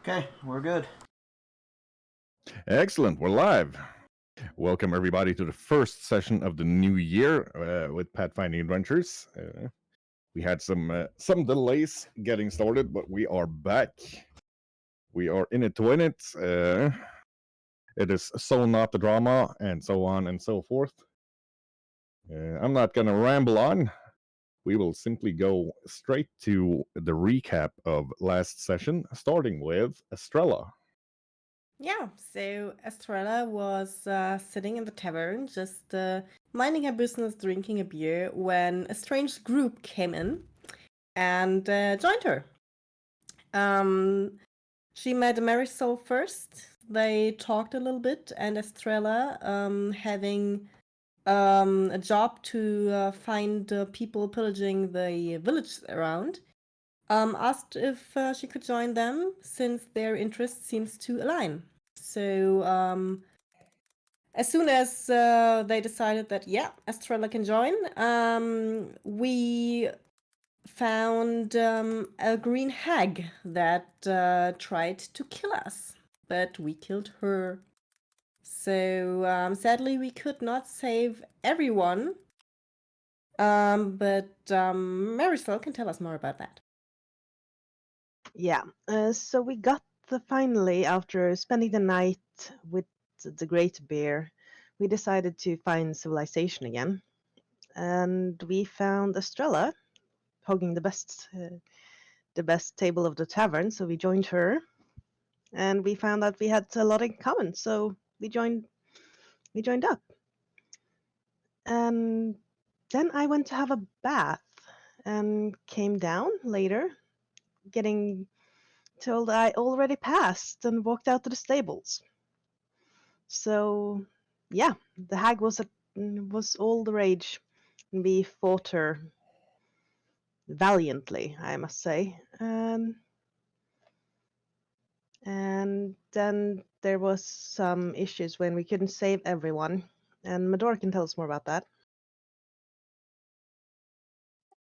Okay, we're good. Excellent. We're live. Welcome everybody to the first session of the new year with Pathfinding Adventures. We had some delays getting started, but we are back. We are in it to win it. It is so not the drama, and so on and so forth. I'm not going to ramble on. We will simply go straight to the recap of last session, starting with Estrella. Yeah, so Estrella was sitting in the tavern, just minding her business, drinking a beer, when a strange group came in and joined her. She met Marisol first. They talked a little bit, and Estrella, having a job to find people pillaging the village around, asked if she could join them since their interest seems to align. So as soon as they decided that, yeah, Estrella can join, we found a green hag that tried to kill us, but we killed her. So sadly, we could not save everyone, but Marisol can tell us more about that. Yeah, so we got finally, after spending the night with the Great Bear, we decided to find civilization again. And we found Estrella hogging the best table of the tavern, so we joined her. And we found out we had a lot in common, so we joined up. And then I went to have a bath and came down later, getting told I already passed and walked out to the stables. So, yeah, the hag was all the rage. We fought her valiantly, I must say. And then there was some issues when we couldn't save everyone, and Medora can tell us more about that.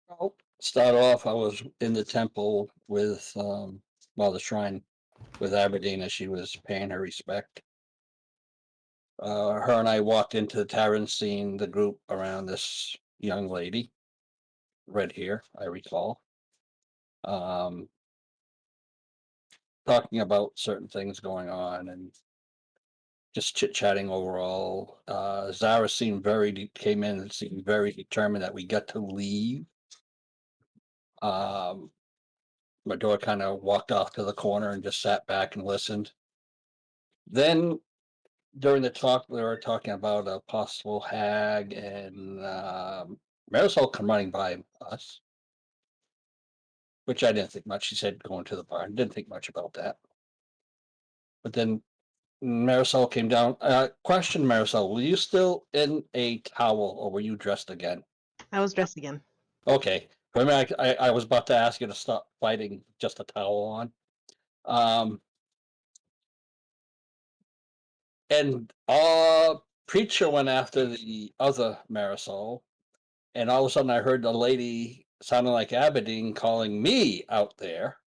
I'll start off, I was in the temple with, the shrine with Aberdeen as she was paying her respect. Her and I walked into the tavern, seeing the group around this young lady, red hair, I recall, talking about certain things going on and just chit-chatting overall. Zara came in and seemed very determined that we got to leave. Medora kind of walked off to the corner and just sat back and listened. Then during the talk, they were talking about a possible hag, and Marisol come running by us, which I didn't think much. She said going to the barn. Didn't think much about that. But then Marisol came down. Question, Marisol, were you still in a towel, or were you dressed again? I was dressed again. Okay. For a minute, I was about to ask you to stop fighting just a towel on. And preacher went after the other Marisol, and all of a sudden I heard the lady sounding like Aberdeen calling me out there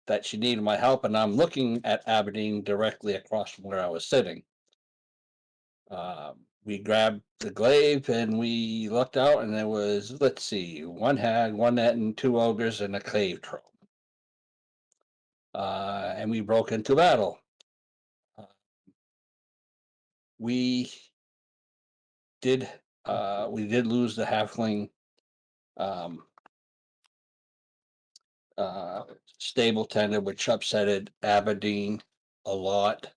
that she needed my help, and I'm looking at Aberdeen directly across from where I was sitting. We grabbed the glaive and we looked out, and there was, let's see, one hag, one net, and two ogres and a cave troll. And we broke into battle. We did lose the halfling stable tender, which upsetted Aberdeen a lot.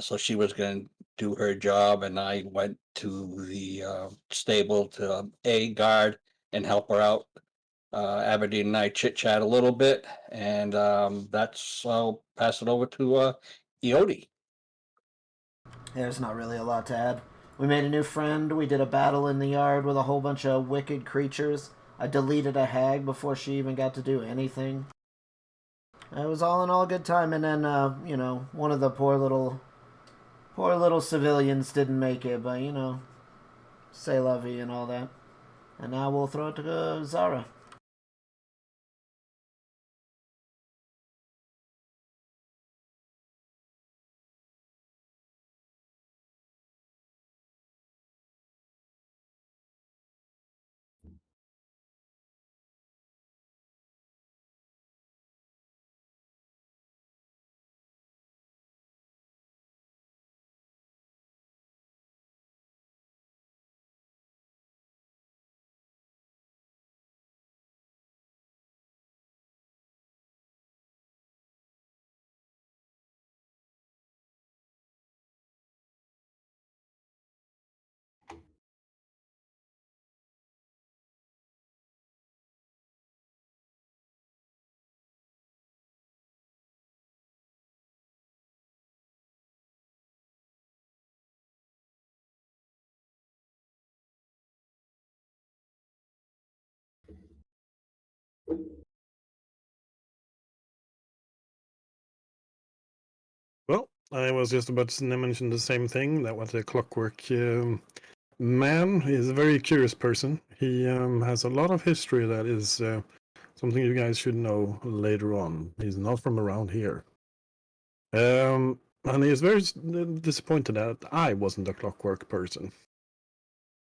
So she was going to do her job, and I went to the stable to guard and help her out. Aberdeen and I chit chat a little bit, and I'll pass it over to Eodi. There's not really a lot to add. We made a new friend. We did a battle in the yard with a whole bunch of wicked creatures. I deleted a hag before she even got to do anything. It was all in all a good time, and then, one of the poor little civilians didn't make it, but, say la vie and all that. And now we'll throw it to Zara. I was just about to mention the same thing. That was a clockwork man. He's a very curious person. He has a lot of history that is something you guys should know later on. He's not from around here. And he is very disappointed that I wasn't a clockwork person.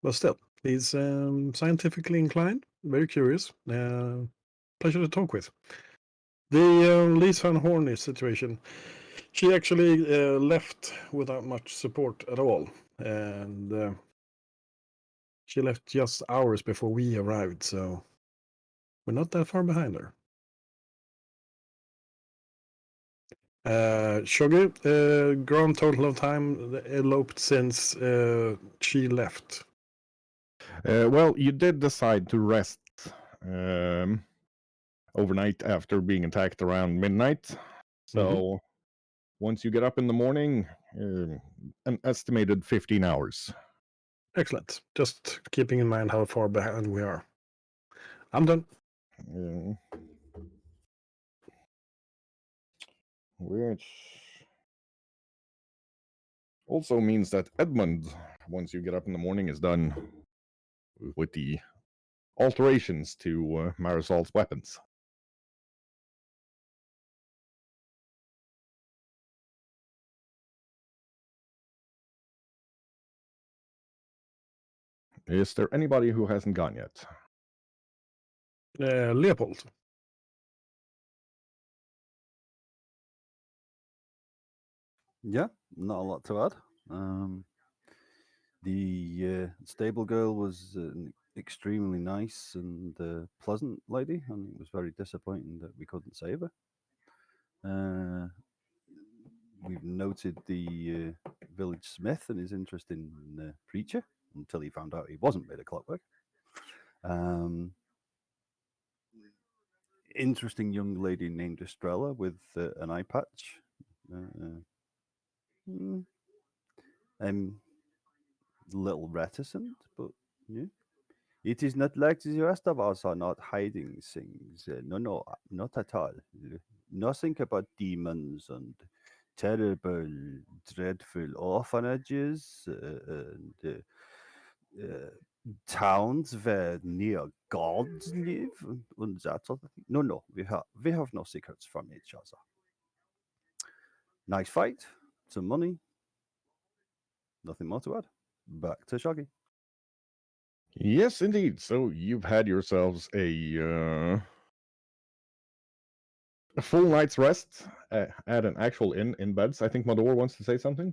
But still, he's scientifically inclined, very curious. Pleasure to talk with. The Lisa and Horny situation. She actually left without much support at all. And she left just hours before we arrived, so we're not that far behind her. Sugar, grand total of time eloped since she left. Well, you did decide to rest overnight after being attacked around midnight. So once you get up in the morning, an estimated 15 hours. Excellent. Just keeping in mind how far behind we are. I'm done. Which also means that Edmund, once you get up in the morning, is done with the alterations to Marisol's weapons. Is there anybody who hasn't gone yet? Leopold. Yeah, not a lot to add. The stable girl was an extremely nice and pleasant lady, and it was very disappointing that we couldn't save her. We've noted the village smith and his interest in preacher until he found out he wasn't made of clockwork. Interesting young lady named Estrella with an eye patch. I'm a little reticent, but yeah. It is not like the rest of us are not hiding things. No, not at all. Nothing about demons and terrible, dreadful orphanages and towns where near gods live and that sort of thing. No, we have no secrets from each other. Nice fight, some money. Nothing more to add. Back to Shaggy. Yes, indeed. So you've had yourselves a full night's rest at an actual inn in beds. I think Mador wants to say something.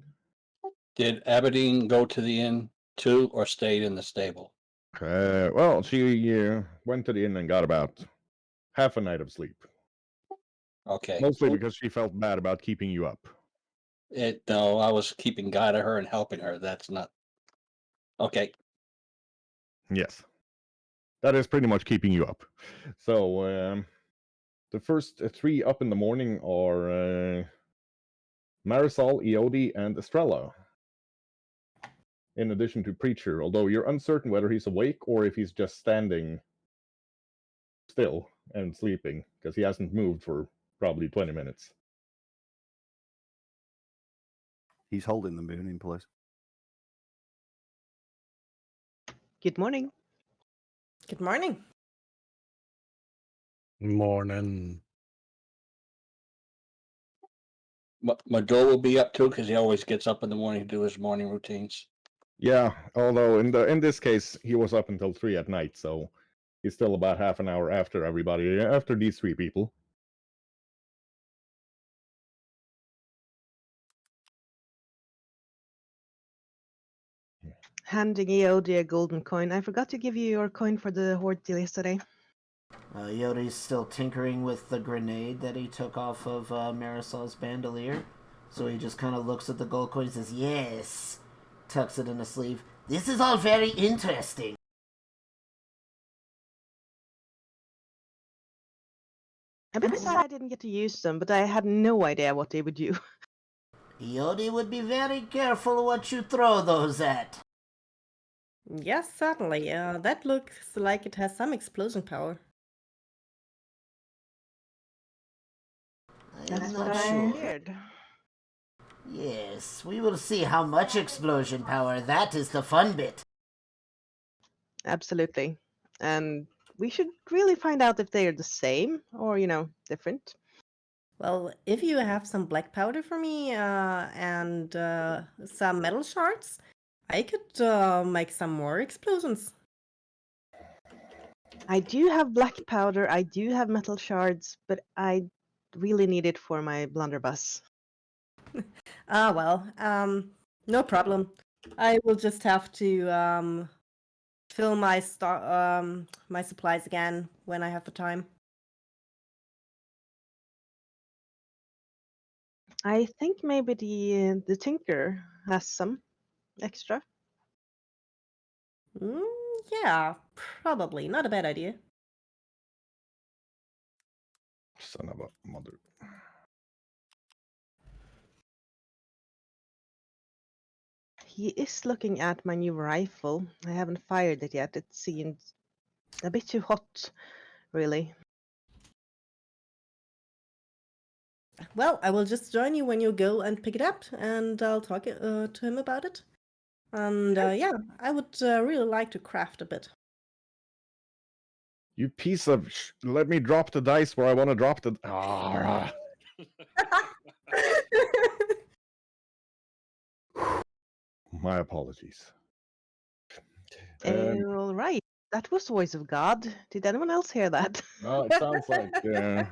Did Aberdeen go to the inn too, or stayed in the stable? Well, she went to the inn and got about half a night of sleep. Okay. Mostly because she felt bad about keeping you up. No, I was keeping guide of her and helping her. That's not okay. Yes. That is pretty much keeping you up. So, the first three up in the morning are Marisol, Iodi, and Estrella. In addition to Preacher, although you're uncertain whether he's awake or if he's just standing still and sleeping, because he hasn't moved for probably 20 minutes. He's holding the moon in place. Good morning. Good morning. Morning. Mador will be up too because he always gets up in the morning to do his morning routines. Yeah, although in this case he was up until 3 at night, so he's still about half an hour after everybody, after these three people. Handing Eodi a golden coin. I forgot to give you your coin for the horde deal yesterday. Yodi's still tinkering with the grenade that he took off of Marisol's bandolier. So he just kind of looks at the gold coin and says, yes, tucks it in a sleeve. This is all very interesting. I'm a bit sad I didn't get to use them, but I had no idea what they would do. Yodi would be very careful what you throw those at. Yes, certainly. That looks like it has some explosion power. I'm That's not what I sure. feared. Yes, we will see how much explosion power. That is the fun bit. Absolutely. And we should really find out if they are the same or, different. Well, if you have some black powder for me and some metal shards, I could make some more explosions. I do have black powder, I do have metal shards, but I really need it for my blunderbuss. No problem. I will just have to fill my supplies again when I have the time. I think maybe the tinker has some extra. Mm, yeah, probably. Not a bad idea. Son of a mother. He is looking at my new rifle. I haven't fired it yet. It seems a bit too hot, really. Well, I will just join you when you go and pick it up, and I'll talk to him about it. And yeah, I would really like to craft a bit. You piece of let me drop the dice where I want to drop the. Ah. My apologies. All right. That was Voice of God. Did anyone else hear that? Well, it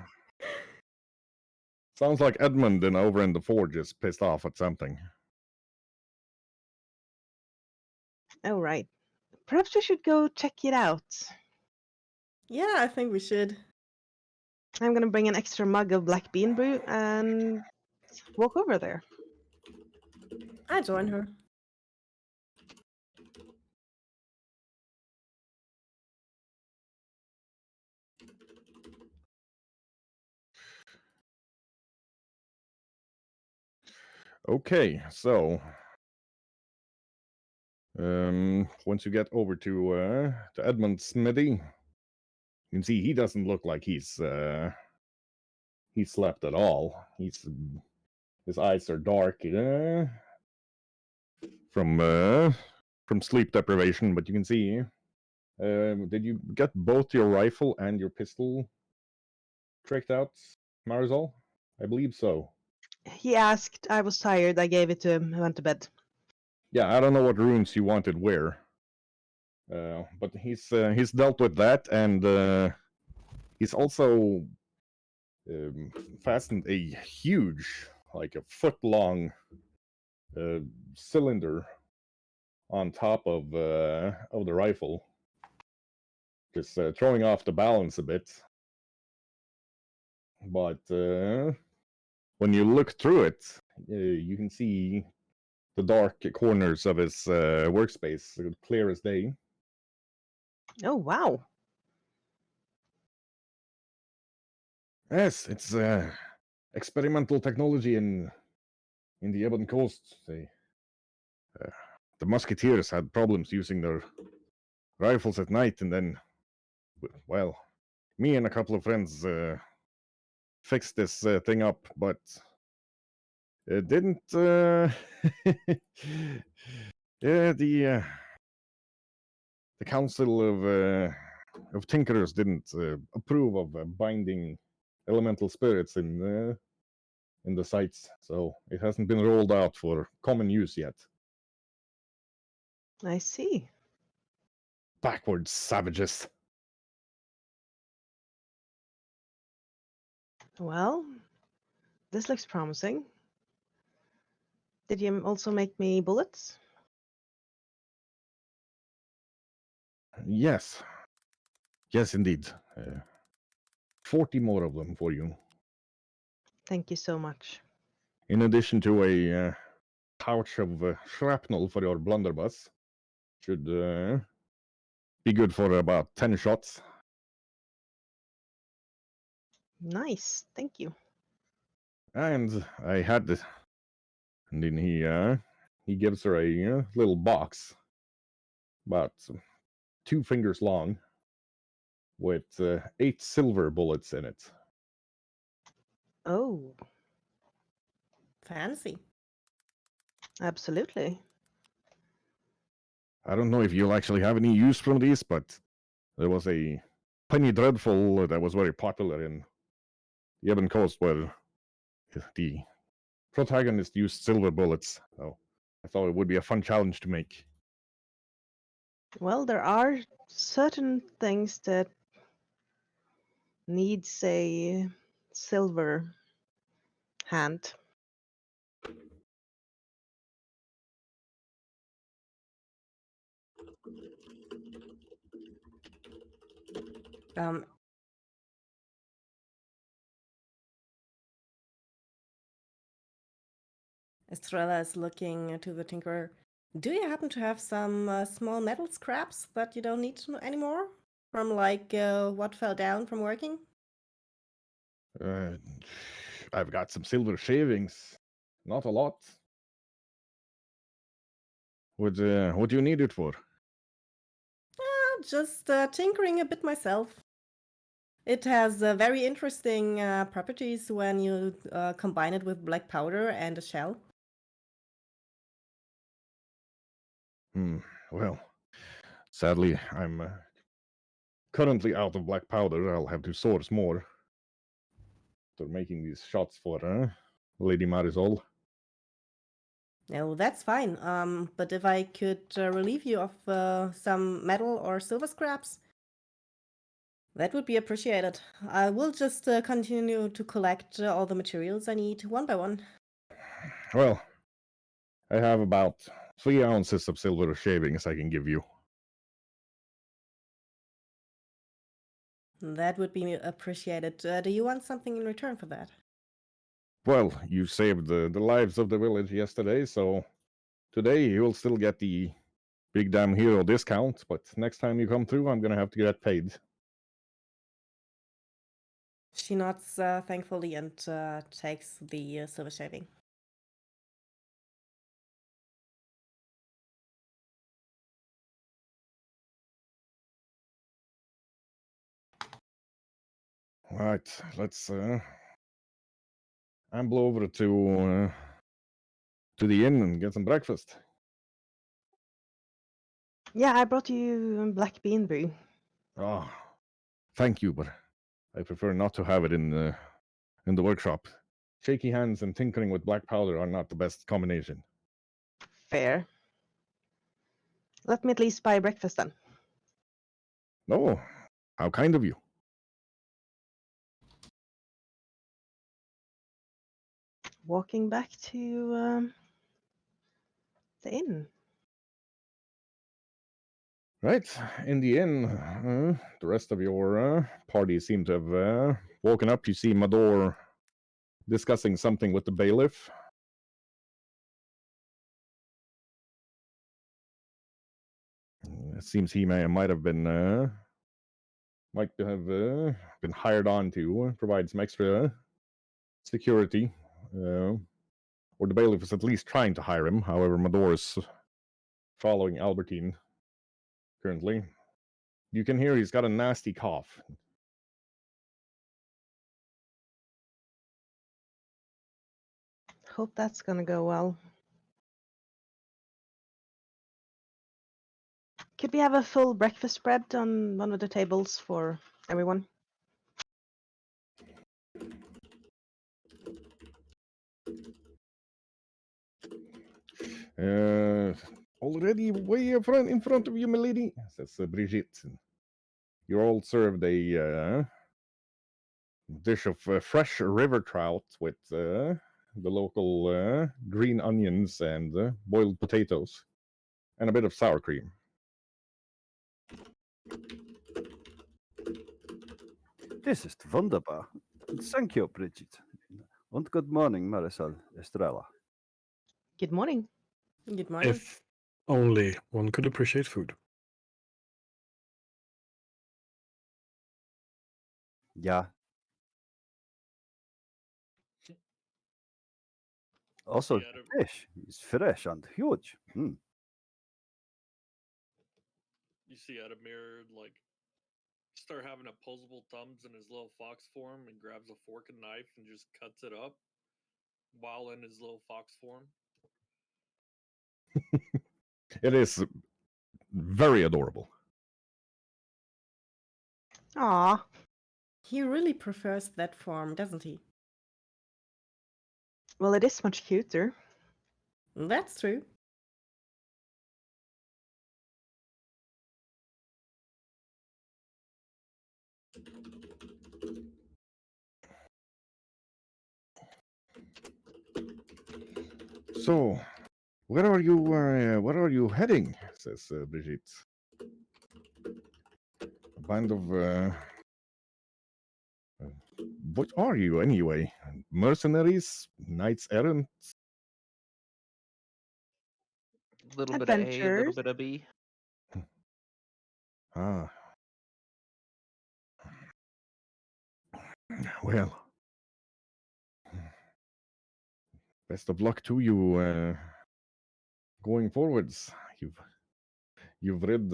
sounds like Edmund and over in the forge is pissed off at something. All right. Perhaps we should go check it out. Yeah, I think we should. I'm gonna bring an extra mug of black bean brew and walk over there. I join her. Okay, so once you get over to Edmund's smithy, you can see he doesn't look like he slept at all. His eyes are dark from sleep deprivation, but you can see. Did you get both your rifle and your pistol tricked out, Marisol? I believe so. He asked, I was tired, I gave it to him, I went to bed. Yeah, I don't know what runes you wanted where, but he's dealt with that, and he's also fastened a huge, like a foot-long cylinder on top of the rifle, just throwing off the balance a bit. But when you look through it, you can see the dark corners of his workspace clear as day. Oh, wow. Yes, it's experimental technology in the Ebon Coast. The musketeers had problems using their rifles at night, and then, well, me and a couple of friends fixed this thing up, but it didn't. Yeah, the council of tinkerers didn't approve of binding elemental spirits in the sites, so it hasn't been rolled out for common use yet. I see. Backwards savages. Well, this looks promising. Did you also make me bullets? Yes. Yes, indeed. 40 more of them for you. Thank you so much. In addition to a pouch of shrapnel for your blunderbuss. Should be good for about 10 shots. Nice. Thank you. And I had this. And then he gives her a little box about 2 fingers long with 8 silver bullets in it. Oh, Fancy. Absolutely. I don't know if you'll actually have any use from these, but there was a Penny Dreadful that was very popular in the Ebon Coast where the protagonist used silver bullets. So I thought it would be a fun challenge to make. Well, there are certain things that needs a silver hand. Um, Estrella is looking to the tinkerer. Do you happen to have some small metal scraps that you don't need anymore? From like what fell down from working? Uh, I've got some silver shavings. Not a lot. What do you need it for? Just tinkering a bit myself. It has very interesting properties when you combine it with black powder and a shell. Well, sadly, I'm currently out of black powder. I'll have to source more. They're making these shots for Lady Marisol. No, that's fine. But if I could relieve you of some metal or silver scraps, that would be appreciated. I will just continue to collect all the materials I need one by one. Well, I have about 3 ounces of silver shavings I can give you. That would be appreciated. Do you want something in return for that? Well, you saved the lives of the village yesterday, so today you will still get the big damn hero discount, but next time you come through, I'm gonna have to get paid. She nods thankfully and takes the silver shaving. Right, let's amble over to the inn and get some breakfast. Yeah, I brought you black bean brew. Oh, thank you, but I prefer not to have it in the workshop. Shaky hands and tinkering with black powder are not the best combination. Fair. Let me at least buy breakfast then. No, how kind of you. Walking back to the inn. Right, in the inn, the rest of your party seem to have woken up. You see Mador discussing something with the bailiff. It seems he might have been hired on to provide some extra security, or the bailiff is at least trying to hire him. However, Mador is following Albertine currently. You can hear he's got a nasty cough. Hope that's gonna go well. Could we have a full breakfast spread on one of the tables for everyone? Already way in front of you, milady, says Brigitte. You're all served a dish of fresh river trout with the local green onions and boiled potatoes, and a bit of sour cream. Das ist wunderbar. Thank you, Bridget. Und good morning, Marisol Estrella. Good morning. Good morning. If only one could appreciate food. Yeah. Also, See, the fish is fresh and huge. You see Adamir like start having opposable thumbs in his little fox form and grabs a fork and knife and just cuts it up while in his little fox form. It is very adorable. Aw, He really prefers that form, doesn't he? well, it is much cuter. That's true. So, where are you heading? Says Brigitte. A band of what are you anyway? Mercenaries, knights errant? Little bit of A, little Adventures. bit of B. Ah, well, best of luck to you going forwards. You've read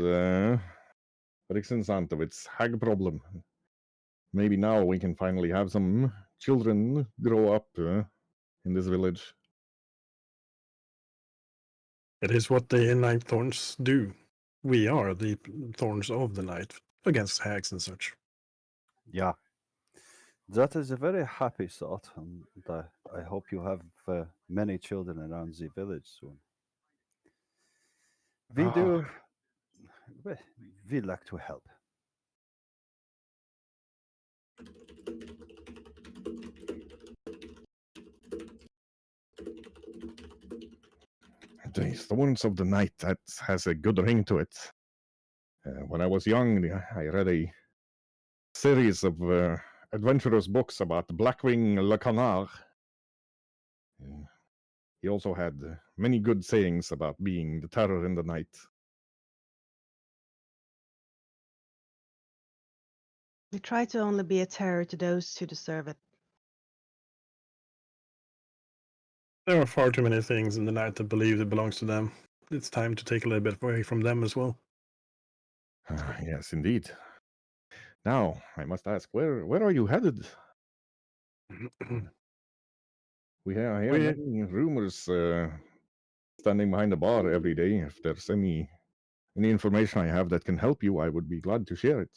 Riksensantovit's hag problem. Maybe now we can finally have some children grow up in this village. It is what the Night Thorns do. We are the Thorns of the Night against hags and such. Yeah, that is a very happy thought, and I hope you have many children around the village soon. We Ah. do. We like to help. The Thorns of the Night, that has a good ring to it. When I was young, I read a series of adventurous books about Blackwing Le Canard. He also had many good sayings about being the terror in the night. We try to only be a terror to those who deserve it. There are far too many things in the night that believe it belongs to them. It's time to take a little bit away from them as well. Yes, indeed. Now, I must ask, where are you headed? I hear many rumors standing behind the bar every day. If there's any information I have that can help you, I would be glad to share it.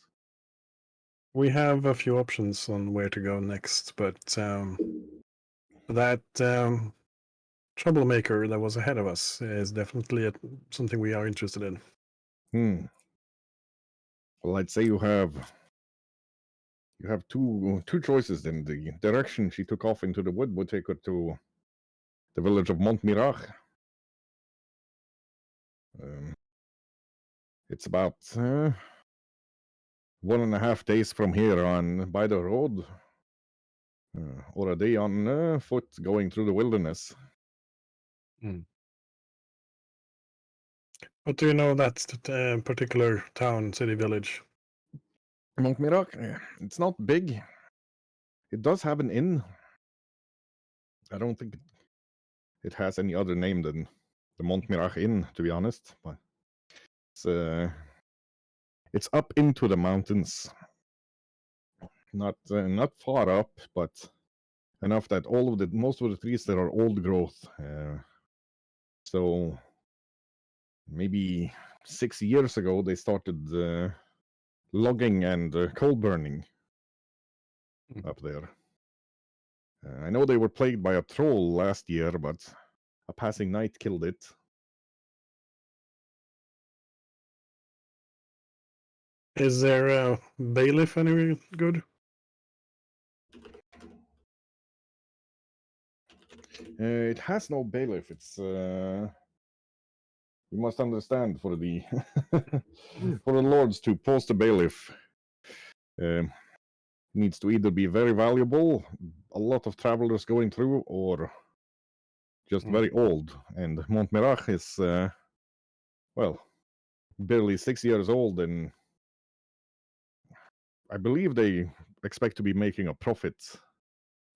We have a few options on where to go next, but that troublemaker that was ahead of us is definitely something we are interested in. Well, I'd say you have two choices. Then the direction she took off into the wood would take her to the village of Montmirach. It's about 1.5 days from here on by the road, or a day on foot going through the wilderness. What do you know that particular town, city, village? Montmirach, it's not big. It does have an inn. I don't think it has any other name than the Montmirach Inn, to be honest. But it's up into the mountains, not far up, but enough that most of the trees there are old growth. So maybe 6 years ago they started logging and coal burning up there. I know they were plagued by a troll last year, but a passing knight killed it. Is there a bailiff any good? It has no bailiff. It's you must understand, for the for the lords to post a bailiff needs to either be very valuable, a lot of travelers going through, or just very old. And Montmirach is well, barely 6 years old, and I believe they expect to be making a profit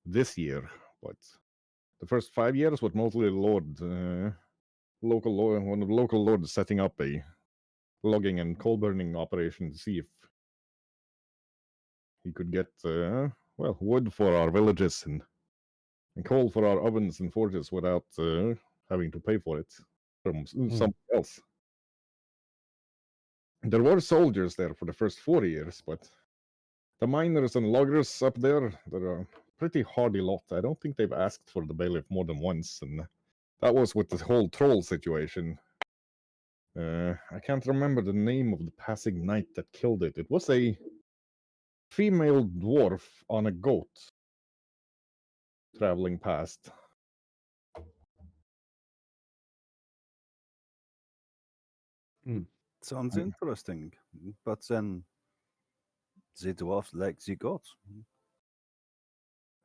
this year, but the first 5 years was mostly one of the local lords setting up a logging and coal burning operation to see if he could get wood for our villages and coal for our ovens and forges without having to pay for it. from somebody else. There were soldiers there for the first 4 years, but the miners and loggers up there, they're a pretty hardy lot. I don't think they've asked for the bailiff more than once, and that was with the whole troll situation. I can't remember the name of the passing knight that killed it. It was a female dwarf on a goat traveling past. Sounds interesting, but then the dwarfs like the gods.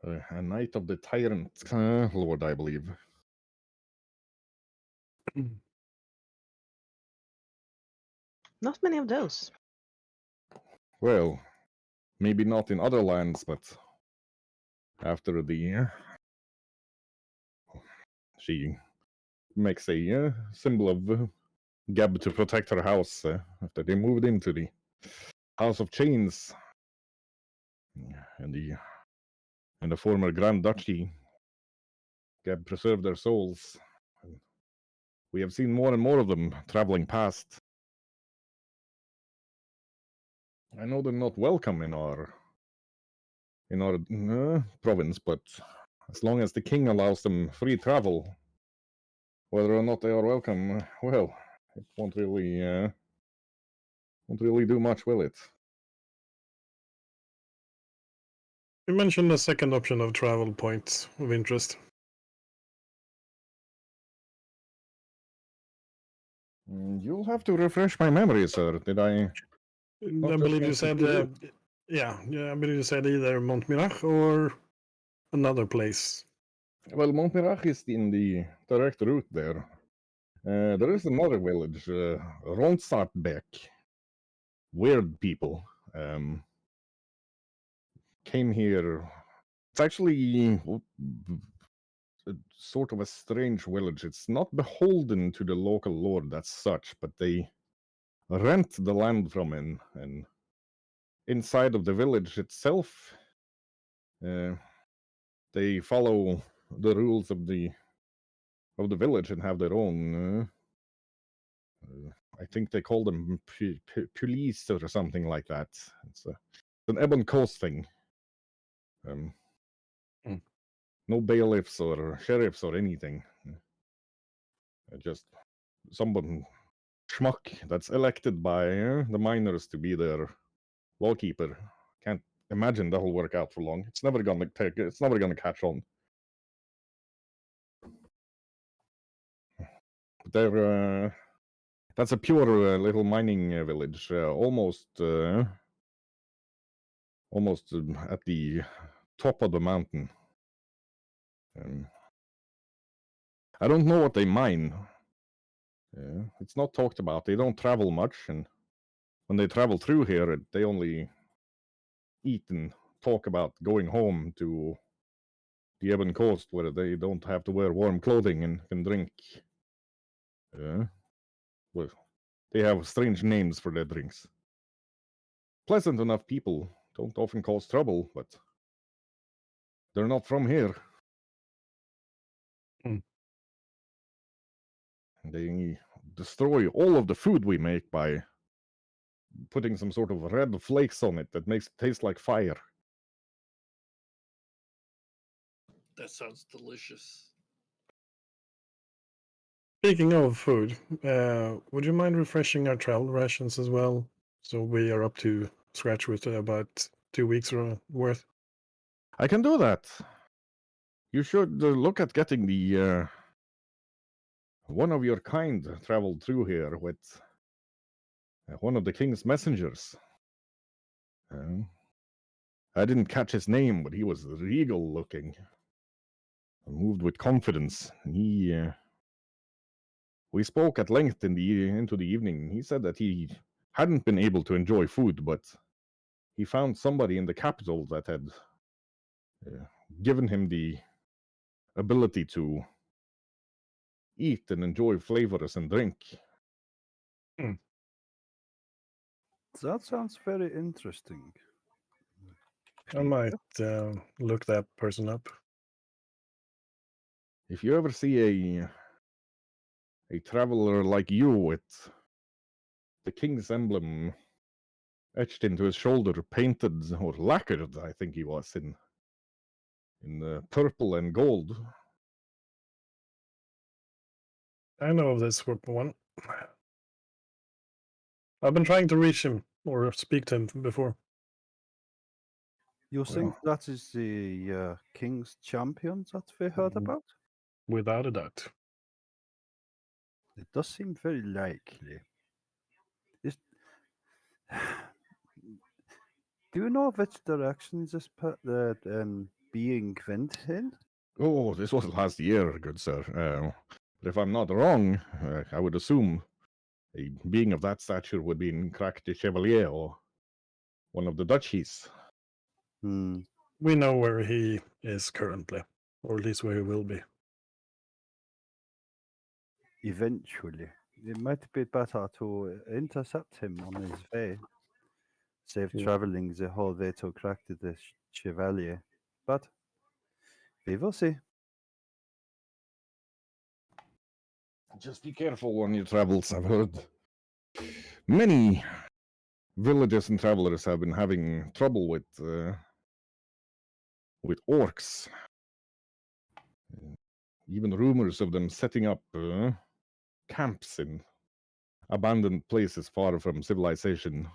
A knight of the tyrant lord, I believe. Not many of those. Well, maybe not in other lands, but after the she makes a symbol of Geb to protect her house after they moved into the House of Chains and the former Grand Duchy. Geb preserved their souls. We have seen more and more of them traveling past. I know they're not welcome in our province, but as long as the king allows them free travel, whether or not they are welcome, well, it won't really do much, will it? You mentioned a second option of travel points of interest. You'll have to refresh my memory, sir. Did I? I believe you said, I believe you said either Montmirach or another place. Well, Montmirach is in the direct route there. There is another village, Ronsartbeck. Weird people came here. It's actually sort of a strange village. It's not beholden to the local lord as such, but they rent the land from him, and inside of the village itself, they follow the rules of the village and have their own. I think they call them police or something like that. It's an Ebon Coast thing. No bailiffs or sheriffs or anything. Just someone schmuck that's elected by the miners to be their lawkeeper. Can't imagine that'll work out for long. It's never gonna catch on. They're that's a pure little mining village, almost at the top of the mountain. I don't know what they mine. It's not talked about. They don't travel much, and when they travel through here, they only eat and talk about going home to the Ebon Coast, where they don't have to wear warm clothing and can drink. Well, they have strange names for their drinks. Pleasant enough people, don't often cause trouble, but they're not from here. They destroy all of the food we make by putting some sort of red flakes on it that makes it taste like fire. That sounds delicious. Speaking of food, would you mind refreshing our travel rations as well? So we are up to scratch with about 2 weeks worth. I can do that. You should look at getting the one of your kind traveled through here with one of the king's messengers. I didn't catch his name, but he was regal looking, moved with confidence. We spoke at length into the evening. He said that he hadn't been able to enjoy food, but he found somebody in the capital that had given him the ability to eat and enjoy flavors and drink. That sounds very interesting. I might look that person up. If you ever see A traveler like you with the king's emblem etched into his shoulder, painted or lacquered, I think he was, in purple and gold. I know of this one. I've been trying to reach him or speak to him before. You Well, think that is the king's champion that we heard about? Without a doubt. It does seem very likely. Is... Do you know which direction this being went in? oh, this was last year, good sir. But if I'm not wrong, I would assume a being of that stature would be in Crac de Chevalier or one of the duchies. Hmm. We know where he is currently, or at least where he will be. Eventually. It might be better to intercept him on his way. Save Yeah. traveling the whole way to Crac de Chevalier. But we will see. Just be careful on your travels, I've heard. Many villages and travelers have been having trouble with orcs. Even rumors of them setting up camps in abandoned places far from civilization.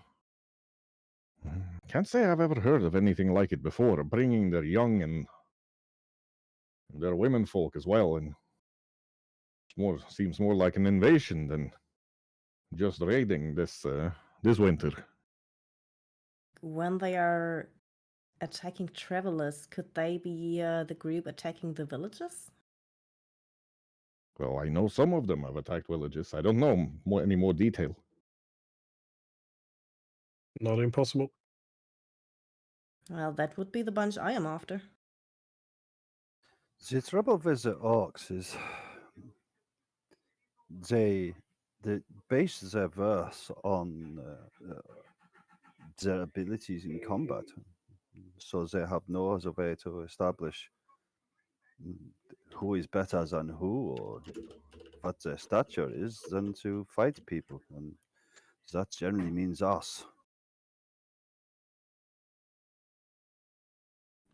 Can't say I've ever heard of anything like it before, bringing their young and their women folk as well, and seems more like an invasion than just raiding this winter. When they are attacking travelers, could they be the group attacking the villages? Well, I know some of them have attacked villages. I don't know any more detail. Not impossible. Well, that would be the bunch I am after. The trouble with the orcs is they base their worth on their abilities in combat. So they have no other way to establish who is better than who or what their stature is than to fight people. And that generally means us.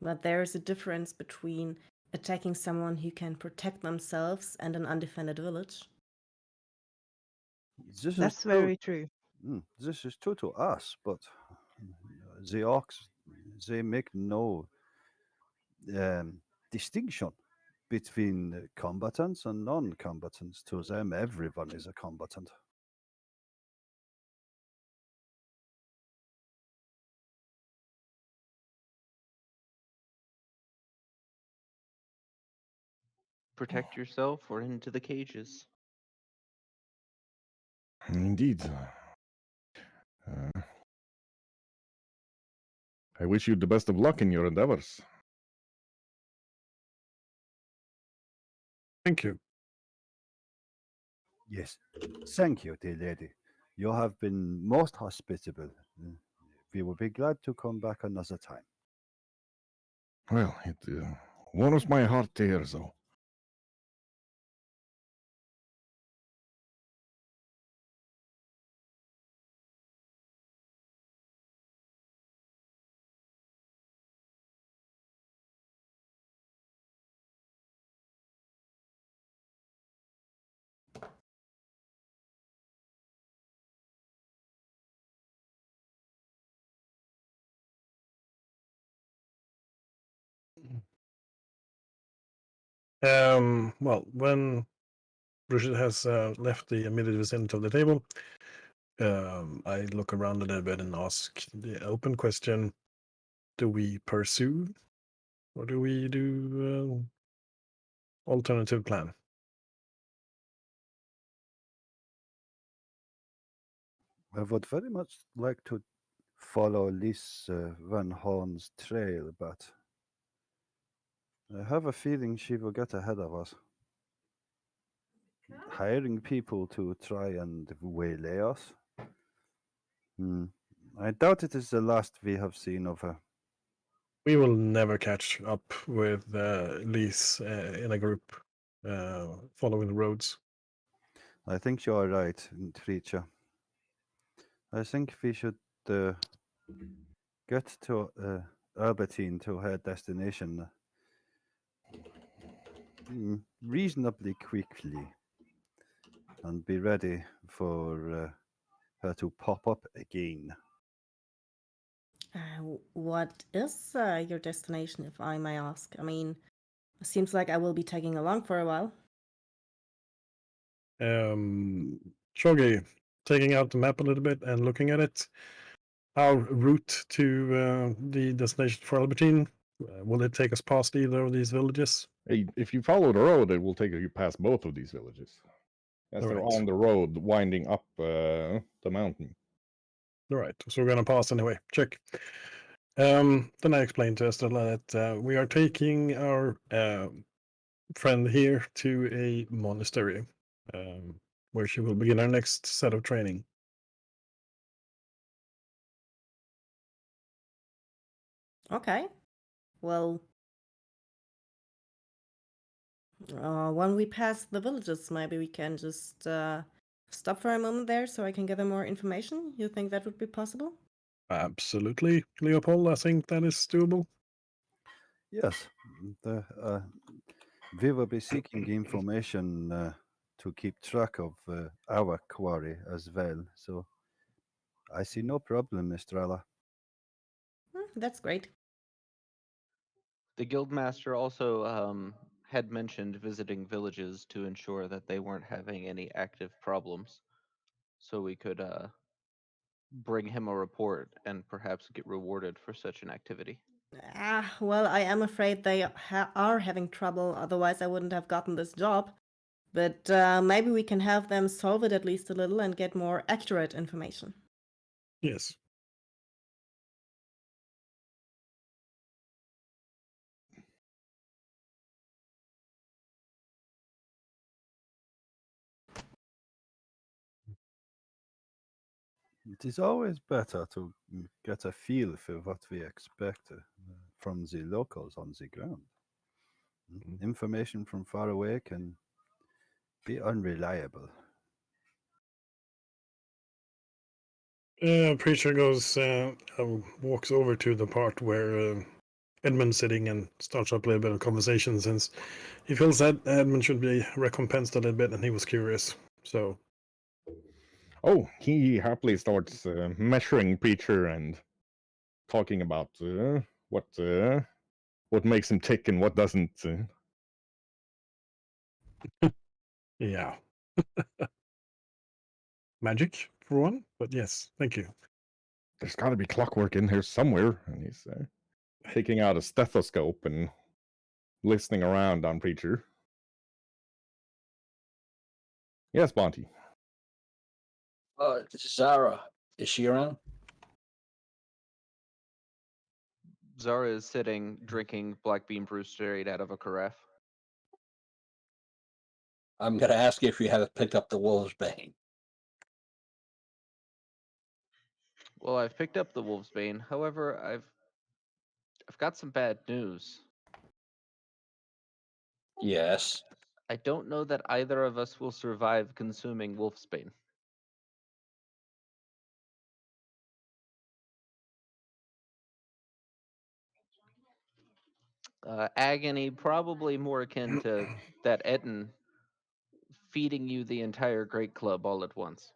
But there is a difference between attacking someone who can protect themselves and an undefended village. That's very true. This is true to us, but the orcs, they make no distinction between combatants and non-combatants. To them, everyone is a combatant. Protect yourself or into the cages. Indeed. I wish you the best of luck in your endeavors. Thank you. Yes, thank you, dear lady. You have been most hospitable. We will be glad to come back another time. Well, it warms my heart to hear so. Well, when Bruce has left the immediate vicinity of the table, I look around a little bit and ask the open question: do we pursue, or do we do alternative plan? I would very much like to follow Lys Van Horn's trail, but I have a feeling she will get ahead of us. Hiring people to try and waylay us. I doubt it is the last we have seen of her. We will never catch up with Lise in a group following the roads. I think you are right, Treacher. I think we should get to Albertine, to her destination, reasonably quickly, and be ready for her to pop up again. What is your destination, if I may ask? I mean, it seems like I will be tagging along for a while. Shogi, taking out the map a little bit and looking at it, our route to the destination for Albertine, will it take us past either of these villages? If you follow the road, it will take you past both of these villages, as they're Alright. on the road winding up the mountain. All right, so we're gonna pass anyway. Check. Then I explained to Esther that we are taking our friend here to a monastery, where she will begin her next set of training. Okay. Well, when we pass the villages, maybe we can just stop for a moment there so I can gather more information. You think that would be possible? Absolutely, Leopold. I think that is doable. Yes, we will be seeking information to keep track of our quarry as well. So I see no problem, Estrella. That's great. The guildmaster also had mentioned visiting villages to ensure that they weren't having any active problems, so we could bring him a report and perhaps get rewarded for such an activity. Well, I am afraid they are having trouble, otherwise I wouldn't have gotten this job. But maybe we can have them solve it at least a little and get more accurate information. Yes. It is always better to get a feel for what we expect from the locals on the ground. Information from far away can be unreliable. Preacher walks over to the part where Edmund's sitting and starts up a little bit of conversation, since he feels that Edmund should be recompensed a little bit and he was curious. So, Oh, he happily starts measuring Preacher and talking about what makes him tick and what doesn't. yeah. Magic, for one, but yes, thank you. There's got to be clockwork in here somewhere. And he's taking out a stethoscope and listening around on Preacher. Yes, Monty. Zara, is she around? Zara is sitting drinking black bean brew straight out of a carafe. I'm going to ask you if you have picked up the Wolf's Bane. Well, I've picked up the Wolf's Bane. However, I've got some bad news. Yes. I don't know that either of us will survive consuming Wolf's Bane. Agony probably more akin to that Etten feeding you the entire Great Club all at once.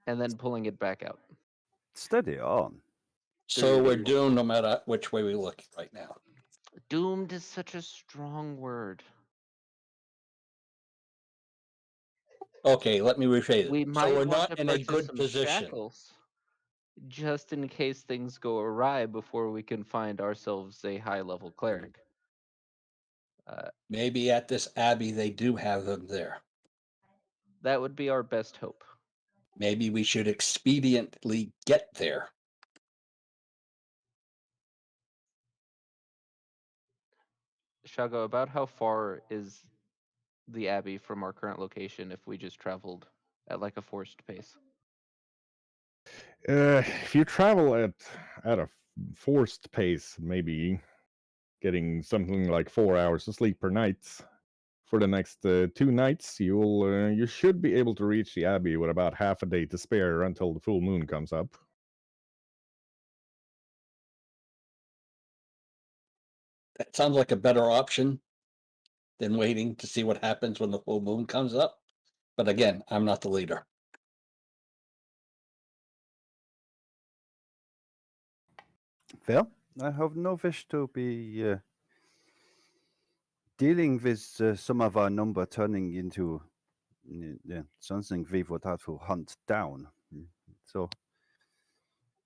And then pulling it back out. Steady on. So we're doomed no matter which way we look right now. Doomed is such a strong word. Okay, let me rephrase it. We So might we're want not to in a purchase good some position. shackles, just in case things go awry before we can find ourselves a high-level cleric. Maybe at this abbey they do have them there. That would be our best hope. Maybe we should expediently get there. Shago, about how far is the abbey from our current location if we just traveled at like a forced pace? If you travel at a forced pace, maybe getting something like 4 hours of sleep per night, for the next 2 nights. You should be able to reach the abbey with about half a day to spare until the full moon comes up. That sounds like a better option than waiting to see what happens when the full moon comes up. But again, I'm not the leader. Well, I have no wish to be dealing with some of our number turning into something we would have to hunt down. So,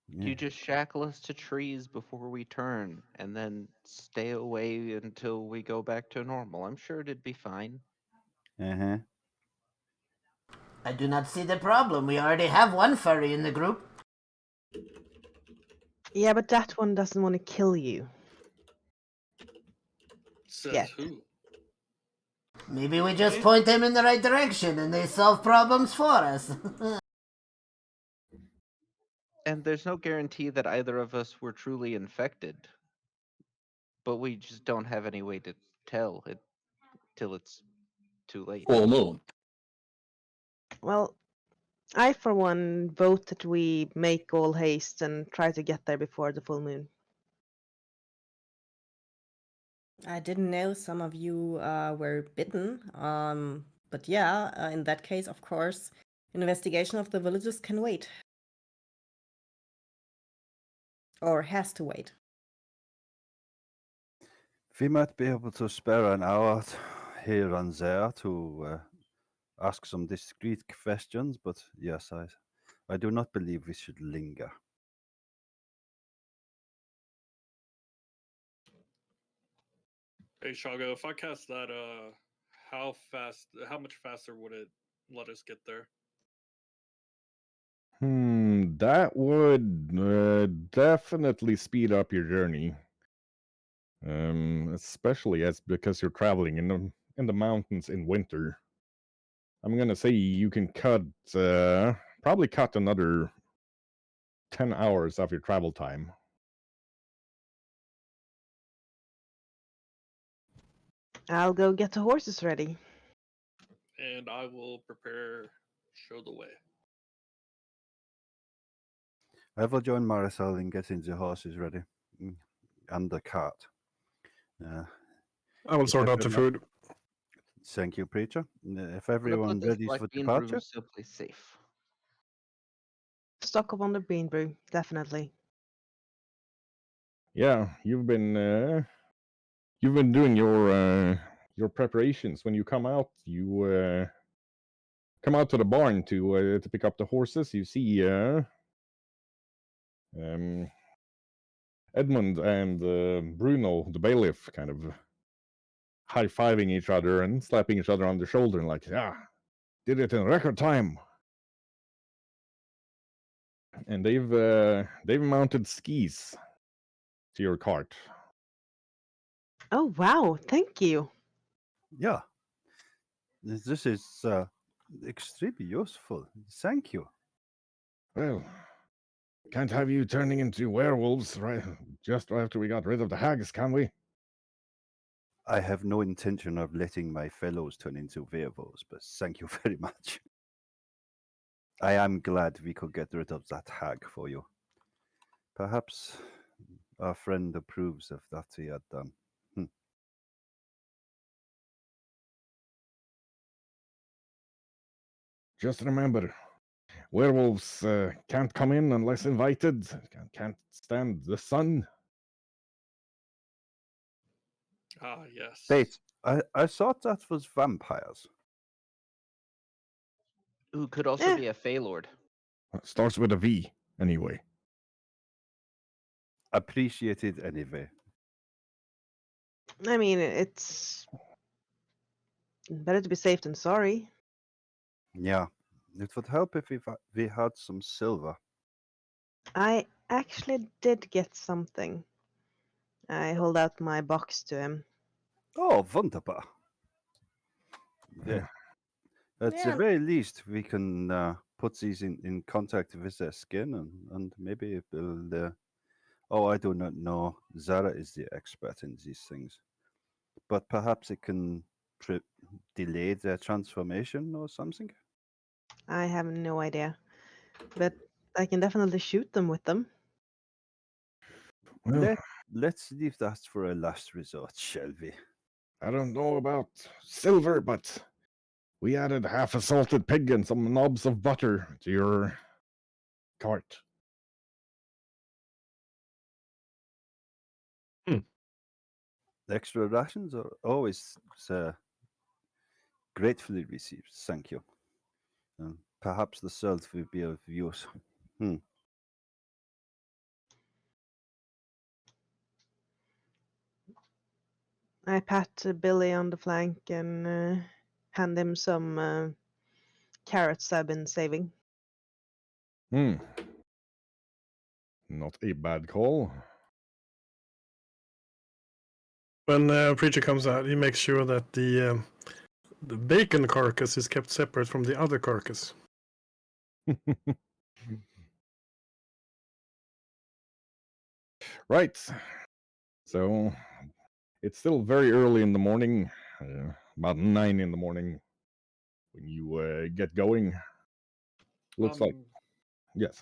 yeah. You just shackle us to trees before we turn, and then stay away until we go back to normal. I'm sure it'd be fine. Uh-huh. I do not see the problem. We already have one furry in the group. Yeah, but that one doesn't want to kill you. Says Yet. who? Maybe we just point them in the right direction and they solve problems for us. And there's no guarantee that either of us were truly infected. But we just don't have any way to tell it till it's too late. Full moon. Well, I, for one, vote that we make all haste and try to get there before the full moon. I didn't know some of you were bitten. But yeah, in that case, of course, investigation of the villages can wait. Or has to wait. We might be able to spare an hour here and there to ask some discreet questions, but yes, I do not believe we should linger. Hey Shago, if I cast that, how much faster would it let us get there? That would definitely speed up your journey. Especially as because you're traveling in the mountains in winter. I'm gonna say you can probably cut another 10 hours of your travel time. I'll go get the horses ready. And I will prepare, show the way. I will join Marisol in getting the horses ready and the cart. I will If sort out the everyone- food. Thank you, preacher. If I'm gonna everyone put this ready black for bean brew departure, someplace safe. Stock up on the bean brew, definitely. Yeah, you've been doing your preparations. When you come out, you come out to the barn to pick up the horses. You see Edmund and Bruno, the bailiff, kind of high-fiving each other and slapping each other on the shoulder and like, yeah, did it in record time. And they've mounted skis to your cart. Oh, wow. Thank you. yeah, this is extremely useful. Thank you. Well, can't have you turning into werewolves right just after we got rid of the hags, can we? I have no intention of letting my fellows turn into werewolves, but thank you very much. I am glad we could get rid of that hag for you. Perhaps our friend approves of that he had done. Just remember, werewolves can't come in unless invited. Can't stand the sun. Ah, yes. Wait, I thought that was vampires. Who could also Eh. be a Fey Lord. Starts with a V, anyway. Appreciated anyway. I mean, it's better to be safe than sorry. Yeah, it would help if we had some silver. I actually did get something. I hold out my box to him. Oh, wunderbar. Yeah. At the Yeah. very least, we can put these in contact with their skin, and maybe it will. Oh, I do not know. Zara is the expert in these things, but perhaps it can delayed their transformation or something? I have no idea, but I can definitely shoot them with them. Well, Let's leave that for a last resort, shall we? I don't know about silver, but we added half a salted pig and some knobs of butter to your cart. Extra rations are always gratefully received. Thank you. Perhaps the salt will be of use. I pat Billy on the flank and hand him some carrots I've been saving. Hmm. Not a bad call. When Preacher comes out, he makes sure that the bacon carcass is kept separate from the other carcass. Right. So it's still very early in the morning, about 9 in the morning when you get going. Looks like, yes.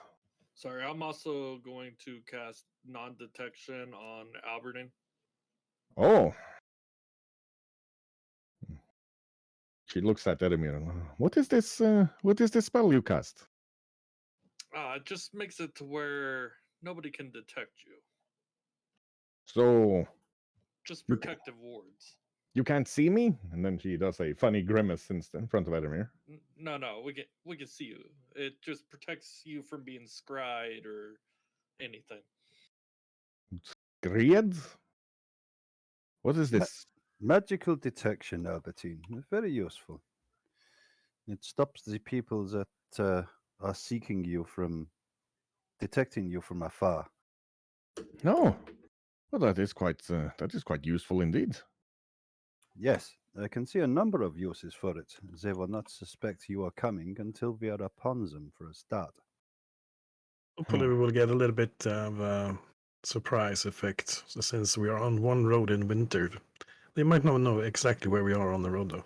Sorry, I'm also going to cast non-detection on Albertine. Oh. She looks at Edemir. What is this? What is this spell you cast? It just makes it to where nobody can detect you. So Just You- protective wards. you can't see me? And then she does a funny grimace in front of Edemir. No, we can see you. It just protects you from being scryed or anything. Gried? What is this? Magical detection, Albertine. Very useful. It stops the people that are seeking you from detecting you from afar. No. Well, that is quite useful indeed. Yes, I can see a number of uses for it. They will not suspect you are coming until we are upon them for a start. Hopefully, we will get a little bit of a surprise effect since we are on one road in winter. They might not know exactly where we are on the road, though.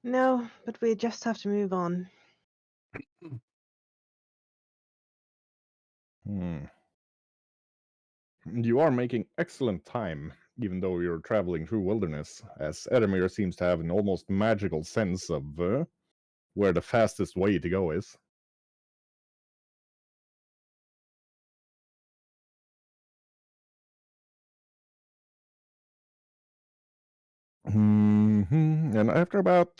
No, but we just have to move on. You are making excellent time, even though you're traveling through wilderness, as Edemir seems to have an almost magical sense of where the fastest way to go is. And after about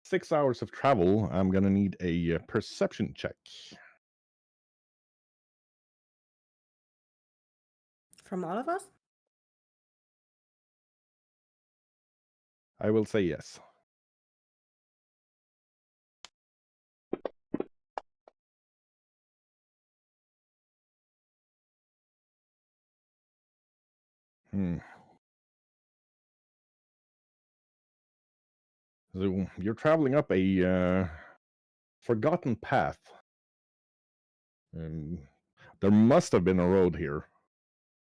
6 hours of travel, I'm gonna need a perception check. From all of us? I will say yes. So you're traveling up a forgotten path. There must have been a road here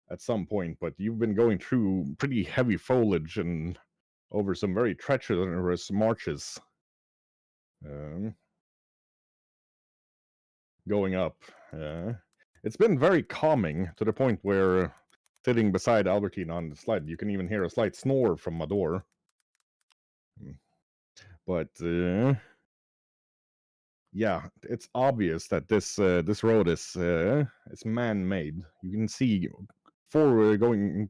at some point, but you've been going through pretty heavy foliage and over some very treacherous marches. Going up. It's been very calming to the point where sitting beside Albertine on the sled, you can even hear a slight snore from my door. But yeah, it's obvious that this road is it's man-made. You can see going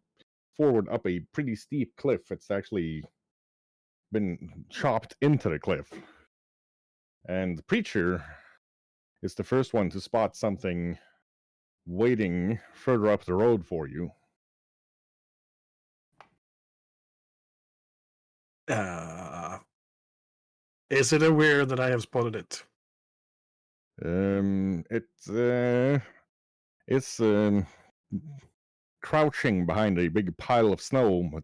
forward up a pretty steep cliff. It's actually been chopped into the cliff. And the preacher is the first one to spot something waiting further up the road for you. Is it aware that I have spotted it? It's crouching behind a big pile of snow, but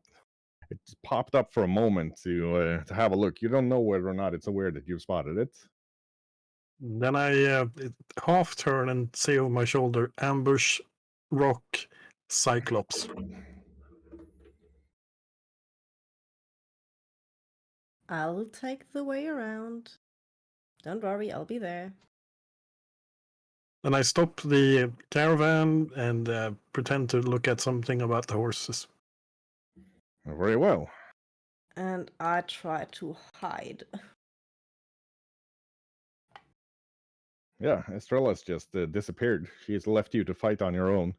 it popped up for a moment to have a look. You don't know whether or not it's aware that you've spotted it. Then I half turn and say over my shoulder, ambush, rock, cyclops. I'll take the way around. Don't worry, I'll be there. And I stop the caravan and pretend to look at something about the horses. Very well. And I try to hide. Yeah, Estrella's just disappeared. She's left you to fight on your own.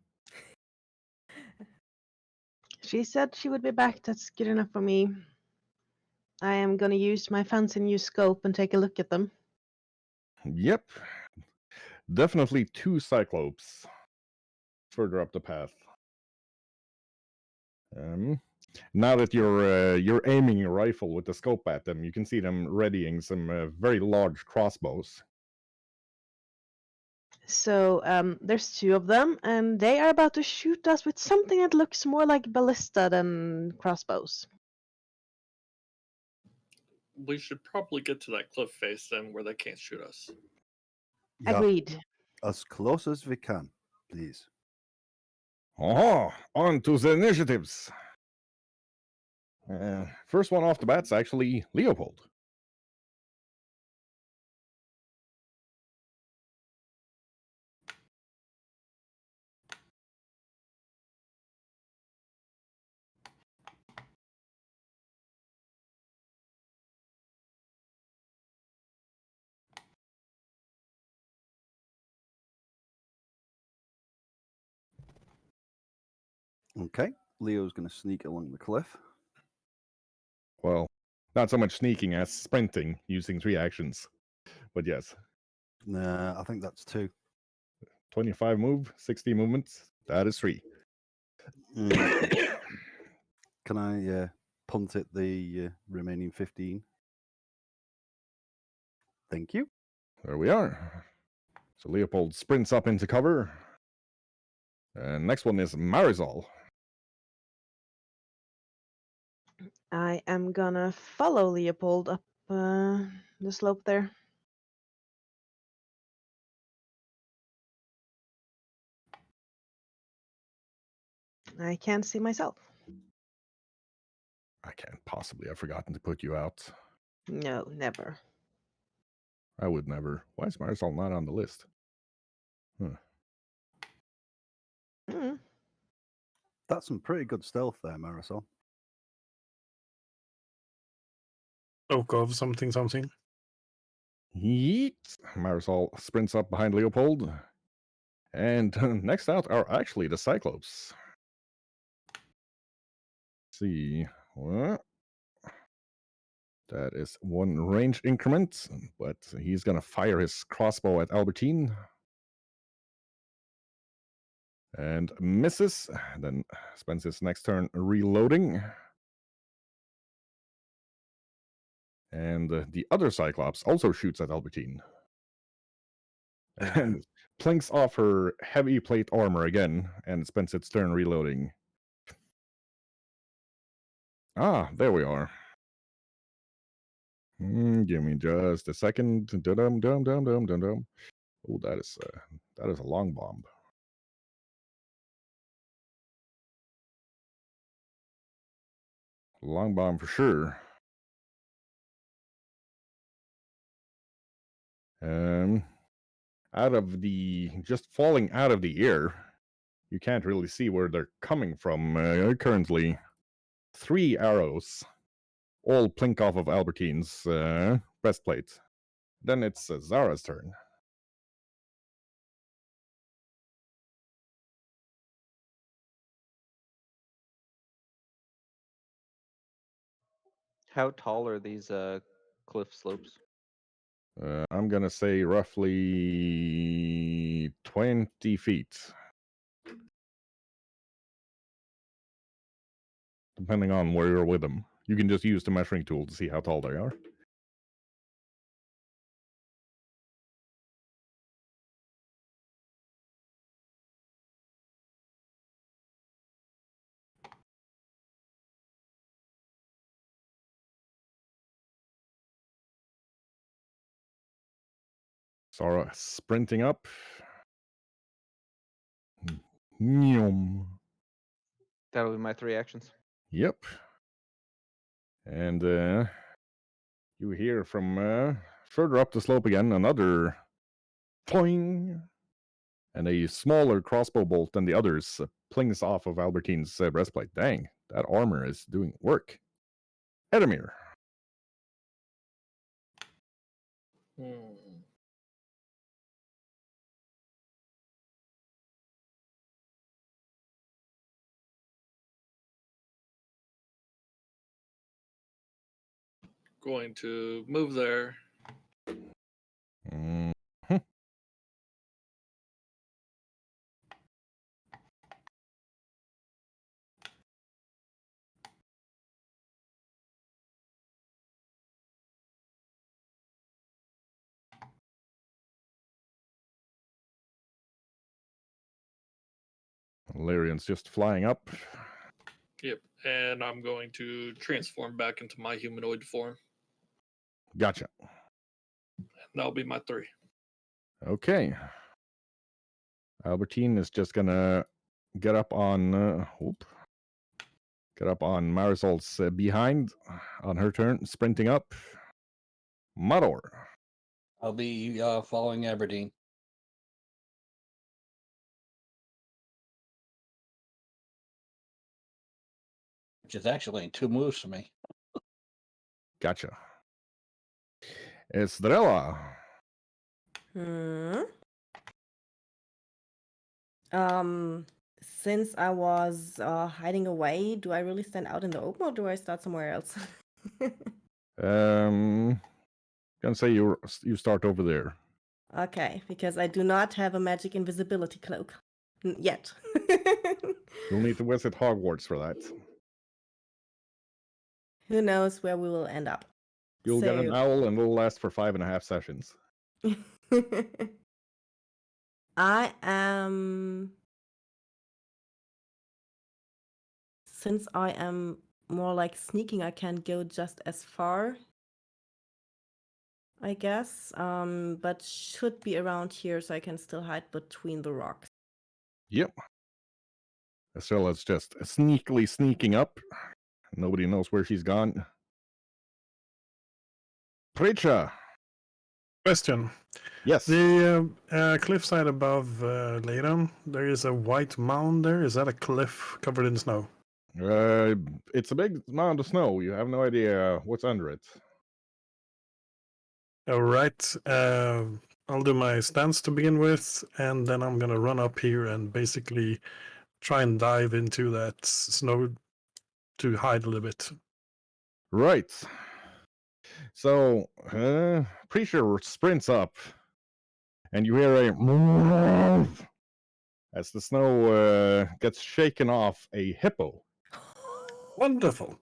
She said she would be back. That's good enough for me. I am gonna use my fancy new scope and take a look at them. Yep. Definitely two cyclopes further up the path. Now that you're aiming your rifle with the scope at them, you can see them readying some very large crossbows. So there's two of them, and they are about to shoot us with something that looks more like ballista than crossbows. We should probably get to that cliff face then where they can't shoot us. Yeah, Agreed. as close as we can, please. Oh, on to the initiatives. First one off the bat's actually Leopold. Okay, Leo's going to sneak along the cliff. Well, not so much sneaking as sprinting using 3 actions. But yes, I think that's 2. 25 move, 60 movements. That is 3. Mm. Can I punt it the remaining 15? Thank you. There we are. So Leopold sprints up into cover. And next one is Marisol. I am gonna follow Leopold up the slope there. I can't see myself. I can't possibly have forgotten to put you out. No, never. I would never. Why is Marisol not on the list? Mm. That's some pretty good stealth there, Marisol. Oak of something something. Yeet. Marisol sprints up behind Leopold. And next out are actually the Cyclopes. Let's see. What? That is 1 range increment, but he's going to fire his crossbow at Albertine. And misses. Then spends his next turn reloading. And the other Cyclops also shoots at Albertine. And plinks off her heavy plate armor again and spends its turn reloading. Ah, there we are. Give me just a second. Dum dum dum dum dum dum. Oh, that is a long bomb. Long bomb for sure. Out of the just falling out of the air, you can't really see where they're coming from currently. 3 arrows, all plink off of Albertine's breastplate. Then it's Zara's turn. How tall are these cliff slopes? I'm gonna say roughly 20 feet. Depending on where you're with them. You can just use the measuring tool to see how tall they are. Zara sprinting up. Nyum. That'll be my 3 actions. Yep. And You hear from further up the slope again another cloing, and a smaller crossbow bolt than the others plings off of Albertine's breastplate. Dang, that armor is doing work. Edamir. Hmm. Going to move there. Mhm. Larian's just flying up. Yep. And I'm going to transform back into my humanoid form. Gotcha. And that'll be my 3. Okay. Albertine is just gonna get up on get up on Marisol's behind on her turn, sprinting up. Mador. I'll be following Aberdeen. Which is actually 2 moves for me. Gotcha. Estrella. Since I was hiding away, do I really stand out in the open or do I start somewhere else? Gonna say you start over there. Okay, because I do not have a magic invisibility cloak yet. You'll need to visit Hogwarts for that. Who knows where we will end up? You'll get an owl and it'll last for 5.5 sessions. I am. Since I am more like sneaking, I can go just as far, I guess. But should be around here so I can still hide between the rocks. Yep. Estrella's just sneakily sneaking up. Nobody knows where she's gone. Preacher. Question. Yes. The cliffside above Leyden, there is a white mound there. Is that a cliff covered in snow? It's a big mound of snow. You have no idea what's under it. All right. I'll do my stance to begin with, and then I'm gonna run up here and basically try and dive into that snow to hide a little bit. Right. So, Preacher sprints up, and you hear a as the snow gets shaken off a hippo. Wonderful.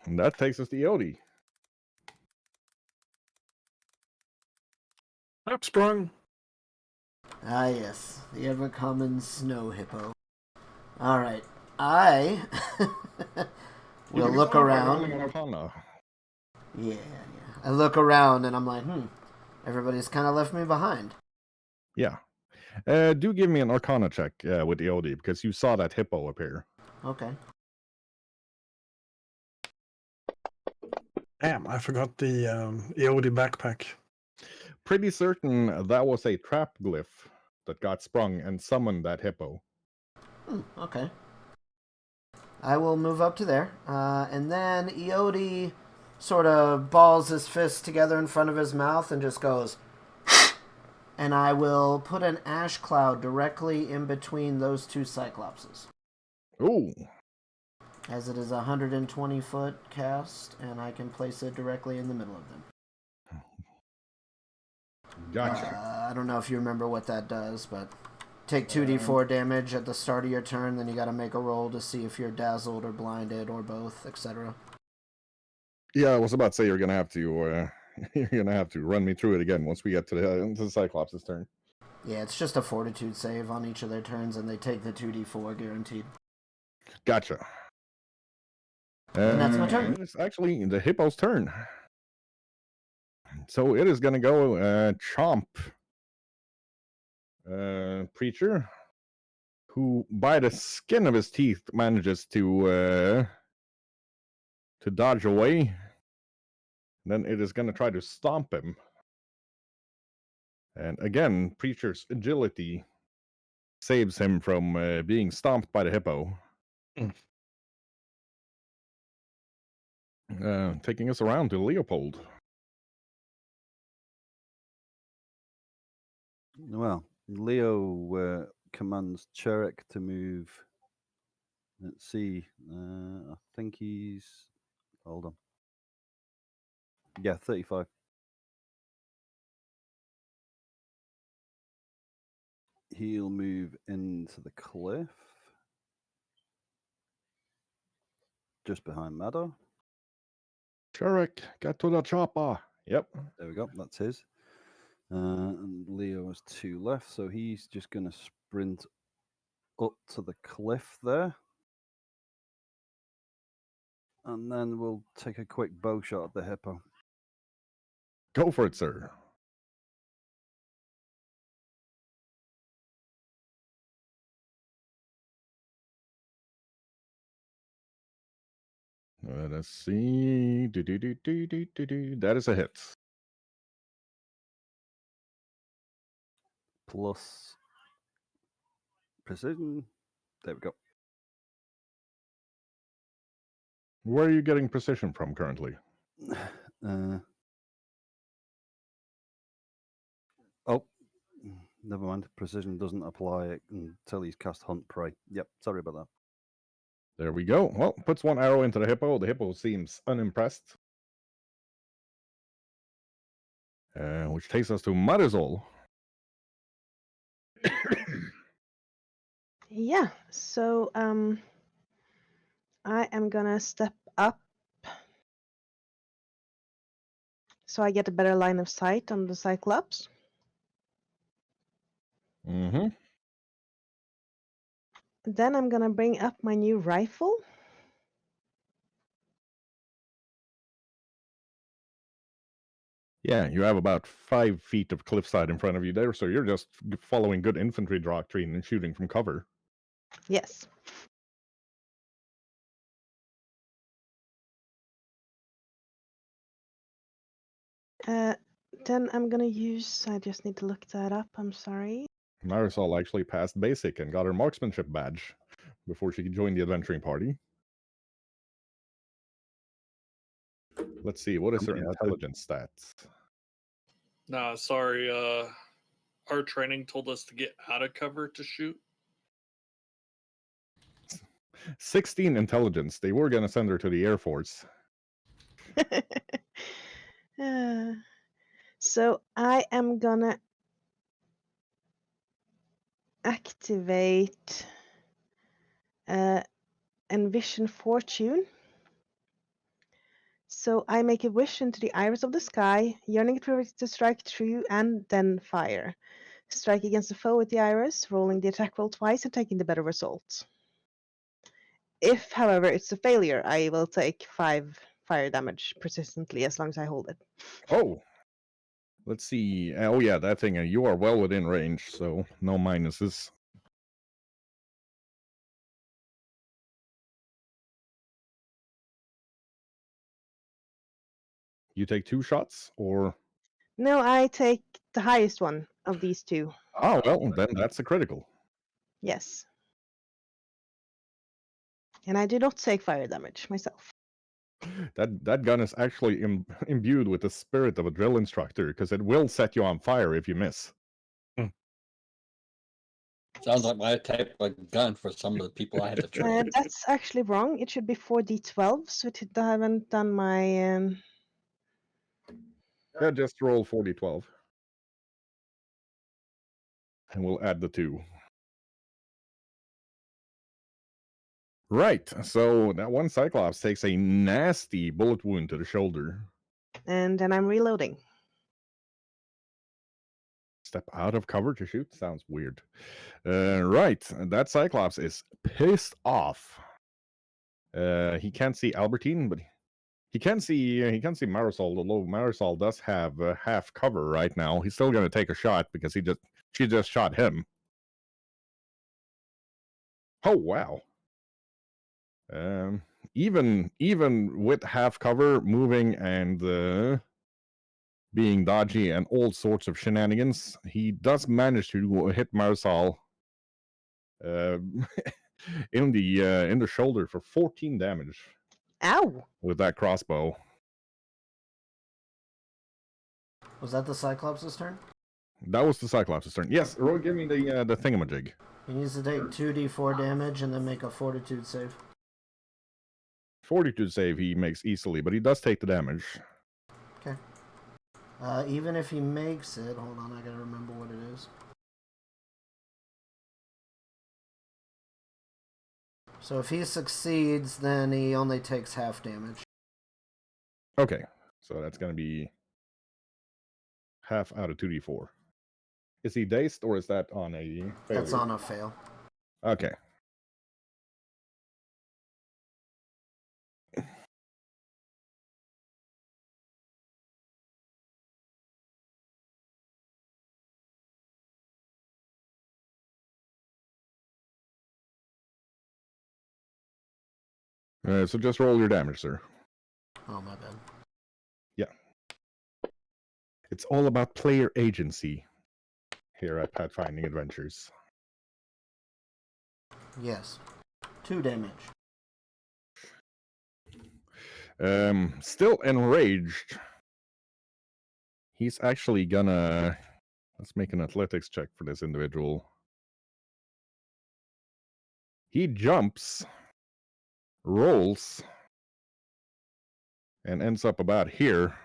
And that takes us to Yodi. Up sprung. Ah, yes, the ever common snow hippo. All right, I will look around. Yeah. I look around and I'm like, everybody's kind of left me behind. Yeah. Do give me an Arcana check with Yodi because you saw that hippo appear. Okay. Damn, I forgot the EOD backpack. Pretty certain that was a trap glyph that got sprung and summoned that hippo. Okay. I will move up to there. And then Eodi sort of balls his fist together in front of his mouth and just goes, and I will put an ash cloud directly in between those 2 cyclopses. Ooh. As it is a 120-foot cast, and I can place it directly in the middle of them. Gotcha. I don't know if you remember what that does, but take 2d4 damage at the start of your turn, then you got to make a roll to see if you're dazzled or blinded or both, etc. Yeah, I was about to say you're gonna have to run me through it again once we get to the Cyclops' turn. Yeah, it's just a fortitude save on each of their turns, and they take the 2d4 guaranteed. Gotcha. And that's my turn. It's actually the hippo's turn. so it is going to go chomp Preacher, who by the skin of his teeth manages to dodge away. Then it is going to try to stomp him. And again, Preacher's agility saves him from being stomped by the hippo. Taking us around to Leopold. Well, Leo commands Cherek to move. Let's see. I think he's. Hold on. Yeah, 35. He'll move into the cliff. Just behind Maddo. Cherek, get to the chopper. Yep. There we go. That's his. And Leo has 2 left, so he's just going to sprint up to the cliff there. And then we'll take a quick bow shot at the hippo. Go for it, sir. Let us see. That is a hit. Plus precision. There we go. Where are you getting precision from currently? Oh, never mind. Precision doesn't apply until he's cast Hunt Prey. Yep, sorry about that. There we go. Well, puts 1 arrow into the hippo. The hippo seems unimpressed. Which takes us to Marisol. Yeah, so I am gonna step up so I get a better line of sight on the Cyclops. Mm-hmm. Then I'm gonna bring up my new rifle. Yeah, you have about 5 feet of cliffside in front of you there, so you're just following good infantry doctrine and shooting from cover. Yes. Then I'm gonna use, I just need to look that up, I'm sorry. Marisol actually passed basic and got her marksmanship badge before she could join the adventuring party. Let's see, what is her intelligence stats? Nah, sorry. Our training told us to get out of cover to shoot. 16 intelligence. They were going to send her to the Air Force. So I am gonna activate Envision Fortune. So I make a wish into the iris of the sky, yearning to strike true and then fire. Strike against the foe with the iris, rolling the attack roll twice and taking the better result. If, however, it's a failure, I will take 5 fire damage persistently as long as I hold it. Oh, let's see. Oh, yeah, that thing. You are well within range, so no minuses. You take 2 shots, or? No, I take the highest one of these 2. Oh, well, then that's a critical. Yes. And I do not take fire damage myself. That gun is actually imbued with the spirit of a drill instructor, because it will set you on fire if you miss. Sounds like my type of gun for some of the people I had to train. That's actually wrong. It should be 4d12, so I haven't done my... Yeah, just roll 4d12. And we'll add the 2. Right, so that one Cyclops takes a nasty bullet wound to the shoulder. And then I'm reloading. Step out of cover to shoot? Sounds weird. Right, that Cyclops is pissed off. He can't see Albertine, but He can see Marisol, although Marisol does have half cover right now. He's still going to take a shot because she just shot him. Oh wow. Even with half cover, moving and being dodgy and all sorts of shenanigans, he does manage to hit Marisol in the shoulder for 14 damage. Ow! With that crossbow. Was that the Cyclops' turn? That was the Cyclops' turn. Yes, Roy, give me the thingamajig. He needs to take 2d4 damage and then make a fortitude save. Fortitude save he makes easily, but he does take the damage. Okay. Even if he makes it, hold on, I gotta remember what it is. So if he succeeds, then he only takes half damage. Okay, so that's going to be half out of 2d4. Is he dazed or is that on a failure? That's on a fail. Okay. So just roll your damage, sir. Oh, my bad. Yeah. It's all about player agency here at Pathfinding Adventures. Yes. 2 damage. Still enraged. He's actually gonna... Let's make an athletics check for this individual. He jumps, rolls, and ends up about here.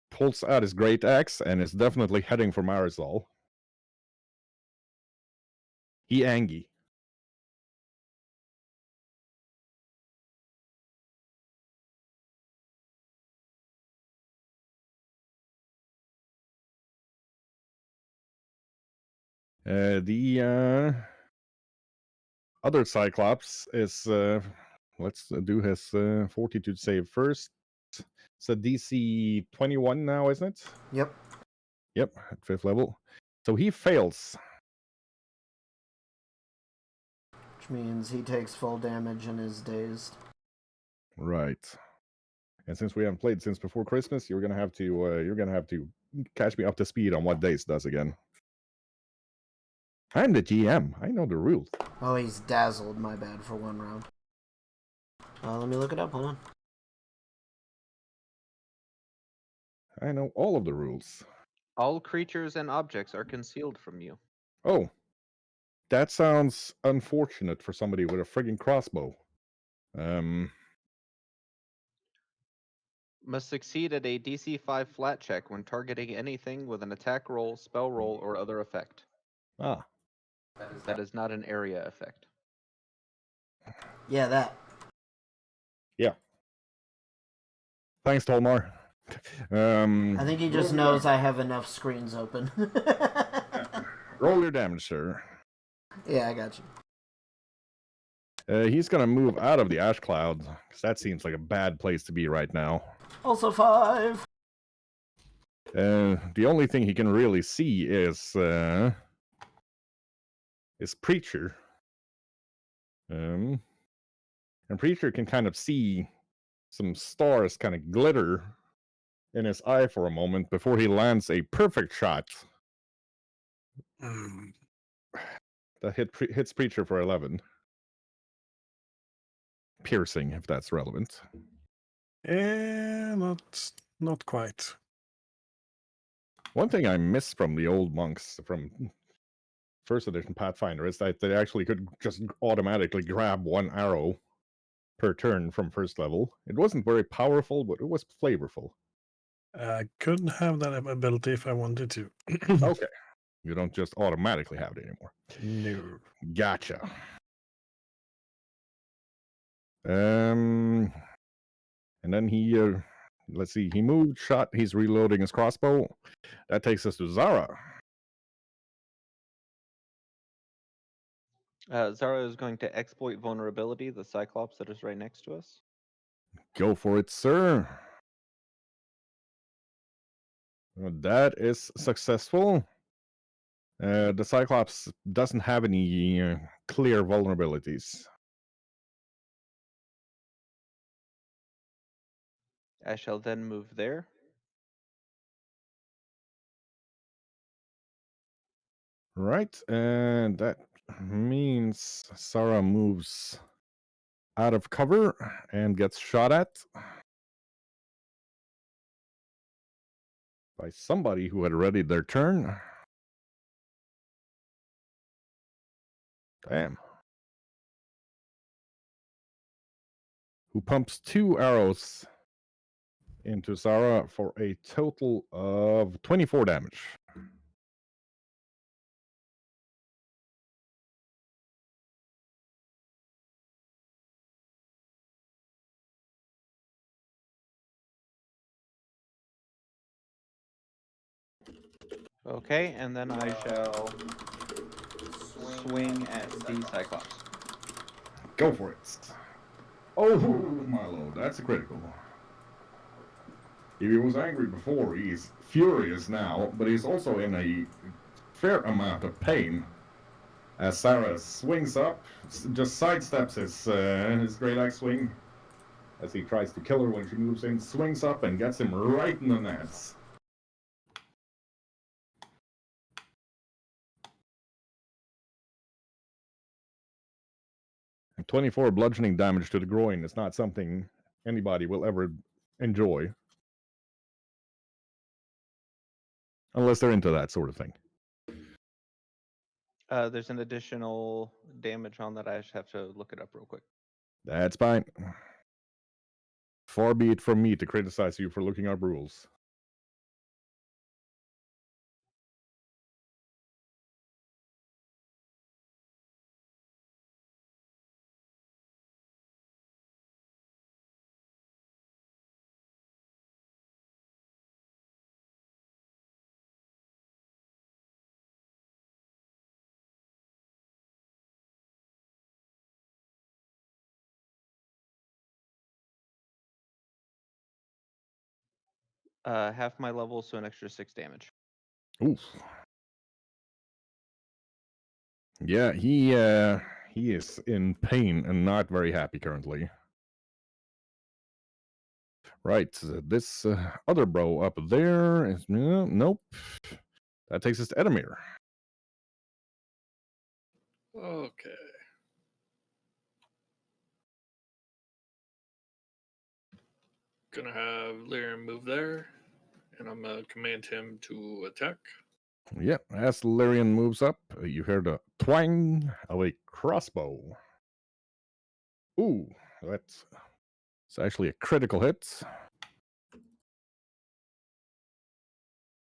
Pulls out his great axe and is definitely heading for Marisol. He angry. The other Cyclops is let's do his fortitude save first. It's a DC 21 now, isn't it? Yep. Yep, at 5th level. So he fails. Which means he takes full damage and is dazed. Right. And since we haven't played since before Christmas, you're gonna have to catch me up to speed on what Dace does again. I'm the GM. I know the rules. Oh, he's dazzled. My bad for 1 round. Let me look it up. Hold on. I know all of the rules. All creatures and objects are concealed from you. Oh, that sounds unfortunate for somebody with a friggin' crossbow. Must succeed at a DC 5 flat check when targeting anything with an attack roll, spell roll, or other effect. Ah. That is not an area effect. Yeah, that. Yeah. Thanks, Tolmar. I think he just knows I have enough screens open. Roll your damage, sir. Yeah, I got you. He's gonna move out of the ash cloud, because that seems like a bad place to be right now. Also 5. The only thing he can really see is Preacher. And Preacher can kind of see some stars kind of glitter in his eye for a moment before he lands a perfect shot. That hits Preacher for 11. Piercing, if that's relevant. Not quite. One thing I miss from the old monks from first edition Pathfinder is that they actually could just automatically grab 1 arrow per turn from first level. It wasn't very powerful, but it was flavorful. I could have that ability if I wanted to. Okay. You don't just automatically have it anymore. No. Gotcha. And then he, let's see, he moved, shot, he's reloading his crossbow. That takes us to Zara. Zara is going to exploit vulnerability, the Cyclops that is right next to us. Go for it, sir. That is successful. The Cyclops doesn't have any clear vulnerabilities. I shall then move there. Right, and that means Sarah moves out of cover and gets shot at by somebody who had readied their turn. Damn. Who pumps 2 arrows into Sarah for a total of 24 damage. Okay, and then I shall swing at the Cyclops. Go for it. Oh, Milo, that's a critical. If he was angry before, he's furious now, but he's also in a fair amount of pain. As Sarah swings up, just sidesteps his great axe swing as he tries to kill her when she moves in, swings up and gets him right in the nuts. And 24 bludgeoning damage to the groin is not something anybody will ever enjoy. Unless they're into that sort of thing. There's an additional damage on that. I just have to look it up real quick. That's fine. Far be it from me to criticize you for looking up rules. Half my level, so an extra 6 damage. Oof. Yeah, he is in pain and not very happy currently. Right, this other bro up there is nope. That takes us to Edamir. Okay. Gonna have Lyrian move there, and I'm gonna command him to attack. Yep, as Lyrian moves up, you hear the twang of a crossbow. Ooh, it's actually a critical hit.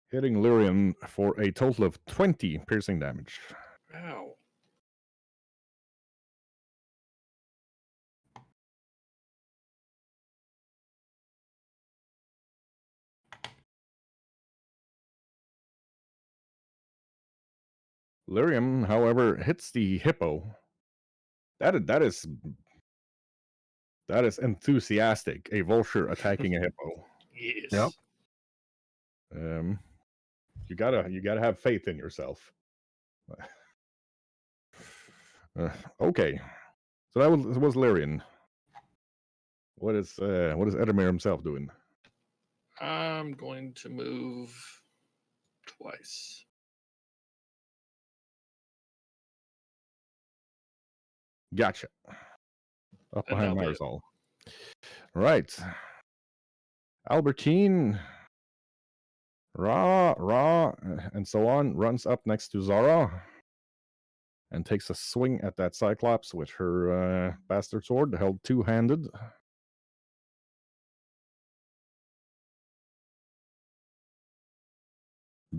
Hitting Lyrian for a total of 20 piercing damage. Ow. Lyrium, however, hits the hippo. That is enthusiastic. A vulture attacking a hippo. Yes. Yep. You gotta have faith in yourself. Okay, so that was Lyrian. What is Edamir himself doing? I'm going to move twice. Gotcha. Up And behind that'll be it. Marisol. Right. Albertine, Ra, and so on, runs up next to Zara and takes a swing at that Cyclops with her bastard sword, held two-handed.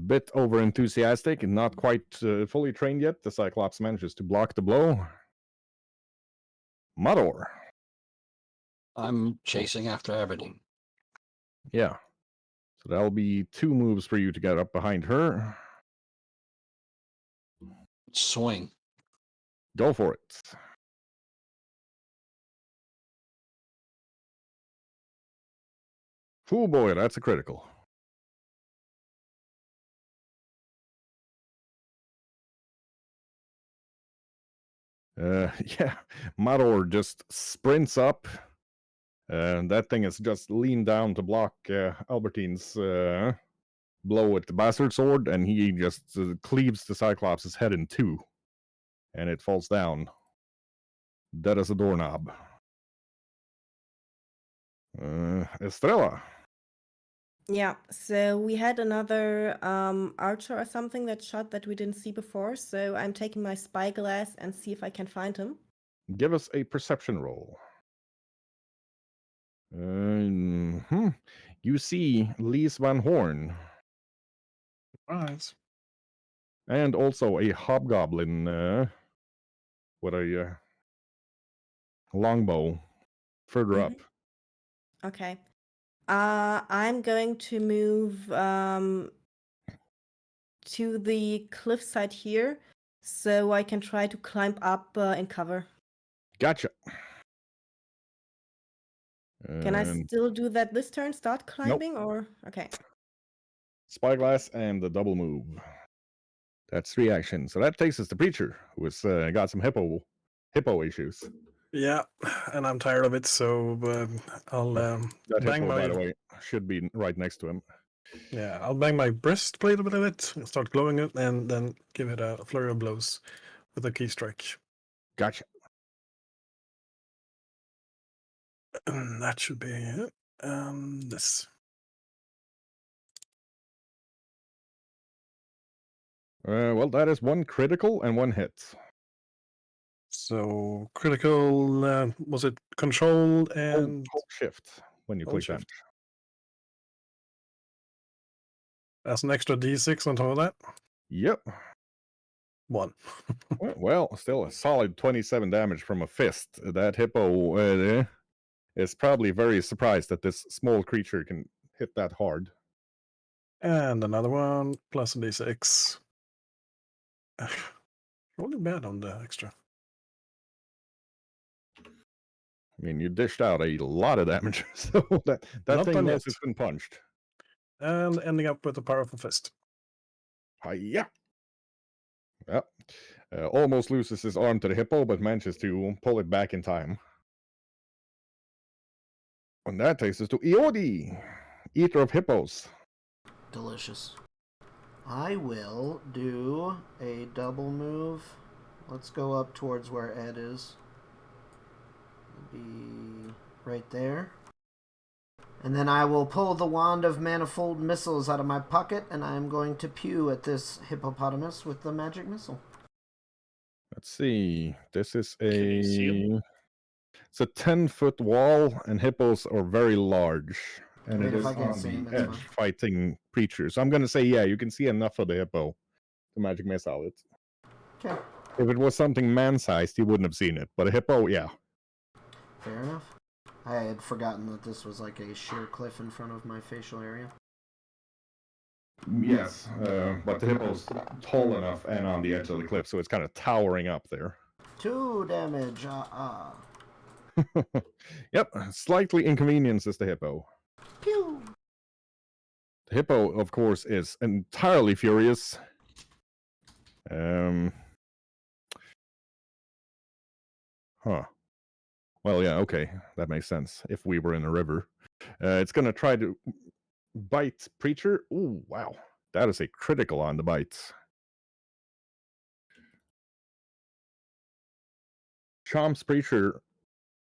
Bit over enthusiastic and not quite fully trained yet. The Cyclops manages to block the blow. Mador. I'm chasing after Aberdeen. Yeah. So that'll be 2 moves for you to get up behind her. Swing. Go for it. Oh boy, that's a critical. Yeah, Mador just sprints up, and that thing is just leaned down to block Albertine's blow with the bastard sword, and he just cleaves the Cyclops' head in two, and it falls down, dead as a doorknob. Estrella. Yeah, so we had another archer or something that shot that we didn't see before, so I'm taking my spyglass and see if I can find him. Give us a perception roll. You see Lise Van Horn. Surprise. And also a hobgoblin with a longbow further up. Okay. I'm going to move to the cliffside here so I can try to climb up in cover. Gotcha. Can I And still do that this turn? Start climbing or okay? spyglass and the double move. That's 3 actions. So that takes us to Preacher, who's got some hippo issues. Yeah, and I'm tired of it, so I'll That bang hippo, by the my way, should be right next to him. I'll bang my breastplate a bit of it, and start glowing it, and then give it a flurry of blows with a key strike. Gotcha. That should be it. This. Well, that is 1 critical and 1 hit. So critical, was it controlled and Hold shift when you hold click shift. that. That's an extra d6 on top of that? Yep. 1. Well, still a solid 27 damage from a fist. That hippo is probably very surprised that this small creature can hit that hard. And another one, plus a d6. Rolling bad on the extra. I mean, you dished out a lot of damage, so that Not thing done knows yet. it's been punched. And ending up with a powerful fist. Hiya! Yep. Almost loses his arm to the hippo, but manages to pull it back in time. And that takes us to Iodi, eater of hippos. Delicious. I will do a double move. Let's go up towards where Ed is. It'll be right there. And then I will pull the wand of manifold missiles out of my pocket, and I'm going to pew at this hippopotamus with the magic missile. Let's see. This is Can you see him? It's a 10-foot wall, and hippos are very large. And I mean, it if is I can't on see him, the it's edge fine. fighting creatures. So I'm going to say, yeah, you can see enough of the hippo to magic missile it. Okay, If it was something man-sized, you wouldn't have seen it. But a hippo, yeah. fair enough. I had forgotten that this was like a sheer cliff in front of my facial area. Yes, but the hippo's tall enough and on the edge of the cliff, so it's kind of towering up there. 2 damage. Yep, slightly inconveniences the hippo. Pew! The hippo, of course, is entirely furious. Huh. Well, yeah, okay, that makes sense. If we were in a river, it's gonna try to bite Preacher. Ooh, wow, that is a critical on the bites. Chomps Preacher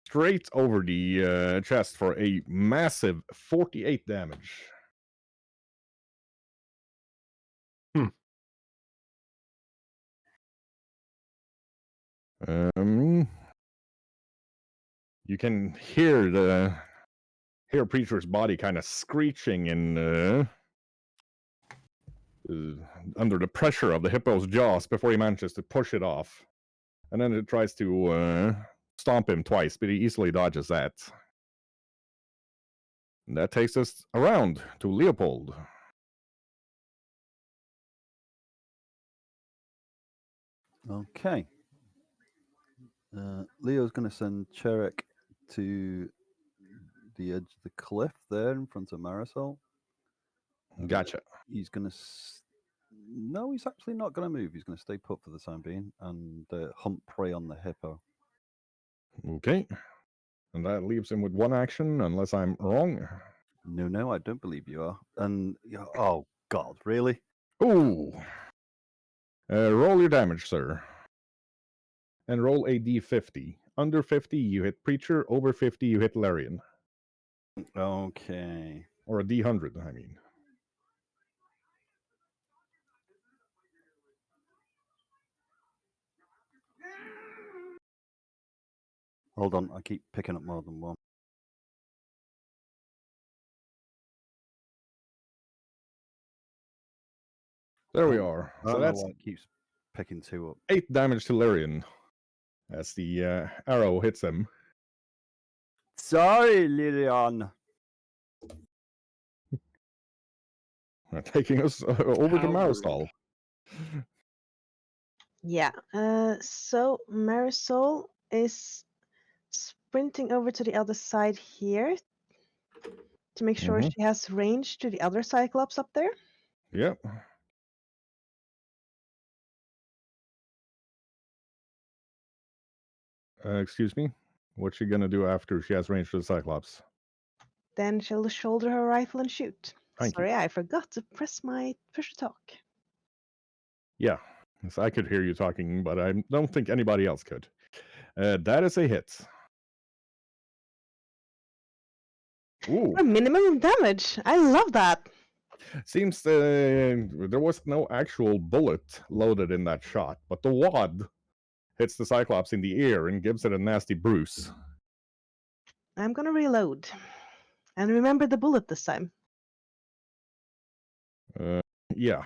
straight over the chest for a massive 48 damage. You can hear Preacher's body kind of screeching and under the pressure of the hippo's jaws before he manages to push it off. And then it tries to stomp him twice, but he easily dodges that. And that takes us around to Leopold. Okay. Leo's going to send Cherek to the edge of the cliff there in front of Marisol. Gotcha. He's going to. No, he's actually not going to move. He's going to stay put for the time being and hunt prey on the hippo. Okay. And that leaves him with one action, unless I'm wrong. No, I don't believe you are. And oh God, really? Ooh. Roll your damage, sir. And roll a d50. Under 50, you hit Preacher. Over 50, you hit Larian. Okay. Or a d100, I mean. Hold on, I keep picking up more than one. There we are. I So don't know that's why it keeps picking two up. 8 damage to Larian as the arrow hits him. Sorry, Lilian. Taking us over to Marisol. Yeah. So Marisol is sprinting over to the other side here to make sure Mhm. she has range to the other Cyclops up there. Yep. Excuse me? What's she gonna do after she has range to the Cyclops? Then she'll shoulder her rifle and shoot. Thank you. Sorry, I forgot to press my push to talk. Yeah. Yes, I could hear you talking, but I don't think anybody else could. That is a hit. Ooh. For minimum damage. I love that. Seems there was no actual bullet loaded in that shot, but the wad hits the Cyclops in the ear and gives it a nasty bruise. I'm gonna reload. And remember the bullet this time. Yeah.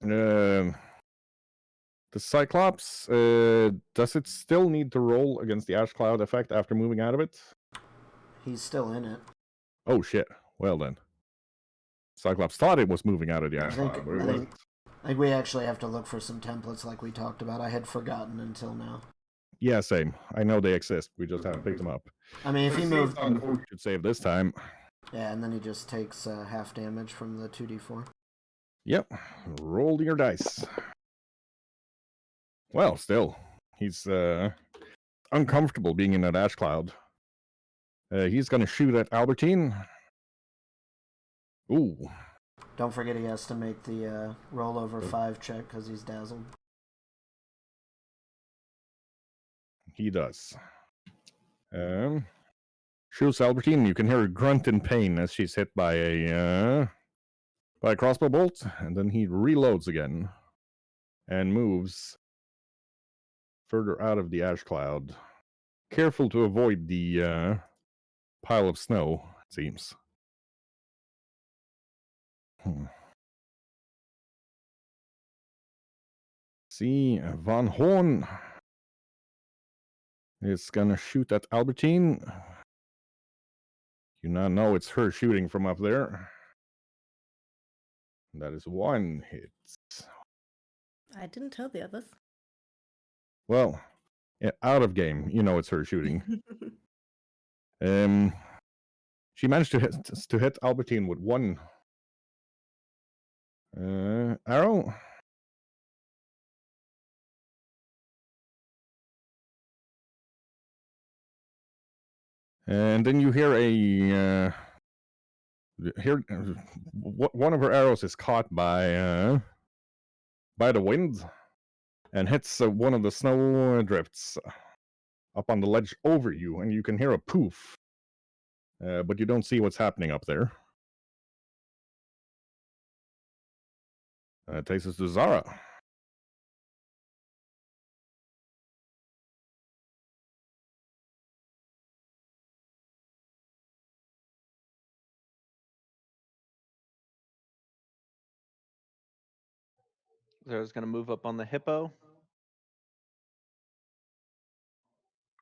The Cyclops, does it still need to roll against the Ash Cloud effect after moving out of it? He's still in it. Oh shit. Well then. Cyclops thought it was moving out of the Ash think- Cloud, but it I think- wasn't. I think we actually have to look for some templates like we talked about. I had forgotten until now. Yeah, same. I know they exist. We just haven't picked them up. I mean, if he moved... Should save this time. Yeah, and then he just takes half damage from the 2d4. Yep. Roll your dice. Well, still. He's uncomfortable being in that ash cloud. He's going to shoot at Albertine. Ooh. Don't forget he has to make the roll over 5 check because he's dazzled. He does. Shoots Albertine. You can hear her grunt in pain as she's hit by a crossbow bolt, and then he reloads again and moves further out of the ash cloud. Careful to avoid the pile of snow, it seems. See, Van Horn is gonna shoot at Albertine. You now know it's her shooting from up there. That is 1 hit. I didn't tell the others. Well, out of game, you know it's her shooting. She managed to hit Albertine with 1 arrow. And then you hear one of her arrows is caught by the wind and hits one of the snow drifts up on the ledge over you, and you can hear a poof, but you don't see what's happening up there. Takes us to Zara. Zara's going to move up on the hippo.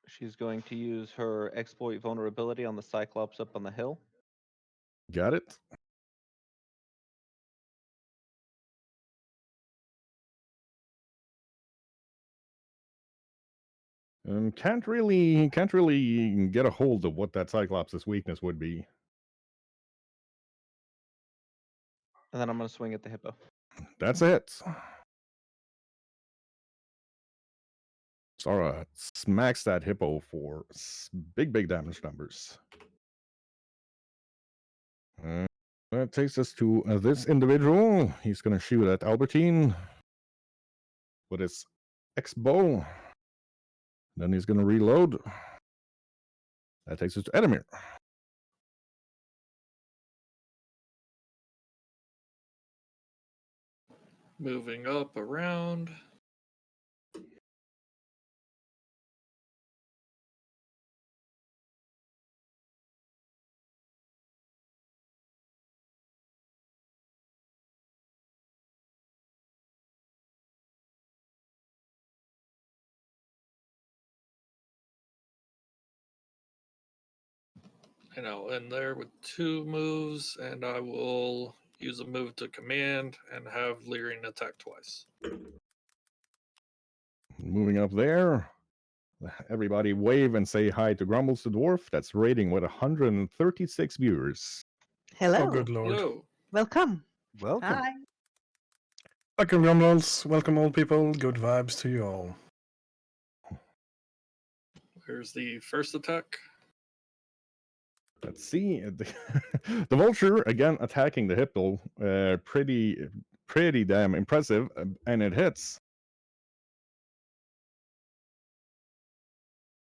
She's going to use her exploit vulnerability on the Cyclops up on the hill. Got it. Can't really get a hold of what that Cyclops' weakness would be. And then I'm gonna swing at the hippo. That's it. Zara smacks that hippo for big damage numbers. That takes us to this individual. He's going to shoot at Albertine with his X-bow. Then he's going to reload. That takes us to Edamir. Moving up around. And I'll end there with 2 moves, and I will use a move to command and have Leering attack twice. Moving up there. Everybody wave and say hi to Grumbles the Dwarf. That's rating with 136 viewers. Hello. Oh, good lord. Hello. Welcome. Welcome. Hi. Welcome, Grumbles. Welcome, all people. Good vibes to you all. Here's the first attack. Let's see. The vulture again attacking the hippo. Pretty damn impressive, and it hits.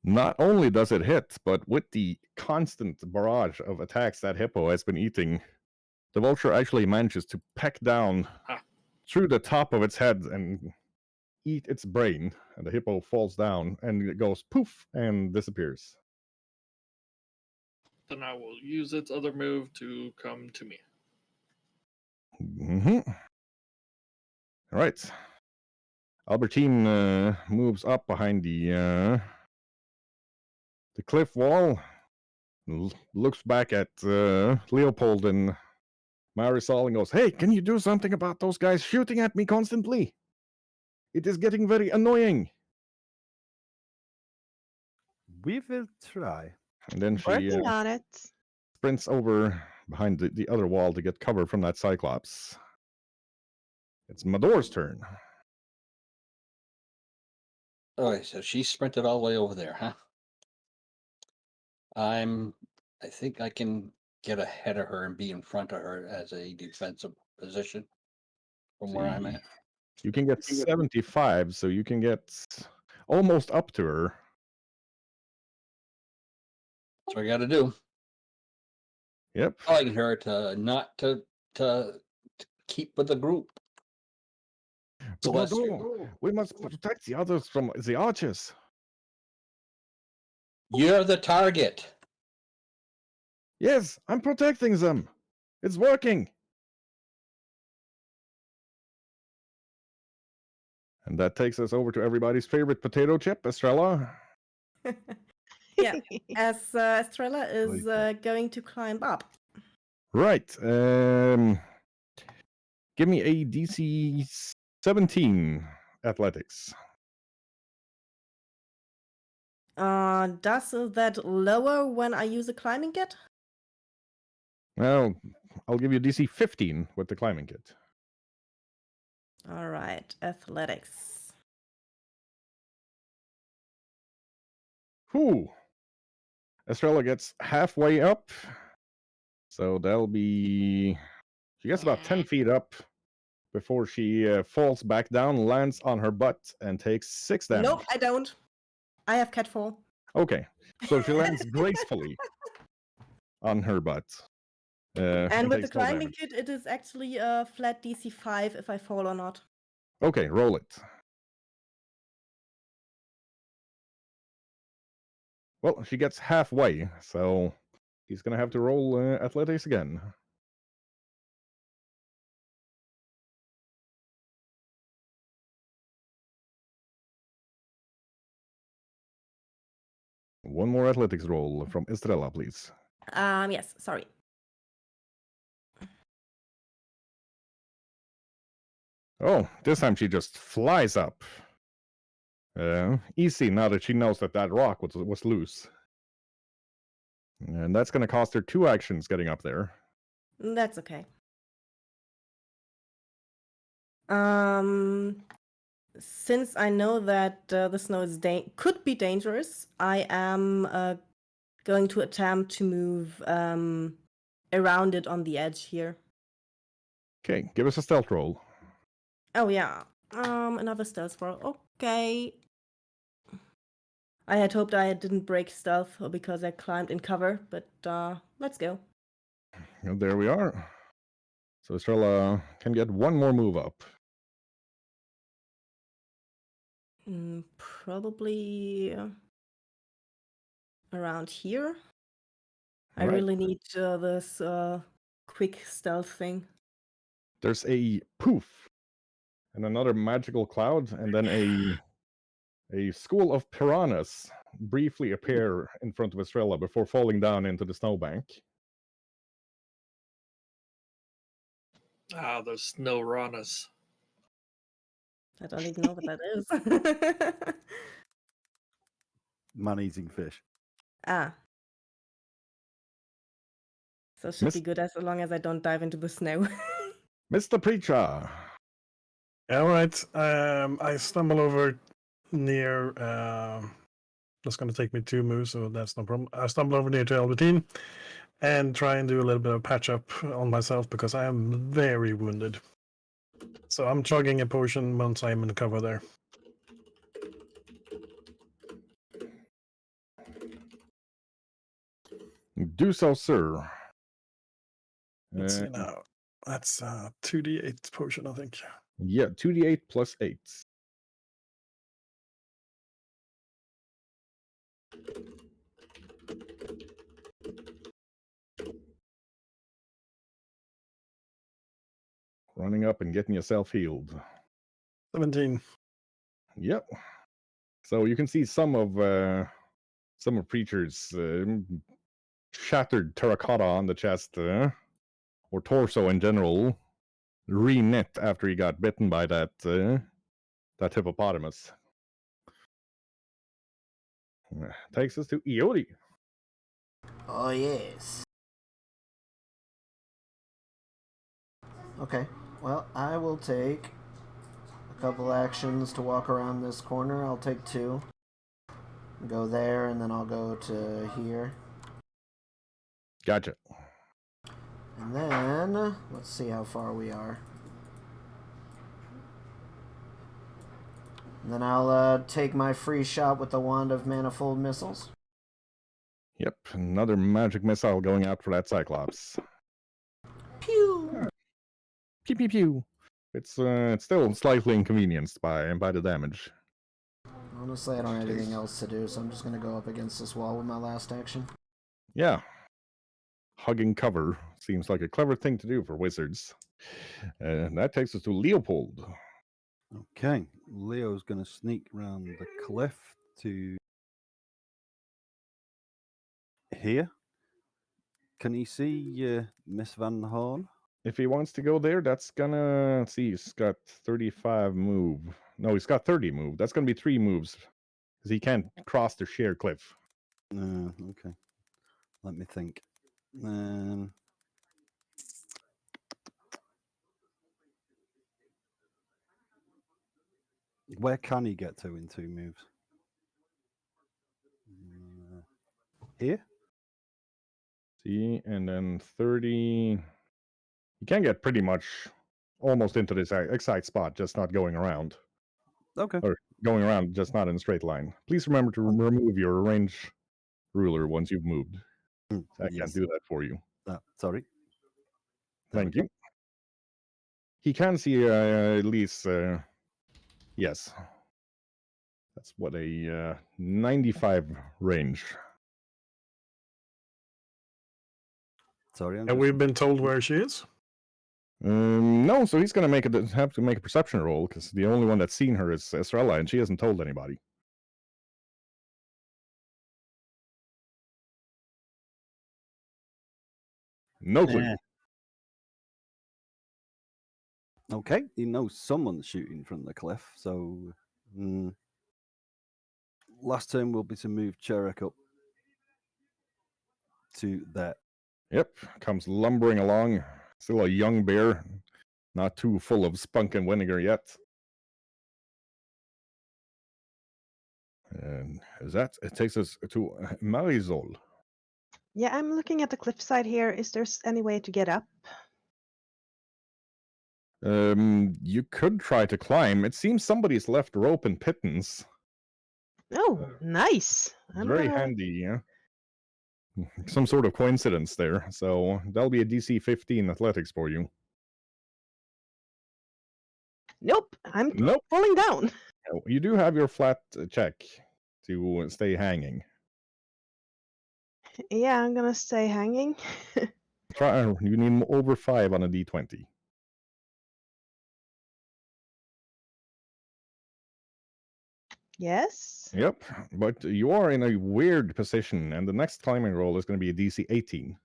Not only does it hit, but with the constant barrage of attacks that hippo has been eating, the vulture actually manages to peck down through the top of its head and eat its brain. And the hippo falls down and it goes poof and disappears. Then I will use its other move to come to me. Mm-hmm. All right. Albertine moves up behind the cliff wall, looks back at Leopold and Marisol and goes, "Hey, can you do something about those guys shooting at me constantly? It is getting very annoying." We will try. And then she Working on it. sprints over behind the other wall to get cover from that Cyclops. It's Mador's turn. Okay, so she sprinted all the way over there, huh? I think I can get ahead of her and be in front of her as a defensive position from where I'm at. You can get 75, so you can get almost up to her. That's what I got to do. Yep. Telling her to not to keep with the group. But Celeste, Mador, we must protect the others from the archers. you're the target. Yes, I'm protecting them. It's working. And that takes us over to everybody's favorite potato chip, Estrella. Yeah, as Estrella is going to climb up. Right. Give me a DC 17 athletics. Does that lower when I use a climbing kit? Well, I'll give you DC 15 with the climbing kit. All right, athletics. Whew. Estrella gets halfway up. So that'll be... She gets about 10 feet up before she falls back down, lands on her butt, and takes 6 damage. Nope, I don't. I have catfall. Okay. So she lands gracefully on her butt. And with the takes no climbing damage. kit, it is actually a flat DC 5 if I fall or not. Okay, roll it. Well, she gets halfway, so he's going to have to roll athletics again. One more athletics roll from Estrella, please. Yes, sorry. Oh, this time she just flies up easy now that she knows that that rock was loose. And that's going to cost her 2 actions getting up there. That's okay. Since I know that the snow is could be dangerous, I am going to attempt to move around it on the edge here. Okay, give us a stealth roll. Oh yeah. Another stealth roll. Okay. I had hoped I didn't break stealth because I climbed in cover, but let's go. And there we are. So Estrella can get 1 more move up. Probably around here. I Alright. really need this quick stealth thing. There's a poof and another magical cloud, and then a school of piranhas briefly appear in front of Estrella before falling down into the snowbank. Ah, those snow ranas. I don't even know what that is. Man-eating fish. Ah. So should be good as long as I don't dive into the snow. Mr. Preacher. All right. I stumble over near. That's going to take me 2 moves, so that's no problem. I stumble over near to Albertine and try and do a little bit of patch up on myself because I am very wounded. So I'm chugging a potion once I'm in cover there. Do so, sir. Let's see now. That's 2d8 potion, I think. Yeah, 2d8 plus 8. Running up and getting yourself healed. 17. Yep. So you can see some of Preacher's shattered terracotta on the chest, or torso in general, re-knit after he got bitten by that hippopotamus. Takes us to Iori. Oh, yes. Okay, well, I will take a couple actions to walk around this corner. I'll take 2. Go there, and then I'll go to here. Gotcha. And then, let's see how far we are. And then I'll take my free shot with the Wand of Manifold Missiles. Yep, another magic missile going out for that Cyclops. Pew! Pew pew pew. It's still slightly inconvenienced by the damage. Honestly, I don't have anything else to do, so I'm just going to go up against this wall with my last action. Yeah. Hugging cover seems like a clever thing to do for wizards. And that takes us to Leopold. Okay, Leo's going to sneak round the cliff to here. Can he see Miss Van Horn? If he wants to go there, that's gonna... Let's see, he's got 35 move. No, he's got 30 move. That's gonna be 3 moves. Because he can't cross the sheer cliff. Okay. Let me think. Where can he get to in 2 moves? Here? See, and then 30... You can get pretty much almost into this exact spot, just not going around. Okay. Or going around, just not in a straight line. Please remember to remove your range ruler once you've moved. I can't do that for you. Sorry. Thank you. He can see at least... yes. That's what, a 95 range. Sorry, And we've been told where she is? No, so he's going to have to make a perception roll, because the only one that's seen her is Estrella, and she hasn't told anybody. No clue. Okay, he knows someone's shooting from the cliff, so last turn will be to move Cherok up to there. Yep, comes lumbering along. Still a young bear, not too full of spunk and vinegar yet. And it takes us to Marisol. Yeah, I'm looking at the cliffside here. Is there any way to get up? You could try to climb. It seems somebody's left rope and pittance. Oh, nice. It's very handy, yeah. Some sort of coincidence there. So that'll be a DC 15 athletics for you. Nope, I'm Nope. falling down. Oh, you do have your flat check to stay hanging. Yeah, I'm gonna stay hanging. Try. You need over 5 on a D20. Yes. Yep, but you are in a weird position, and the next climbing roll is going to be a DC 18.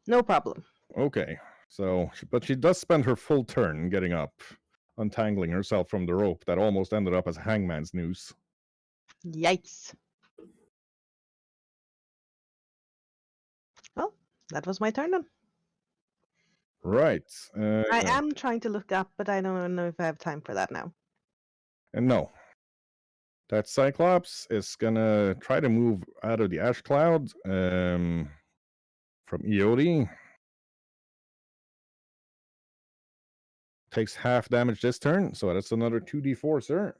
No problem. Okay, so, but she does spend her full turn getting up, untangling herself from the rope that almost ended up as hangman's noose. Yikes. Well, that was my turn then. Right. I am trying to look up, but I don't know if I have time for that now. And no. That Cyclops is gonna try to move out of the ash cloud from Iori. Takes half damage this turn, so that's another 2d4, sir.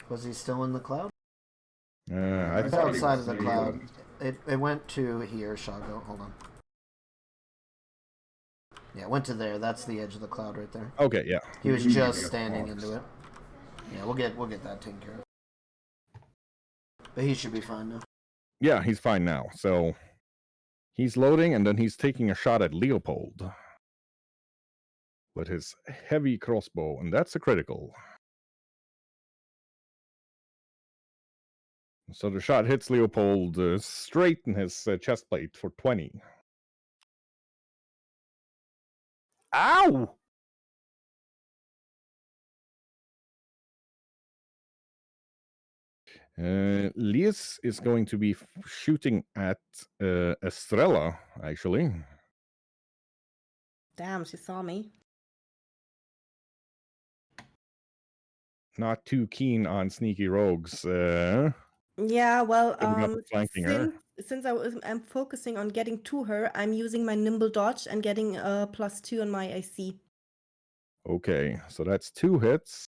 Was he still in the cloud? I It's thought outside of the cloud. It went to here, Shago. Hold on. Yeah, it went to there. That's the edge of the cloud right there. Okay, yeah. He was just standing into it. Yeah, we'll get that taken care of. But he should be fine now. Yeah, he's fine now. So he's loading, and then he's taking a shot at Leopold with his heavy crossbow, and that's a critical. So the shot hits Leopold straight in his chest plate for 20. Ow! Lias is going to be shooting at Estrella, actually. Damn, she saw me. Not too keen on sneaky rogues. Yeah, well, Giving up flanking her. since I'm focusing on getting to her, I'm using my nimble dodge and getting a +2 on my AC. Okay, so that's 2 hits.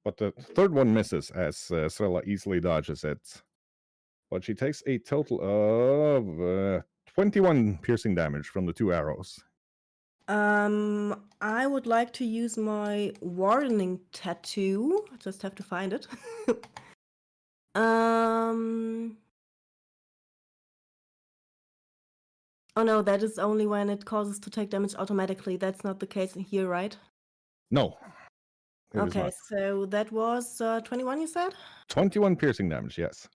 But the third one misses as Estrella easily dodges it. But she takes a total of 21 piercing damage from the 2 arrows. I would like to use my warning tattoo. I just have to find it. Oh no, that is only when it causes to take damage automatically. That's not the case here, right? No. It is Okay, not. so that was 21, you said? 21 piercing damage, yes.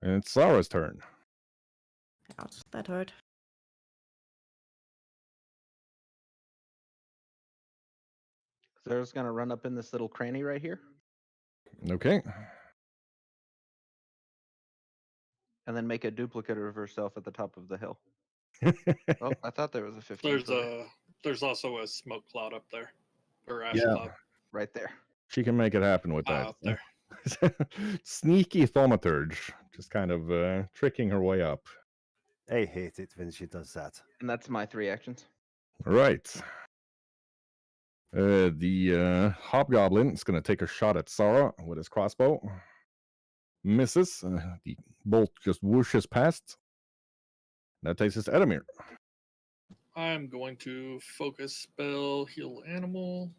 And it's Zara's turn. Ouch, that hurt. Zara's gonna run up in this little cranny right here, Okay. and then make a duplicate of herself at the top of the hill. Oh, I thought there was a 15. There's also a smoke cloud up there, or ash Yeah. cloud Right there. She can make it happen with that. up there. Sneaky thaumaturge, just kind of tricking her way up. I hate it when she does that. And that's my 3 actions. Right. The hobgoblin is going to take a shot at Zara with his crossbow. Misses. The bolt just whooshes past. That takes us to Edamir. I'm going to focus spell heal animal.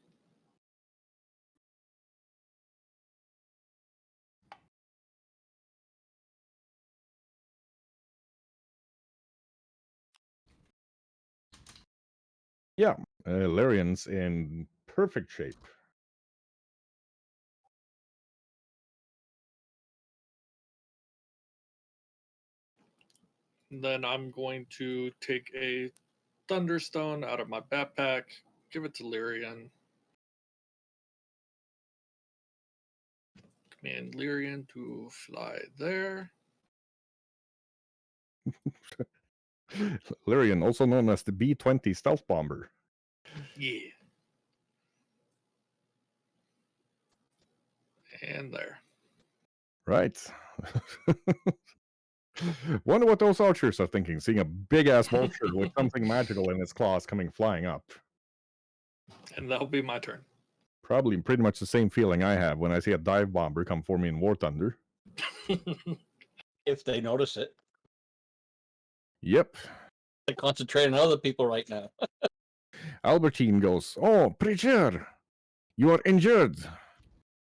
Yeah, Larian's in perfect shape. Then I'm going to take a thunderstone out of my backpack, give it to Lyrian. Command Lyrian to fly there. Lyrian, also known as the B-20 stealth bomber. Yeah. And there. Right. Wonder what those archers are thinking, seeing a big-ass vulture with something magical in its claws coming flying up. And that'll be my turn. Probably pretty much the same feeling I have when I see a dive bomber come for me in War Thunder. If they notice it. Yep. They concentrate on other people right now. Albertine goes, "Oh, Preacher, you are injured,"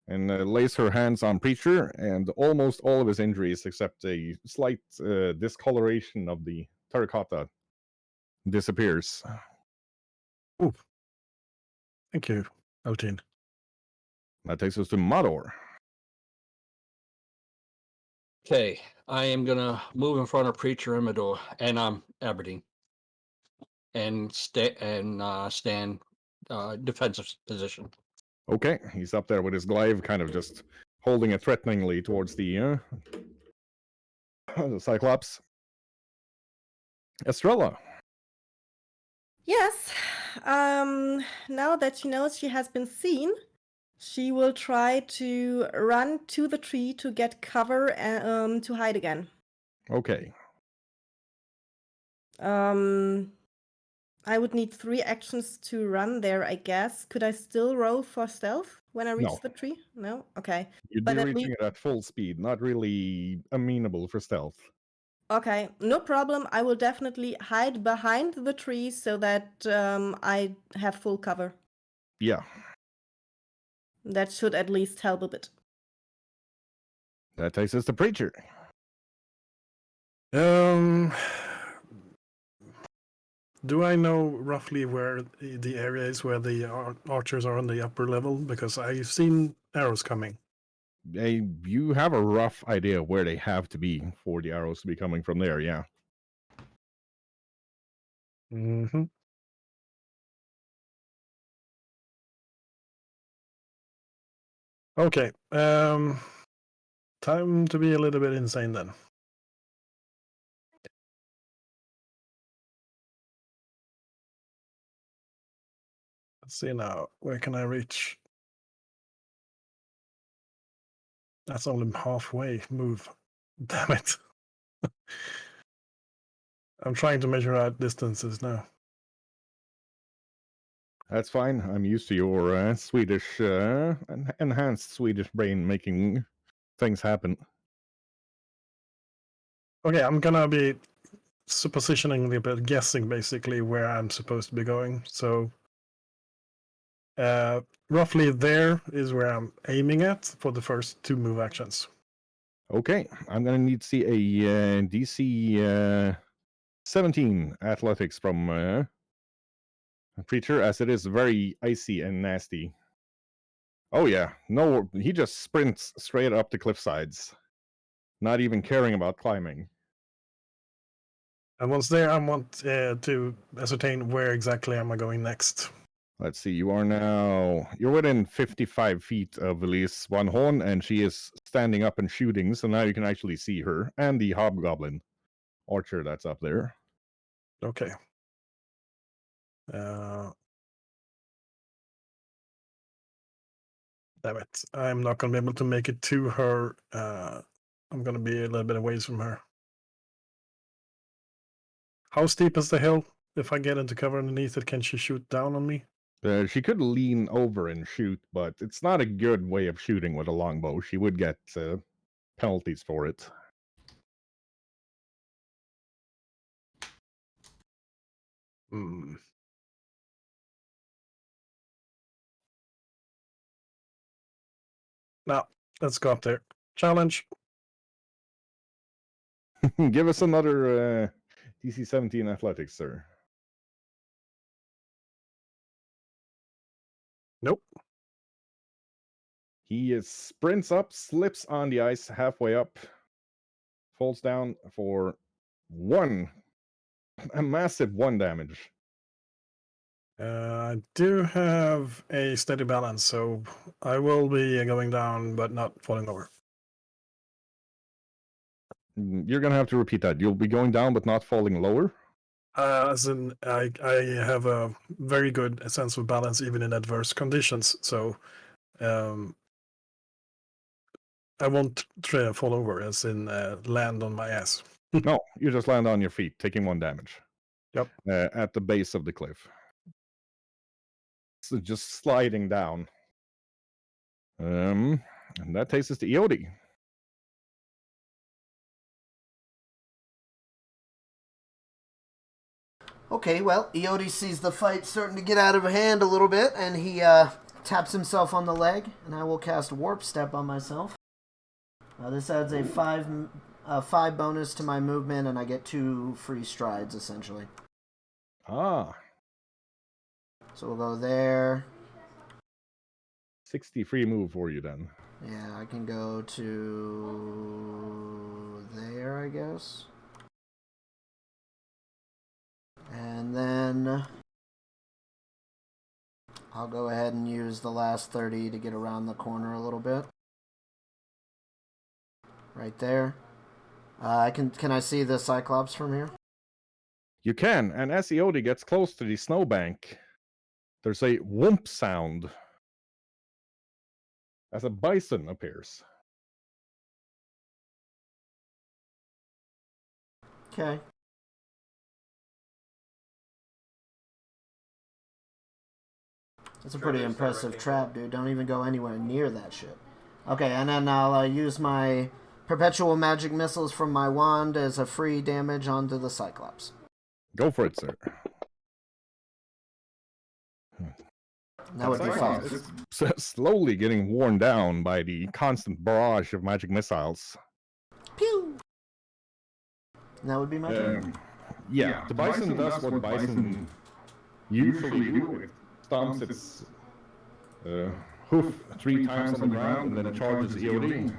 and lays her hands on Preacher, and almost all of his injuries, except a slight discoloration of the terracotta, disappears. Ooh. Thank you, Altin. That takes us to Mador. Okay, I am gonna move in front of Preacher Imador, and Aberdeen, and stand defensive position. Okay, he's up there with his glaive, kind of just holding it threateningly towards the Cyclops. Estrella. Yes. Now that she knows she has been seen, she will try to run to the tree to get cover and to hide again. Okay. I would need 3 actions to run there, I guess. Could I still roll for stealth when I reach No. the tree? No? Okay. You'd But be at reaching least it at full speed, not really amenable for stealth. okay, no problem. I will definitely hide behind the tree so that I have full cover. Yeah, That should at least help a bit. that takes us to Preacher. Do I know roughly where the area is where the archers are on the upper level? Because I've seen arrows coming. You have a rough idea where they have to be for the arrows to be coming from there, yeah. Mm-hmm. Okay. Time to be a little bit insane then. Let's see now. Where can I reach? That's only halfway move. Damn it. I'm trying to measure out distances now. That's fine. I'm used to your Swedish, enhanced Swedish brain making things happen. Okay, I'm gonna be suppositioning a little bit, guessing basically where I'm supposed to be going. So roughly there is where I'm aiming at for the first 2 move actions. Okay, I'm gonna need to see a DC 17 athletics from Preacher, as it is very icy and nasty. Oh yeah, no, he just sprints straight up the cliff sides, not even caring about climbing. And once there, I want to ascertain where exactly am I going next. Let's see, you're within 55 feet of Elise Van Horn, and she is standing up and shooting, so now you can actually see her, and the hobgoblin archer that's up there. Okay. Damn it. I'm not going to be able to make it to her. I'm going to be a little bit away from her. How steep is the hill? If I get into cover underneath it, can she shoot down on me? She could lean over and shoot, but it's not a good way of shooting with a longbow. She would get penalties for it. Hmm. Now, let's go up there. Challenge. Give us another DC 17 athletics, sir. Nope. He sprints up, slips on the ice halfway up, falls down for a massive 1 damage. I do have a steady balance, so I will be going down but not falling over. You're gonna have to repeat that. You'll be going down but not falling lower. As in, I have a very good sense of balance even in adverse conditions, so I won't fall over, as in land on my ass. No, you just land on your feet, taking 1 damage. Yep. At the base of the cliff. So just sliding down. And that takes us to Eodi. Okay, well, Eodi sees the fight starting to get out of hand a little bit, and he taps himself on the leg, and I will cast Warp Step on myself. This adds a 5 bonus to my movement, and I get 2 free strides, essentially. Ah. So we'll go there. 60 free move for you then. Yeah, I can go to there, I guess. And then I'll go ahead and use the last 30 to get around the corner a little bit. Right there. Can I see the Cyclops from here? You can, and as Eodi gets close to the snowbank, there's a whoomp sound as a bison appears. Okay. That's a pretty impressive trap, dude. Don't even go anywhere near that shit. Okay, and then I'll use my perpetual magic missiles from my wand as a free damage onto the Cyclops. Go for it, sir. That would be 5. It's slowly getting worn down by the constant barrage of magic missiles. Pew! And that would be my turn. Yeah, the bison does what bison usually do. It stomps its hoof 3 times on the ground and then charges Eodi.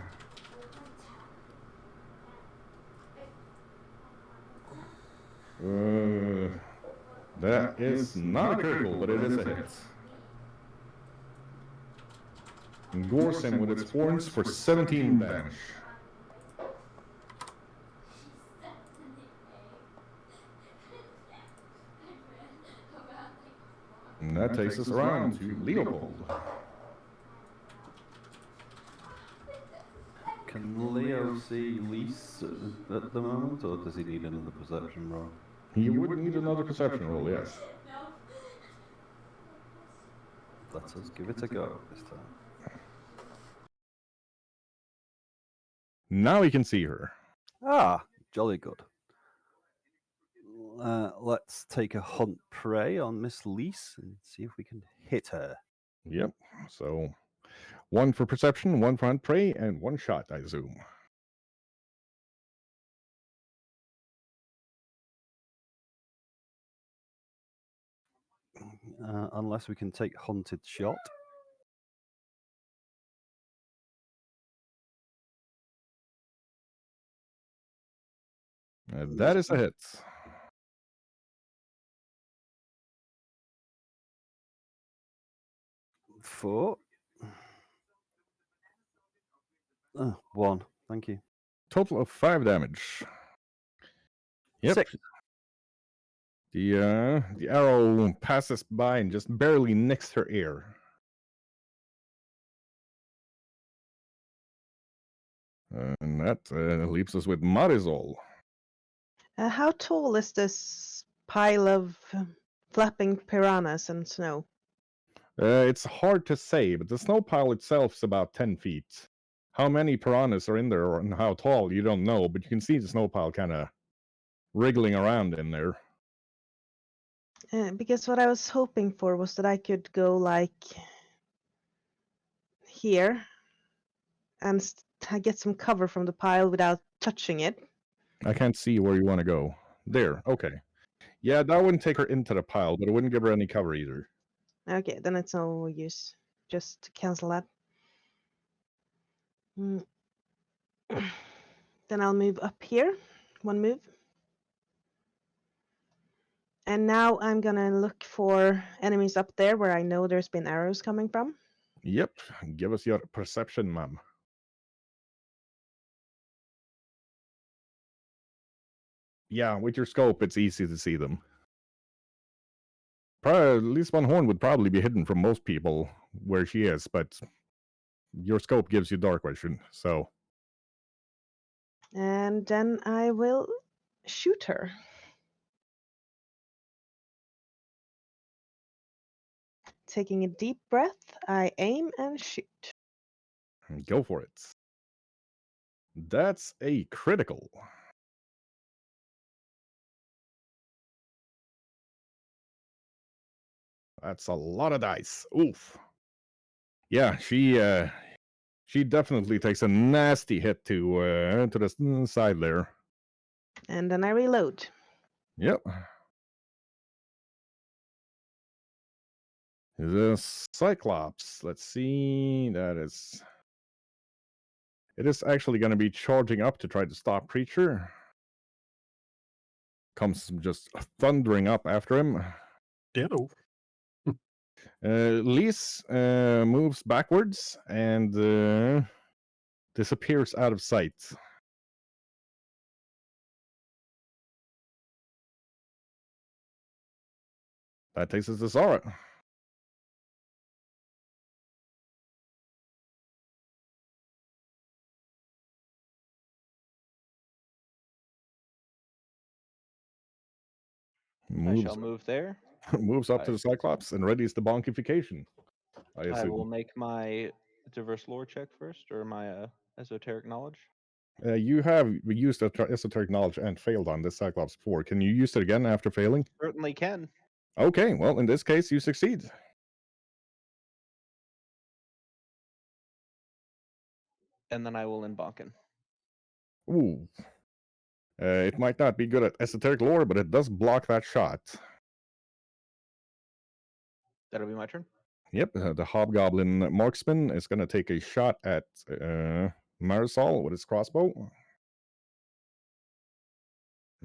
That is not a critical, but it is a hit. And gores him with its horns for 17 damage. And that takes us around to Leopold. Can Leo see Lise at the moment, or does he need another perception roll? He would need another perception roll, yes. Let us give it a go this time. Now he can see her. Ah, jolly good. Let's take a hunt prey on Miss Lise and see if we can hit her. Yep. So 1 for perception, 1 for hunt prey, and 1 shot, I assume. Unless we can take hunted shot. That is a hit. 4. 1. Thank you. Total of 5 damage. Yep. 6. The arrow passes by and just barely nicks her ear. And that leaves us with Marisol. How tall is this pile of flapping piranhas and snow? It's hard to say, but the snow pile itself is about 10 feet. How many piranhas are in there and how tall, you don't know, but you can see the snow pile kind of wriggling around in there. Because what I was hoping for was that I could go like here and get some cover from the pile without touching it. I can't see where you want to go. There, okay. Yeah, that wouldn't take her into the pile, but it wouldn't give her any cover either. Okay, then it's no use. Just cancel that. Then I'll move up here. 1 move. And now I'm gonna look for enemies up there where I know there's been arrows coming from. Yep. Give us your perception, ma'am. Yeah, with your scope, it's easy to see them. Probably, at least one horn would probably be hidden from most people where she is, but your scope gives you dark vision, so. And then I will shoot her. Taking a deep breath, I aim and shoot. Go for it. That's a critical. That's a lot of dice. Oof. Yeah, she definitely takes a nasty hit to the side there. And then I reload. Yep. The Cyclops. Let's see. It is actually going to be charging up to try to stop Preacher. Comes just thundering up after him. Ditto. Lise moves backwards and disappears out of sight. That takes us to Zara. I shall move there. Moves up to the Cyclops and readies the bonkification. I I assume. will make my diverse lore check first, or my esoteric knowledge. You have used esoteric knowledge and failed on this Cyclops before. Can you use it again after failing? Certainly can. Okay, well, in this case, you succeed. And then I will Inbonken. Ooh. It might not be good at esoteric lore, but it does block that shot. That'll be my turn. Yep, the Hobgoblin Marksman is going to take a shot at Marisol with his crossbow.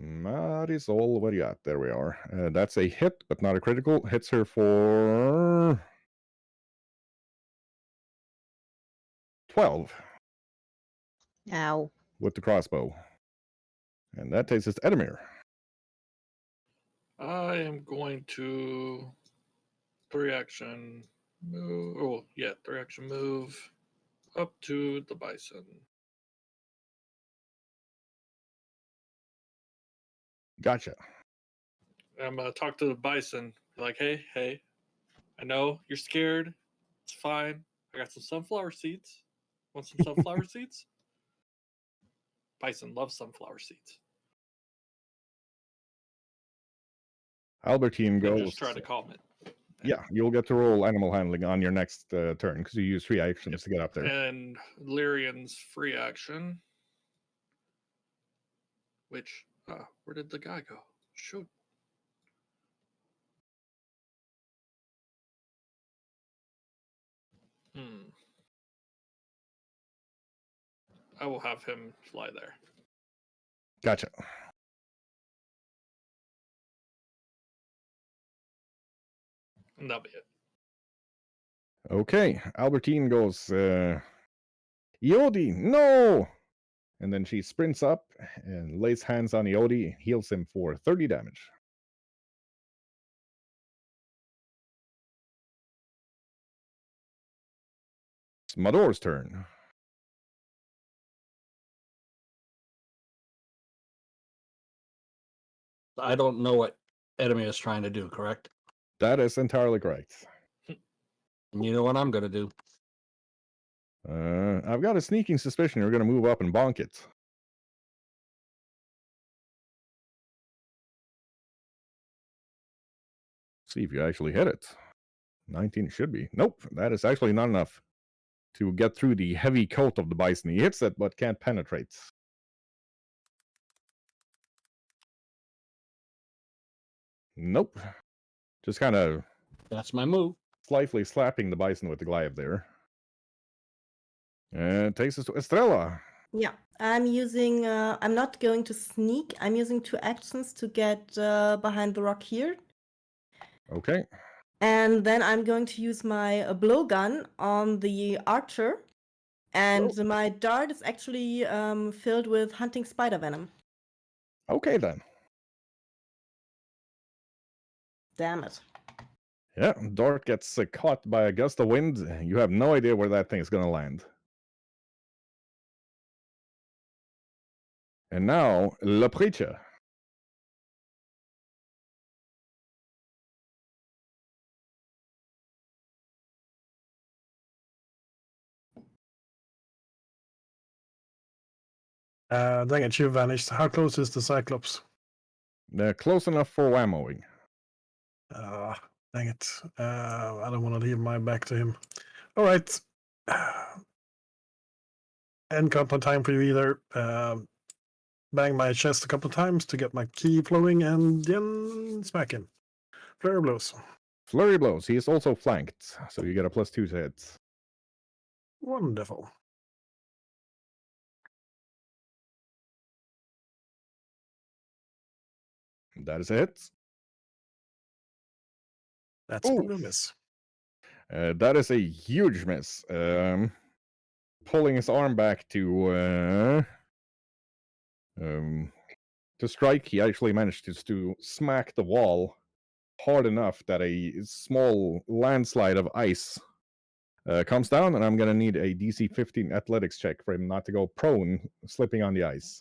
Marisol, what do you got? There we are. That's a hit, but not a critical. Hits her for 12. Ow. With the crossbow. And that takes us to Edamir. I am going to 3-action move. Oh, yeah, 3-action move up to the bison. Gotcha. I'm gonna talk to the bison. Be like, hey, I know you're scared. It's fine. I got some sunflower seeds. Want some sunflower seeds? Bison loves sunflower seeds. Albertine They goes. just try to calm it. Yeah, you'll get to roll animal handling on your next turn because you use 3 actions to get up there. And Lyrian's free action. Which, where did the guy go? Shoot. I will have him fly there. Gotcha. And that'll be it. Okay, Albertine goes, Yodi, no! And then she sprints up and lays hands on Yodi, heals him for 30 damage. It's Mador's turn. I don't know what enemy is trying to do, correct? That is entirely correct. And you know what I'm going to do? I've got a sneaking suspicion you're going to move up and bonk it. See if you actually hit it. 19 should be. Nope, that is actually not enough to get through the heavy coat of the bison. He hits it, but can't penetrate. Nope. Just kind of... That's my move. Slightly slapping the bison with the glaive there. Takes us to Estrella. Yeah, I'm using. I'm not going to sneak. I'm using 2 actions to get behind the rock here, Okay. and then I'm going to use my blowgun on the archer, and my dart is actually filled with hunting spider venom. Okay then. Damn it! Yeah, Dart gets caught by a gust of wind. You have no idea where that thing is going to land. And now, Le Preacher. Dang it, you vanished. How close is the Cyclops? Close enough for whammoing. Dang it. I don't want to leave my back to him. All right. End couple of time for you either. Bang my chest a couple of times to get my key flowing and then smack him. Flurry blows. Flurry blows. He is also flanked, so you get a +2 to hits. Wonderful. That is a hit. That's probably a miss. That is a huge miss. Pulling his arm back to strike, he actually managed to smack the wall hard enough that a small landslide of ice comes down, and I'm going to need a DC 15 athletics check for him not to go prone, slipping on the ice.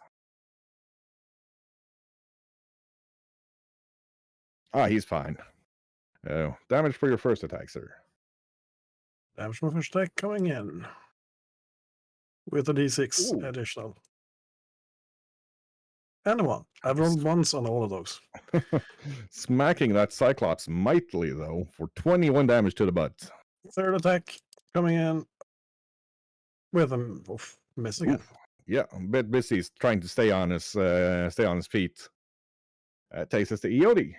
He's fine. Damage for your first attack, sir. Damage from first attack coming in. With a d6 Ooh. additional. And a 1. I've rolled ones on all of those. Smacking that Cyclops mightily, though, for 21 damage to the butt. Third attack coming in with a miss again. Oof. Yeah, a bit busy trying to stay on his feet. Takes us to Eodi.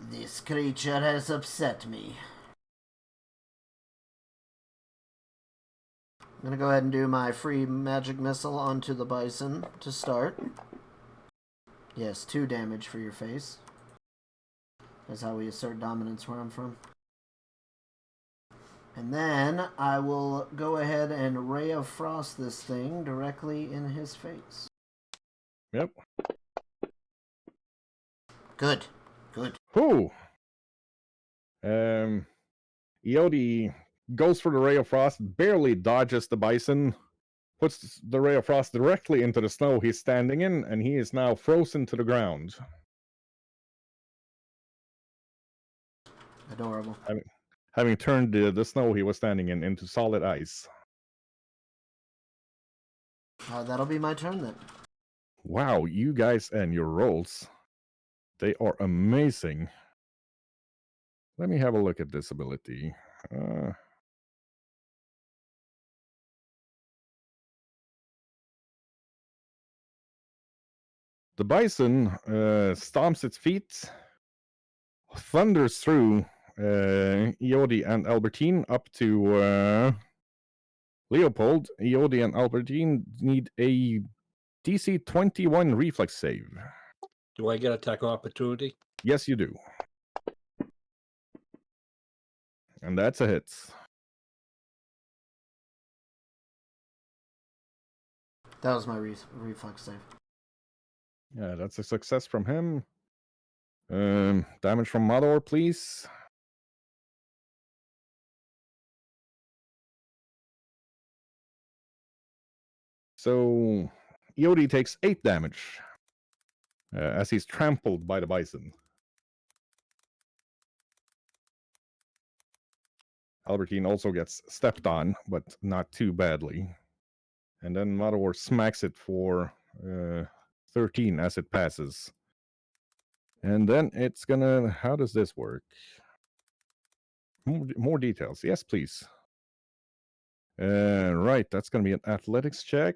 This creature has upset me. I'm gonna go ahead and do my free magic missile onto the bison to start. Yes, 2 damage for your face. That's how we assert dominance where I'm from. And then I will go ahead and Ray of Frost this thing directly in his face. Yep. Good. Good. Whew. Eodi goes for the Ray of Frost, barely dodges the bison, puts the Ray of Frost directly into the snow he's standing in, and he is now frozen to the ground. Adorable. Having turned the snow he was standing in into solid ice. That'll be my turn then. Wow, you guys and your rolls. They are amazing. Let me have a look at this ability. The bison stomps its feet, thunders through Eodi and Albertine up to Leopold. Eodi and Albertine need a DC 21 reflex save. Do I get attack of opportunity? Yes, you do. And that's a hit. That was my reflex save. Yeah, that's a success from him. Damage from Mador, please. So, Eodi takes 8 damage as he's trampled by the bison. Albertine also gets stepped on, but not too badly. And then Mador smacks it for 13 as it passes. And then it's gonna... How does this work? More details. Yes, please. Right, that's gonna be an athletics check.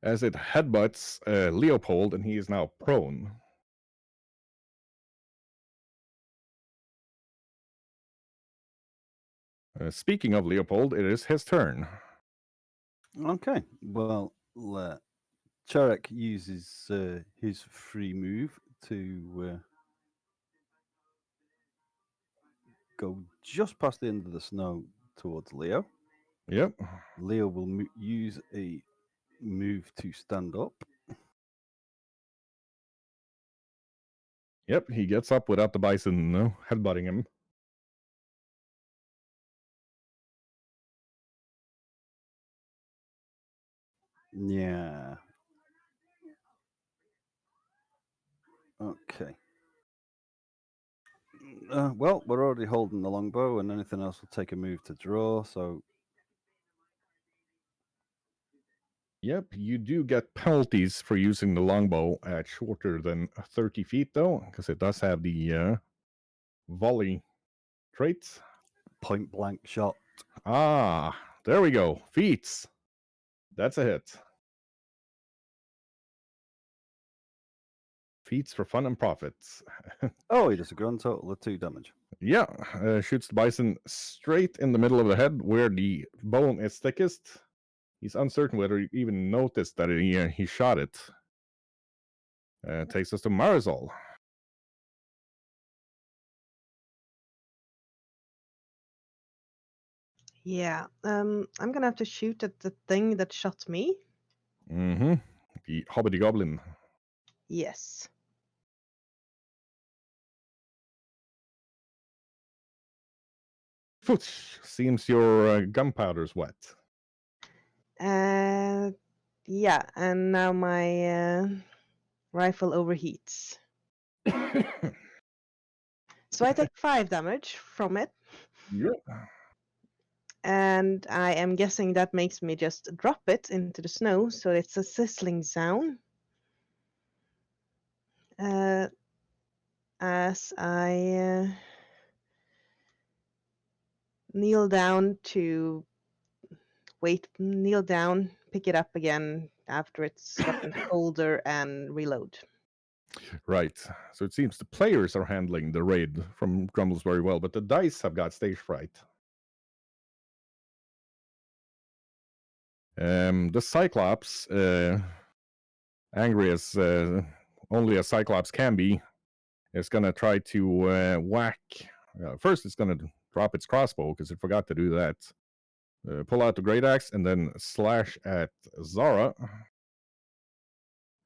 As it headbutts Leopold, and he is now prone. Speaking of Leopold, it is his turn. Okay, well, Charek uses his free move to go just past the end of the snow towards Leo. Yep. Leo will use a move to stand up. Yep, he gets up without the bison headbutting him. Yeah. Okay. Well, we're already holding the longbow, and anything else will take a move to draw. So, Yep, you do get penalties for using the longbow at shorter than 30 feet, though, because it does have the volley trait. point blank shot. Ah, there we go. Feats. That's a hit. Feats for fun and profits. Oh, he does a grand total of 2 damage. Yeah, shoots the bison straight in the middle of the head where the bone is thickest. He's uncertain whether he even noticed that he shot it. Takes us to Marisol. Yeah. I'm gonna have to shoot at the thing that shot me. Mm-hmm. The Hobbity Goblin. Yes. Fooch, seems your gunpowder's wet. Yeah, and now my rifle overheats. So I take 5 damage from it, Yep. and I am guessing that makes me just drop it into the snow, so it's a sizzling sound. As I kneel down, pick it up again after it's gotten colder, and reload. Right. So it seems the players are handling the raid from Grumbles very well, but the dice have got stage fright. The Cyclops, angry as only a Cyclops can be, is going to try to whack. First, it's going to drop its crossbow because it forgot to do that. Pull out the great axe and then slash at Zara.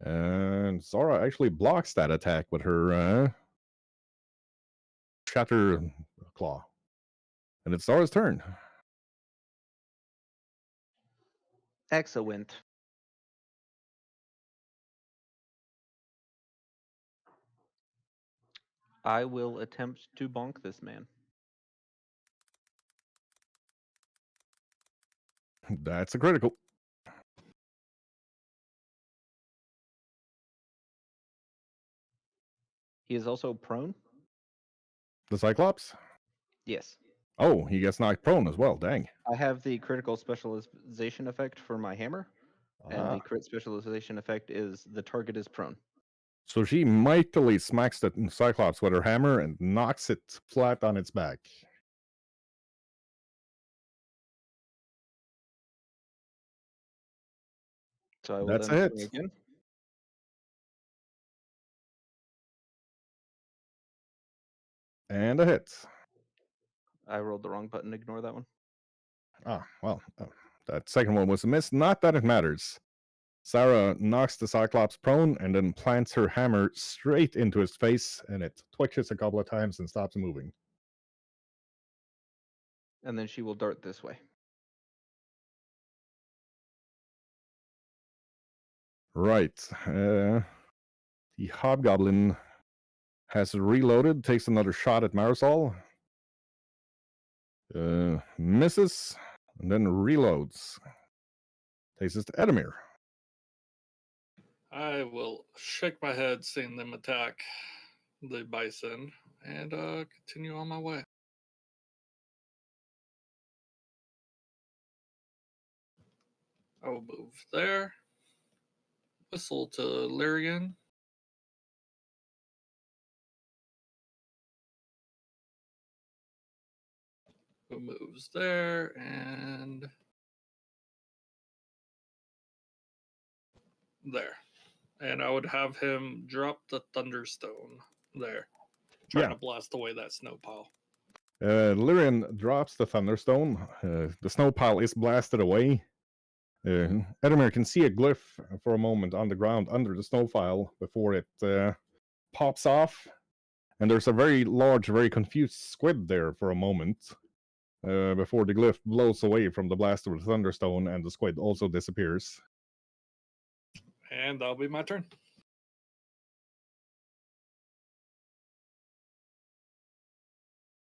And Zara actually blocks that attack with her shatter claw. And it's Zara's turn. Excellent. I will attempt to bonk this man. That's a critical. He is also prone. The Cyclops? Yes. Oh, he gets knocked prone as well. Dang. I have the critical specialization effect for my hammer, and Ah. the crit specialization effect is the target is prone. So she mightily smacks the Cyclops with her hammer and knocks it flat on its back. So I will That's a then hit. swing again. And a hit. I rolled the wrong button. Ignore that one. Ah, well, that second one was a miss. Not that it matters. Sarah knocks the Cyclops prone and then plants her hammer straight into his face, and it twitches a couple of times and stops moving. And then she will dart this way. Right. The Hobgoblin has reloaded, takes another shot at Marisol. Misses, and then reloads. Takes us to Edamir. I will shake my head seeing them attack the bison and continue on my way. I will move there. Whistle to Lyrian. who moves there, and there. And I would have him drop the Thunderstone there, trying Yeah. to blast away that snow pile. Lyrian drops the Thunderstone. The snow pile is blasted away. Edamir can see a glyph for a moment on the ground under the snow pile before it pops off. And there's a very large, very confused squid there for a moment before the glyph blows away from the blast of the Thunderstone and the squid also disappears. And that'll be my turn.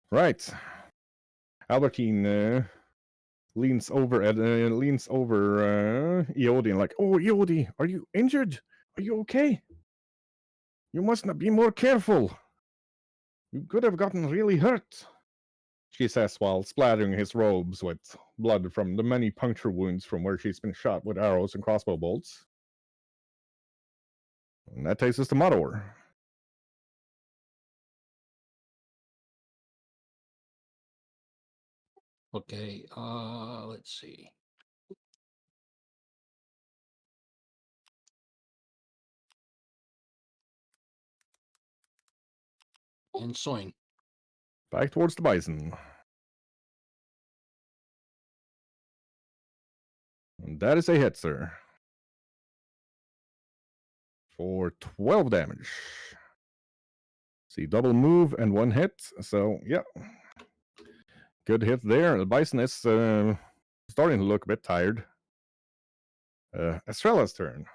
Right. Albertine leans over Eodi and like, "Oh, Eodi, are you injured? Are you okay? You must not be more careful. You could have gotten really hurt," she says while splattering his robes with blood from the many puncture wounds from where she's been shot with arrows and crossbow bolts. And that takes us to Mador. Okay, let's see. And swing. Back towards the bison. And that is a hit, sir. For 12 damage. See, double move and one hit. So, yeah. Good hit there. The bison is starting to look a bit tired. Estrella's turn.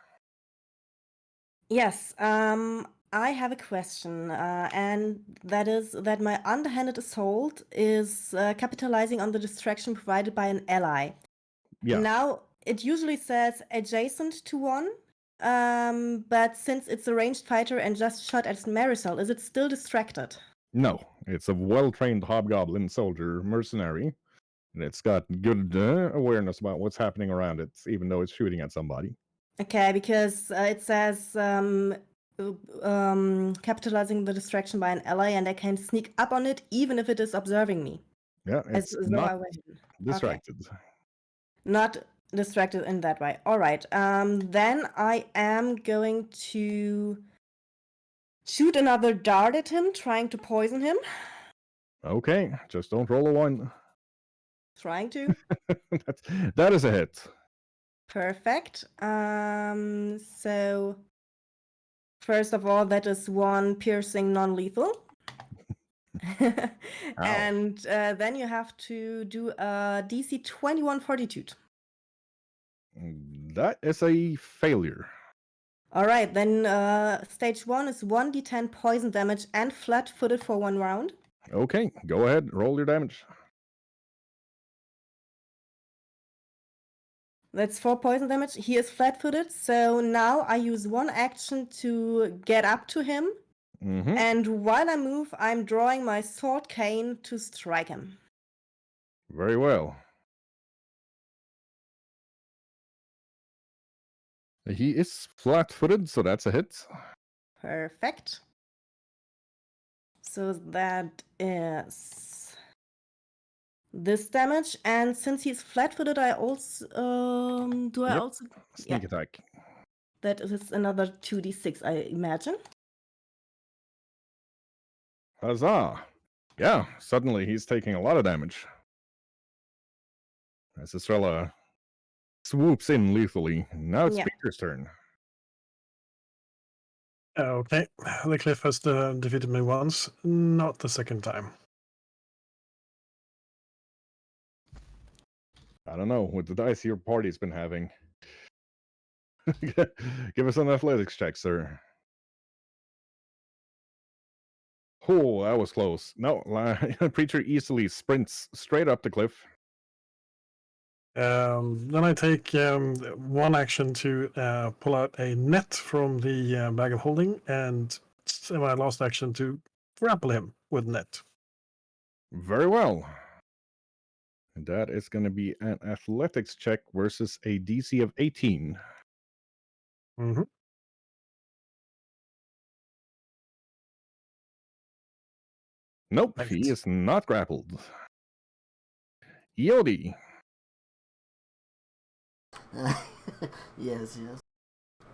Yes, I have a question, and that is that my underhanded assault is capitalizing on the distraction provided by an ally. Yeah. Now, it usually says adjacent to one, but since it's a ranged fighter and just shot at Marisol, is it still distracted? No, it's a well-trained hobgoblin soldier mercenary. And it's got good awareness about what's happening around it, even though it's shooting at somebody. Okay, because it says capitalizing the distraction by an ally, and I can sneak up on it even if it is observing me. Yeah, it's As though not I went. distracted. Not distracted in that way. All right. Then I am going to shoot another dart at him, trying to poison him. Okay, just don't roll a 1. Trying to. That is a hit. Perfect. So first of all, that is 1 piercing non-lethal. And then you have to do a DC 21 fortitude. That is a failure. All right, then stage 1 is 1d10 poison damage and flat-footed for 1 round. Okay, go ahead, roll your damage. That's 4 poison damage. He is flat-footed, so now I use 1 action to get up to him. Mm-hmm. And while I move, I'm drawing my sword cane to strike him. Very well. He is flat-footed, so that's a hit. Perfect. So that is this damage, and since he's flat-footed, I also Yep. Sneak attack. That is another 2d6, I imagine. Huzzah! Yeah, suddenly he's taking a lot of damage. As Estrella swoops in lethally. Now it's Yeah. Peter's turn. Okay, the cliff has defeated me once, not the second time. I don't know, with the dice your party's been having. Give us an athletics check, sir. Oh, that was close. No, Preacher easily sprints straight up the cliff. Then I take 1 action to pull out a net from the bag of holding, and my last action to grapple him with net. Very well. And that is going to be an athletics check versus a DC of 18. Mm-hmm. Nope, Thanks. he is not grappled. Yodi. Yes.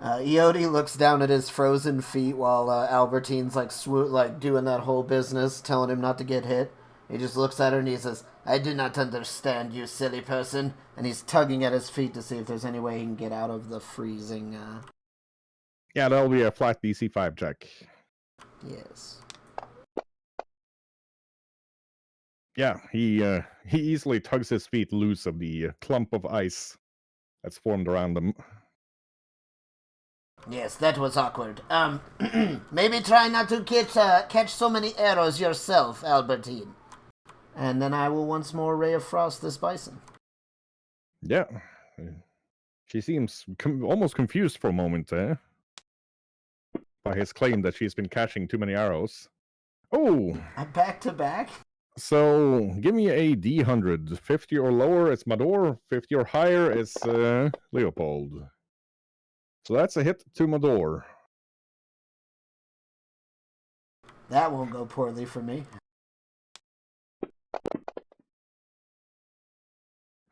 Eody looks down at his frozen feet while Albertine's like doing that whole business, telling him not to get hit. He just looks at her and he says, "I do not understand, you silly person." And he's tugging at his feet to see if there's any way he can get out of the freezing. Yeah, that'll be a flat DC 5 check. Yes. Yeah, he easily tugs his feet loose of the clump of ice that's formed around them. Yes, that was awkward. Maybe try not to catch so many arrows yourself, Albertine. And then I will once more Ray of Frost this bison. Yeah. She seems almost confused for a moment, by his claim that she's been catching too many arrows. Oh! Back to back? So, give me a D100. 50 or lower, it's Mador. 50 or higher, it's Leopold. So that's a hit to Mador. That won't go poorly for me.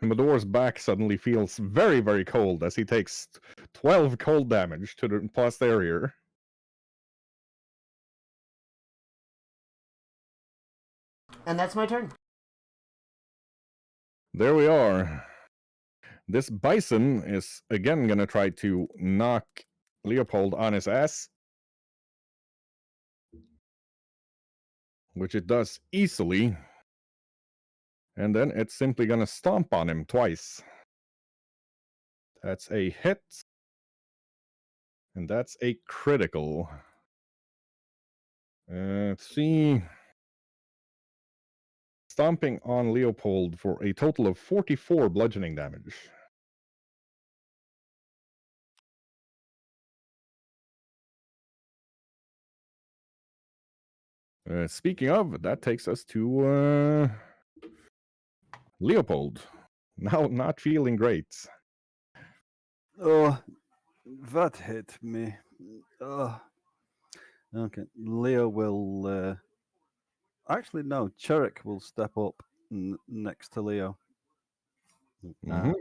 Mador's back suddenly feels very, very cold as he takes 12 cold damage to the posterior. And that's my turn. There we are. This bison is again going to try to knock Leopold on his ass, which it does easily. And then it's simply going to stomp on him twice. That's a hit. And that's a critical. Let's see. Stomping on Leopold for a total of 44 bludgeoning damage. Speaking of, that takes us to Leopold. Now not feeling great. Oh, that hit me. Oh. Okay, Leo will. Actually, no. Cherrick will step up next to Leo. Mhm.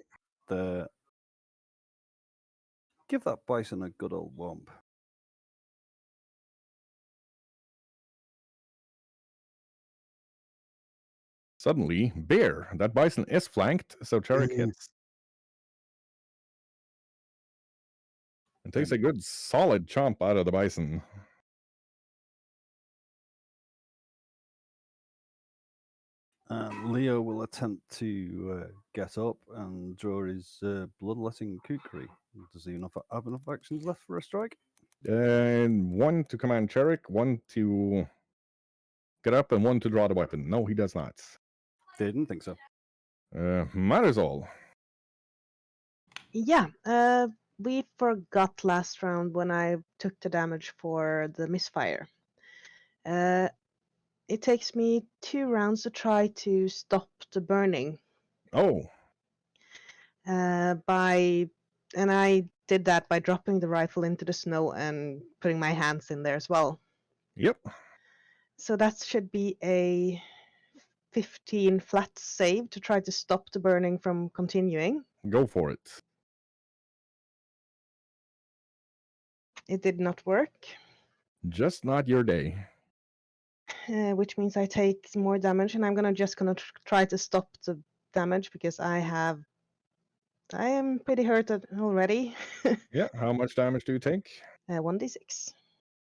Give that bison a good old womp. Suddenly, bear. That bison is flanked, so Cherrick hits. And takes a good solid chomp out of the bison. Leo will attempt to get up and draw his bloodletting kukri. Does he have enough actions left for a strike? And one to command Cherrick, one to get up, and one to draw the weapon. No, he does not. Didn't think so. Marisol. Yeah, we forgot last round when I took the damage for the misfire. It takes me 2 rounds to try to stop the burning. Oh. And I did that by dropping the rifle into the snow and putting my hands in there as well. Yep. So that should be a 15 flat save to try to stop the burning from continuing. Go for it. It did not work. Just not your day. Which means I take more damage, and I'm gonna try to stop the damage because I am pretty hurt already. Yeah, how much damage do you take? 1d6.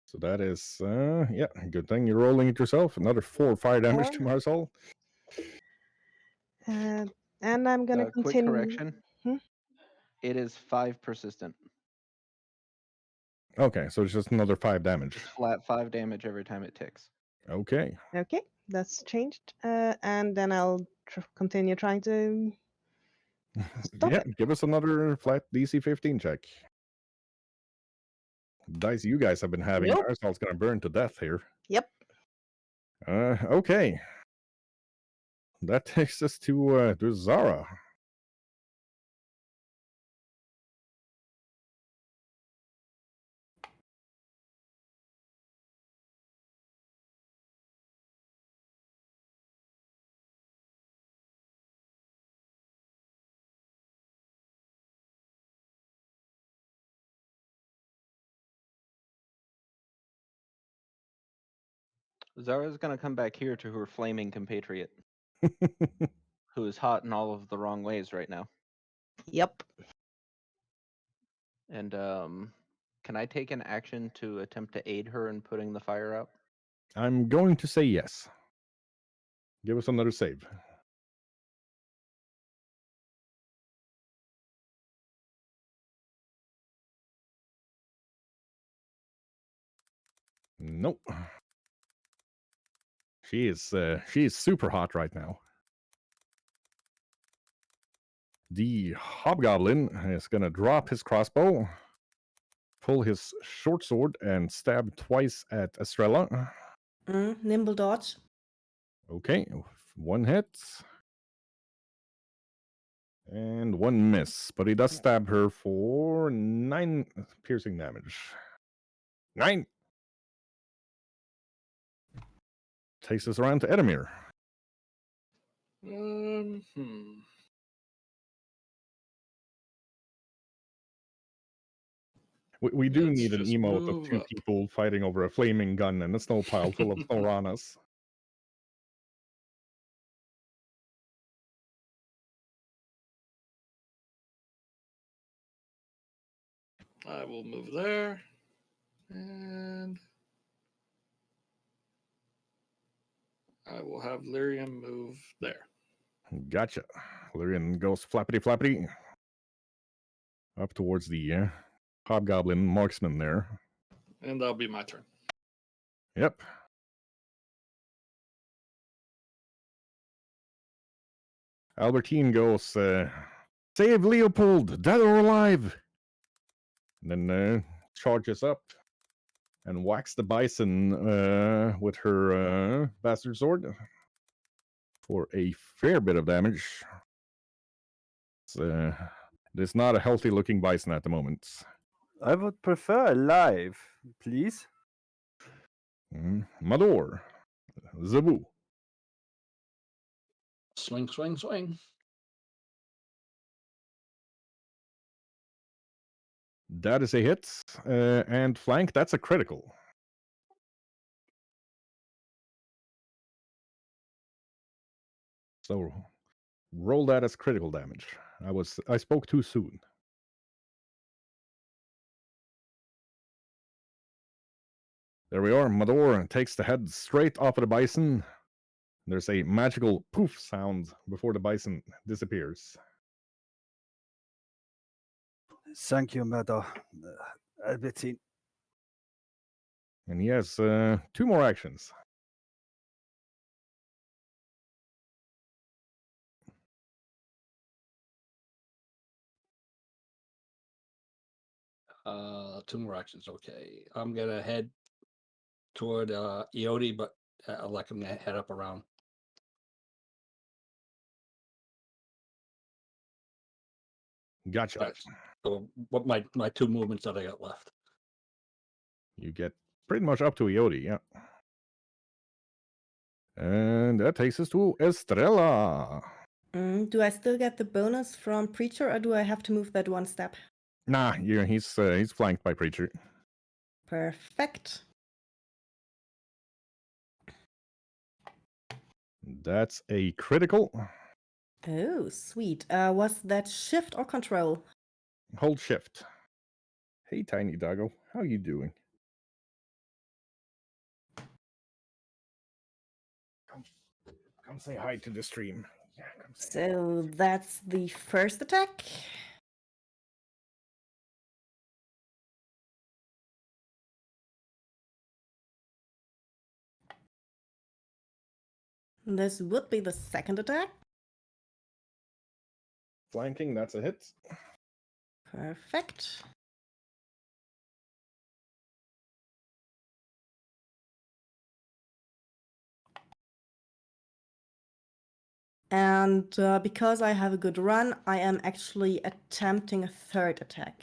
So that is, yeah, good thing you're rolling it yourself. Another 4 or 5 damage to Marisol. And I'm gonna Quick continue. correction. It is 5 persistent. Okay, so it's just another 5 damage. It's flat 5 damage every time it ticks. Okay. Okay, that's changed. And then I'll continue trying to stop Yeah, it. give us another flat DC 15 check. Dice you guys have been having. Nope. Marisol's gonna burn to death here. Yep. Okay. That takes us to Zara. Zara's gonna come back here to her flaming compatriot, who is hot in all of the wrong ways right now. Yep. And can I take an action to attempt to aid her in putting the fire out? I'm going to say yes. Give us another save. Nope. She is super hot right now. The hobgoblin is gonna drop his crossbow, pull his short sword, and stab twice at Estrella. Nimble dodge. Okay, one hit. And one miss, but he does stab her for 9 piercing damage. 9! Takes us around to Edamir. We do Let's need an just emote of move 2 up. people fighting over a flaming gun and a snow pile full of Thoranas. I will move there. And I will have Lyrium move there. Gotcha. Lyrian goes flappity flappity up towards the hobgoblin marksman there. And that'll be my turn. Yep. Albertine goes, save Leopold, dead or alive! And then charges up and whacks the bison with her bastard sword for a fair bit of damage. It's not a healthy looking bison at the moment. I would prefer alive, please. Mador, Zabu. Swing, swing, swing. That is a hit. And flank, that's a critical. So roll that as critical damage. I spoke too soon. There we are. Mador takes the head straight off of the bison. There's a magical poof sound before the bison disappears. Thank you, Madam Albertine. And he has 2 more actions. Two more actions. Okay. I'm gonna head toward Eodi, but I'll let him head up around. Gotcha. That's so what my 2 movements that I got left. You get pretty much up to Eodi, yeah. And that takes us to Estrella. Do I still get the bonus from Preacher, or do I have to move that one step? Nah, yeah, he's flanked by Preacher. Perfect. That's a critical. Oh, sweet. Was that shift or control? Hold shift. Hey, Tiny Doggo, how you doing? Come say hi to the stream. Yeah, come say hi. So that's the first attack. This would be the second attack. Flanking, that's a hit. Perfect. And because I have a good run, I am actually attempting a third attack.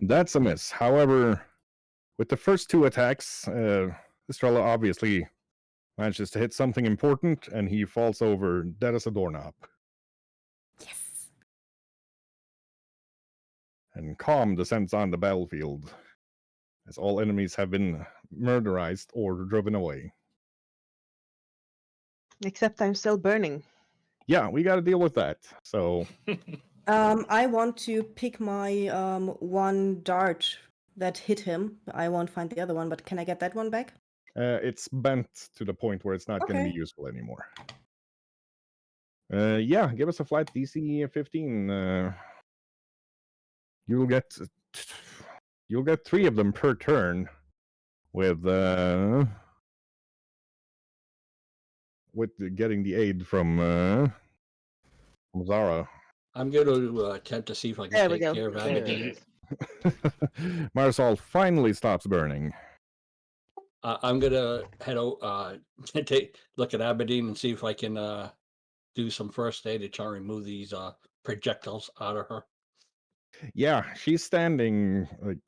That's a miss. However, with the first 2 attacks, Estrella obviously manages to hit something important, and he falls over dead as a doorknob. Yes. and calm descends on the battlefield, as all enemies have been murderized or driven away. Except I'm still burning. Yeah, we got to deal with that. So, I want to pick my one dart that hit him. I won't find the other one, but can I get that one back? it's bent to the point where it's not going to Okay. be useful anymore. Yeah, give us a flat DC 15. You'll get 3 of them per turn with getting the aid from Zara. I'm going to attempt to see if I can There we take go. care of There it Aberdeen. is. Marisol finally stops burning. I'm gonna head out, take look at Aberdeen and see if I can do some first aid to try and remove these projectiles out of her. Yeah, she's standing like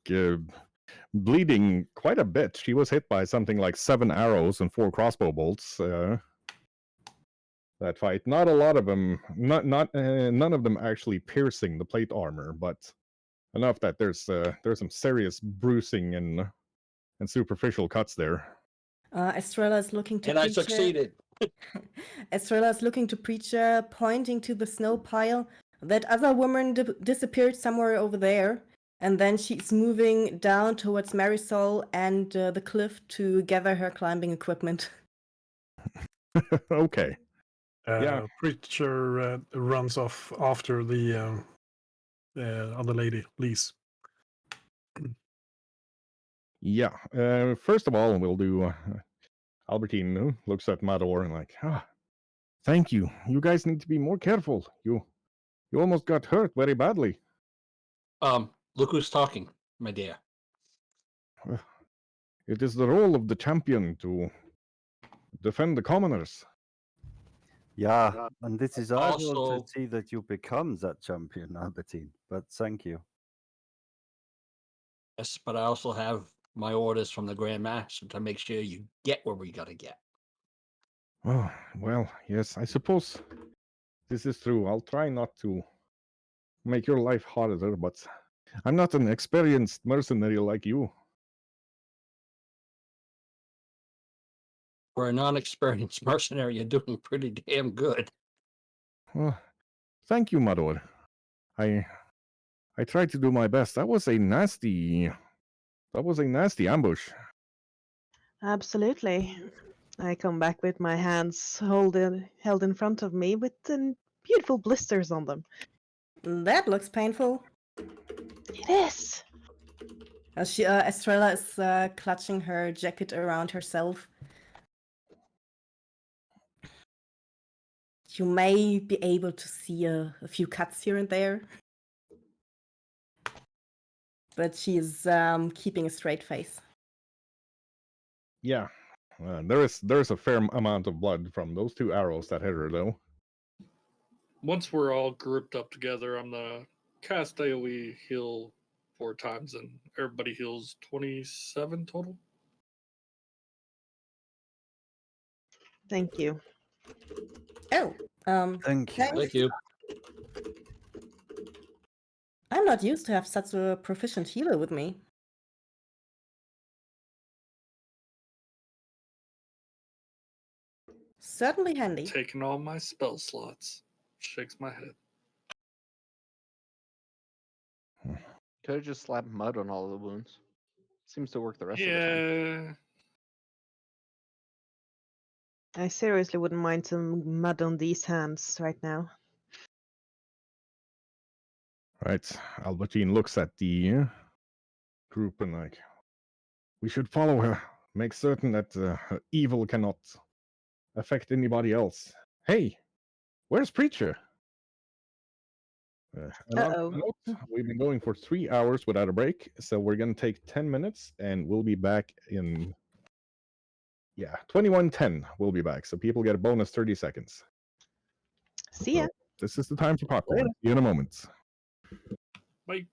bleeding quite a bit. She was hit by something like 7 arrows and 4 crossbow bolts. That fight, not a lot of them, none of them actually piercing the plate armor, but enough that there's some serious bruising and superficial cuts there. Estrella is looking to And I Preacher. succeeded. Estrella is looking to Preacher, pointing to the snow pile. That other woman disappeared somewhere over there. And then she's moving down towards Marisol and the cliff to gather her climbing equipment. Okay. Yeah. Preacher runs off after the other lady, Lise. Yeah. First of all, we'll do. Albertine looks at Mador and like, thank you. You guys need to be more careful. You almost got hurt very badly. Look who's talking, my dear. It is the role of the champion to defend the commoners. Yeah, and it is our role to Also- see that you become that champion, Albertine. But thank you. Yes, but I also have my orders from the Grand Master to make sure you get where we gotta get. Oh, well, yes, I suppose this is true. I'll try not to make your life harder, but I'm not an experienced mercenary like you. For a non-experienced mercenary, you're doing pretty damn good. Well, thank you, Mador. I tried to do my best. That was a nasty ambush. Absolutely. I come back with my hands held in front of me with beautiful blisters on them. That looks painful. It is. Estrella is clutching her jacket around herself. You may be able to see a few cuts here and there. But she is keeping a straight face. Yeah. There's a fair amount of blood from those 2 arrows that hit her, though. Once we're all grouped up together, I'm gonna cast AoE heal 4 times, and everybody heals 27 total. Thank you. Oh, Thank you. Thank you. I'm not used to have such a proficient healer with me. Certainly handy. Taking all my spell slots. Shakes my head. Could have just slapped mud on all of the wounds. Seems to work the rest of the time. Yeah. I seriously wouldn't mind some mud on these hands right now. Right. Albertine looks at the group and like, we should follow her. Make certain that her evil cannot affect anybody else. Hey, where's Preacher? And on Uh-oh. that note, we've been going for 3 hours without a break, so we're going to take 10 minutes, and we'll be back in 21:10. We'll be back, so people get a bonus 30 seconds. See ya. This is the time for popcorn. See you in a moment. Bye.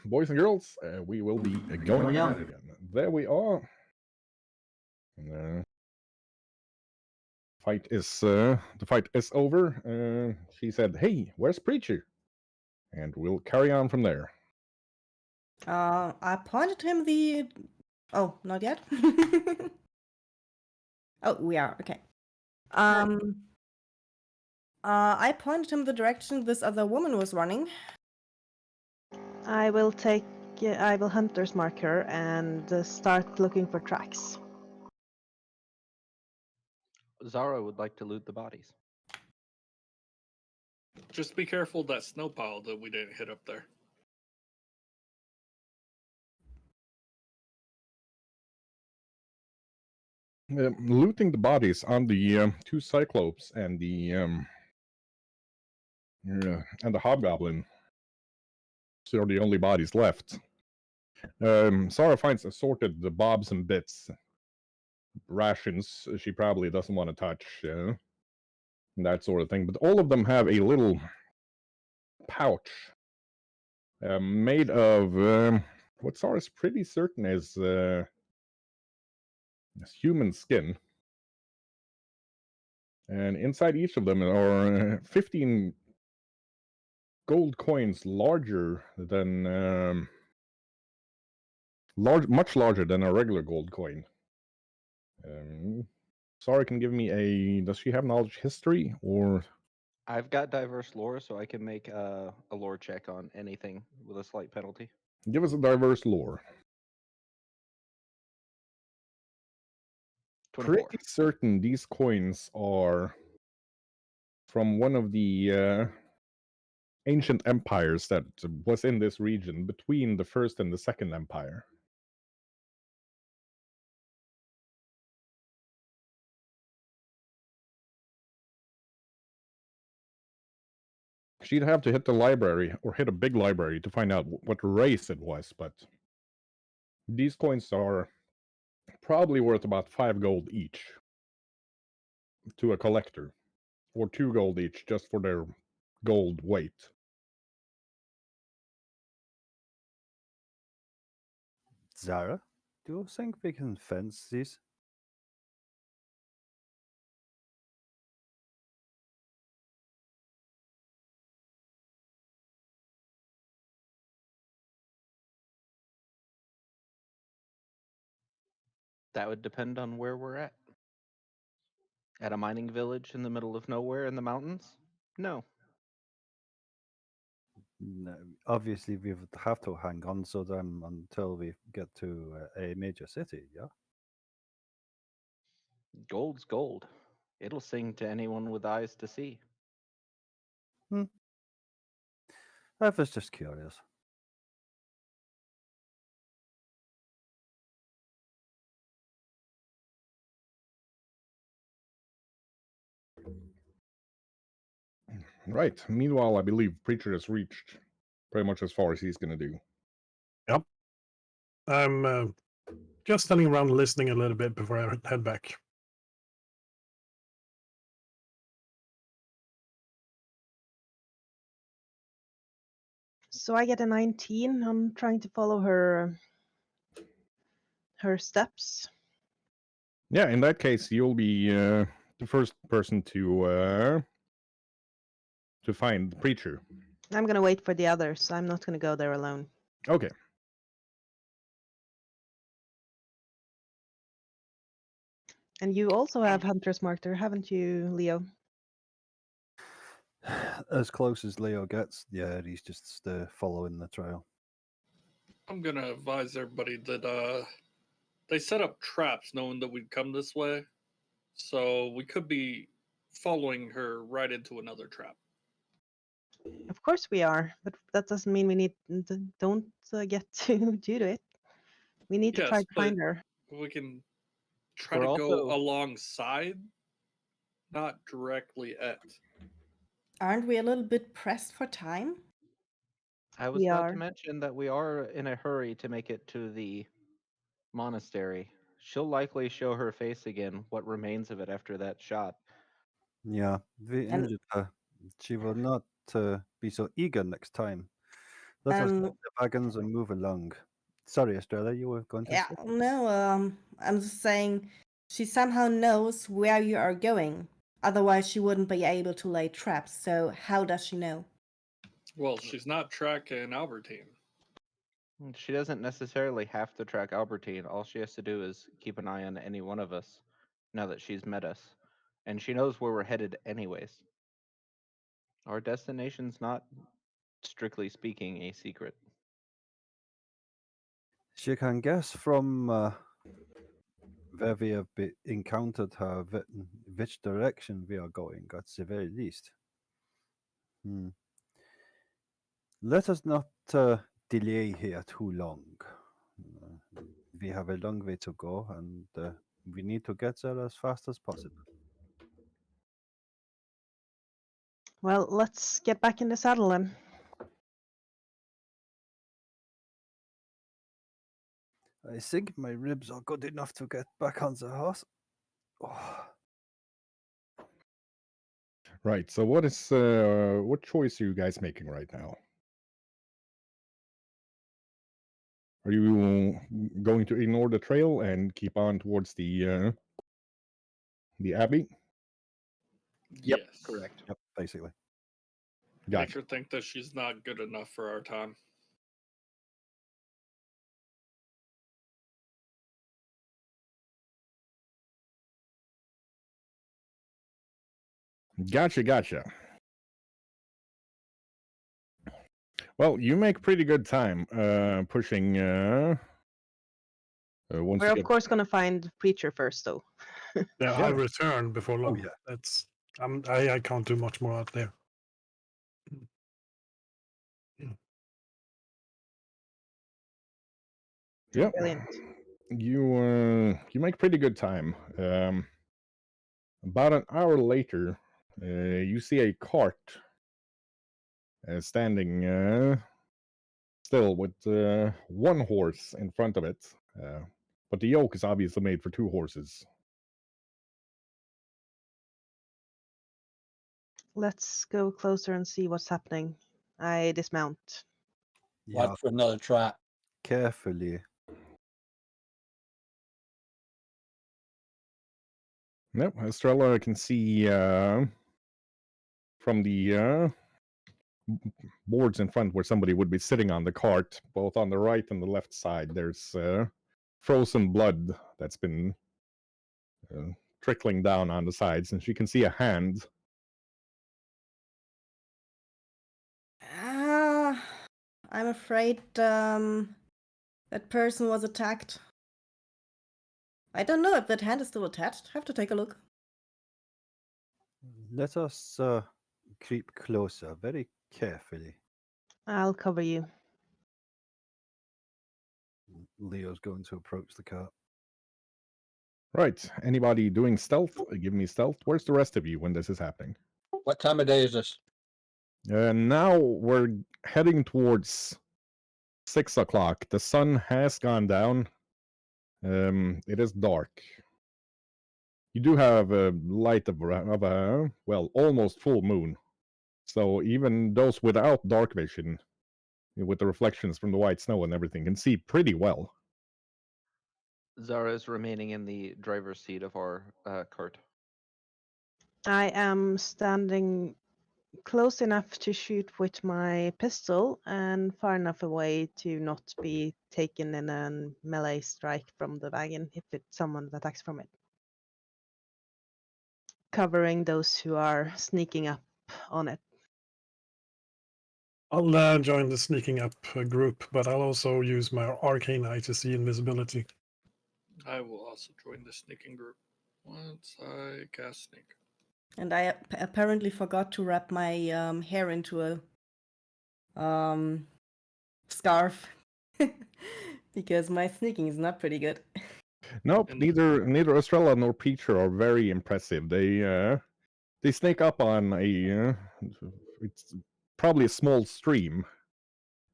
Boys and girls, we will be going we go. on again. There we are. And, the fight is over. She said, "Hey, where's Preacher?" And we'll carry on from there. I pointed him the. Oh, not yet. Oh, we are okay. I pointed him the direction this other woman was running. I will hunter's mark her and start looking for tracks. Zara would like to loot the bodies. Just be careful of that snow pile that we didn't hit up there. Looting the bodies on the two Cyclopes and the Hobgoblin. So are the only bodies left. Sarah finds assorted the bobs and bits, rations she probably doesn't want to touch, that sort of thing. But all of them have a little pouch made of what Sarah's pretty certain is human skin. And inside each of them are 15 gold coins larger than much larger than a regular gold coin. Sarah can give me a. Does she have knowledge history or? I've got diverse lore, so I can make a lore check on anything with a slight penalty. Give us a diverse lore. 24. Pretty certain these coins are from one of the ancient empires that was in this region between the First and the Second Empire. She'd have to hit the library or hit a big library to find out what race it was, but these coins are probably worth about 5 gold each to a collector, or 2 gold each just for their gold weight. Zara, do you think we can fence this? That would depend on where we're at. At a mining village in the middle of nowhere in the mountains? No. No, obviously, we would have to hang on to them until we get to a major city, yeah? Gold's gold. It'll sing to anyone with eyes to see. I was just curious. Right. Meanwhile, I believe Preacher has reached pretty much as far as he's going to do. Yep. I'm just standing around listening a little bit before I head back. So I get a 19. I'm trying to follow her steps. Yeah, in that case, you'll be the first person to find the Preacher. I'm gonna wait for the others. I'm not gonna go there alone. Okay. And you also have Hunter's Mark there, haven't you, Leo? As close as Leo gets, yeah, he's just following the trail. I'm gonna advise everybody that they set up traps knowing that we'd come this way. So we could be following her right into another trap. Of course we are, but that doesn't mean we need don't get to do it. We need to try Yes, to but find her. we can try We're to go also- alongside, not directly at. Aren't we a little bit pressed for time? I was We about are. to mention that we are in a hurry to make it to the monastery. She'll likely show her face again, what remains of it after that shot. Yeah, we And- injured her. She will not be so eager next time. Let us get the wagons and move along. Sorry, Estrella, you were going to Yeah, say? no, I'm just saying she somehow knows where you are going. Otherwise, she wouldn't be able to lay traps. So, how does she know? Well, she's not tracking Albertine. She doesn't necessarily have to track Albertine. All she has to do is keep an eye on any one of us now that she's met us. And she knows where we're headed anyways. Our destination's not, strictly speaking, a secret. She can guess from where we have encountered her which direction we are going, at the very least. Let us not delay here too long. We have a long way to go, and we need to get there as fast as possible. Well, let's get back in the saddle then. I think my ribs are good enough to get back on the horse. Oh. Right. So what choice are you guys making right now? Are you going to ignore the trail and keep on towards the abbey? Yep, Yes. Correct. Yep, basically. Make Gotcha. her think that she's not good enough for our time. Gotcha. Well, you make pretty good time pushing once We're you of get course gonna find Preacher first, though. Yeah, I return before long. yeah. That's I can't do much more out there. Yep. Brilliant. You make pretty good time. About an hour later, you see a cart standing still with one horse in front of it. But the yoke is obviously made for two horses. Let's go closer and see what's happening. I dismount. Yeah, Watch for another trap. carefully. Nope, Estrella can see from the boards in front where somebody would be sitting on the cart, both on the right and the left side. There's frozen blood that's been trickling down on the sides, and she can see a hand. I'm afraid that person was attacked. I don't know if that hand is still attached. Have to take a look. Let us creep closer very carefully. I'll cover you. Leo's going to approach the cart. Right. Anybody doing stealth? Give me stealth. Where's the rest of you when this is happening? What time of day is this? Now we're heading towards 6 o'clock. The sun has gone down. It is dark. You do have a light of a, well, almost full moon. So even those without dark vision, with the reflections from the white snow and everything, can see pretty well. Zara is remaining in the driver's seat of our cart. I am standing close enough to shoot with my pistol and far enough away to not be taken in a melee strike from the wagon if it's someone that attacks from it. Covering those who are sneaking up on it. I'll join the sneaking up group, but I'll also use my arcane eye to see invisibility. I will also join the sneaking group once I cast sneak. And I apparently forgot to wrap my hair into a scarf because my sneaking is not pretty good. Nope, And- neither Estrella nor Preacher are very impressive. They sneak up on a it's probably a small stream,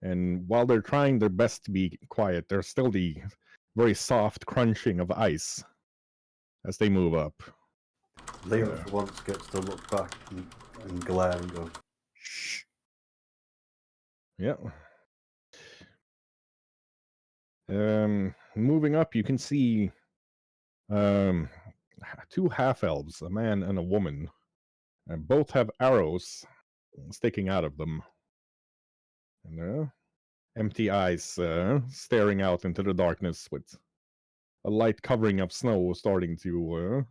and while they're trying their best to be quiet, there's still the very soft crunching of ice as they move up. Leo for once gets to look back and glare and go, shh. Yeah. Moving up, you can see two half elves, a man and a woman. And both have arrows sticking out of them. And empty eyes staring out into the darkness with a light covering of snow starting to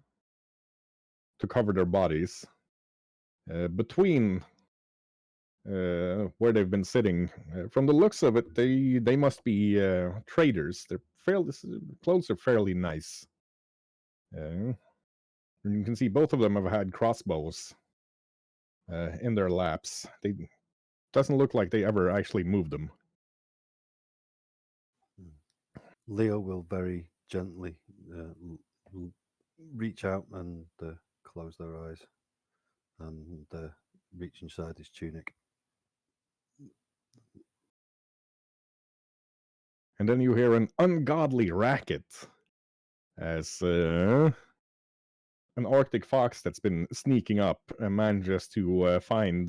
cover their bodies. Between where they've been sitting, from the looks of it, they must be traders. Their clothes are fairly nice. And you can see both of them have had crossbows in their laps. They doesn't look like they ever actually moved them. Leo will very gently reach out and close their eyes and reach inside his tunic. And then you hear an ungodly racket as an Arctic fox that's been sneaking up manages to find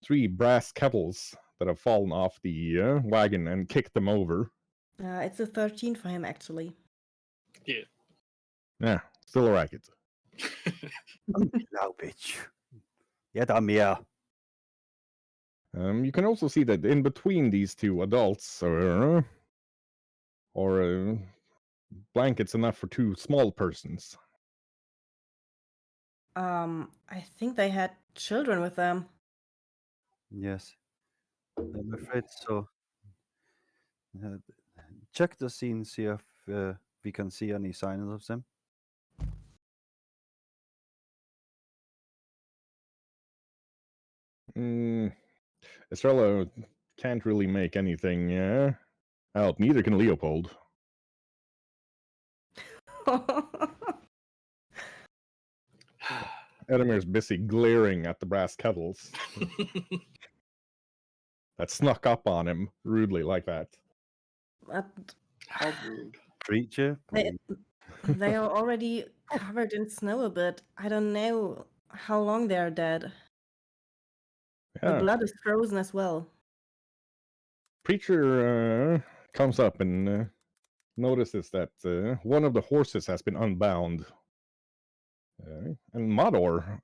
3 brass kettles that have fallen off the wagon and kicked them over. It's a 13 for him, actually. Yeah. Yeah, still a racket. Now, bitch. Get on here. You can also see that in between these two adults are blankets enough for 2 small persons. I think they had children with them. Yes. I'm afraid so. Check the scene, see if we can see any signs of them. Estrella can't really make anything out. Neither can Leopold. Edamir's busy glaring at the brass kettles that snuck up on him rudely like that. But How rude. Creature, they, please. they are already covered in snow a bit. I don't know how long they're dead. The Yeah. blood is frozen as well. Preacher comes up and notices that one of the horses has been unbound And Mador,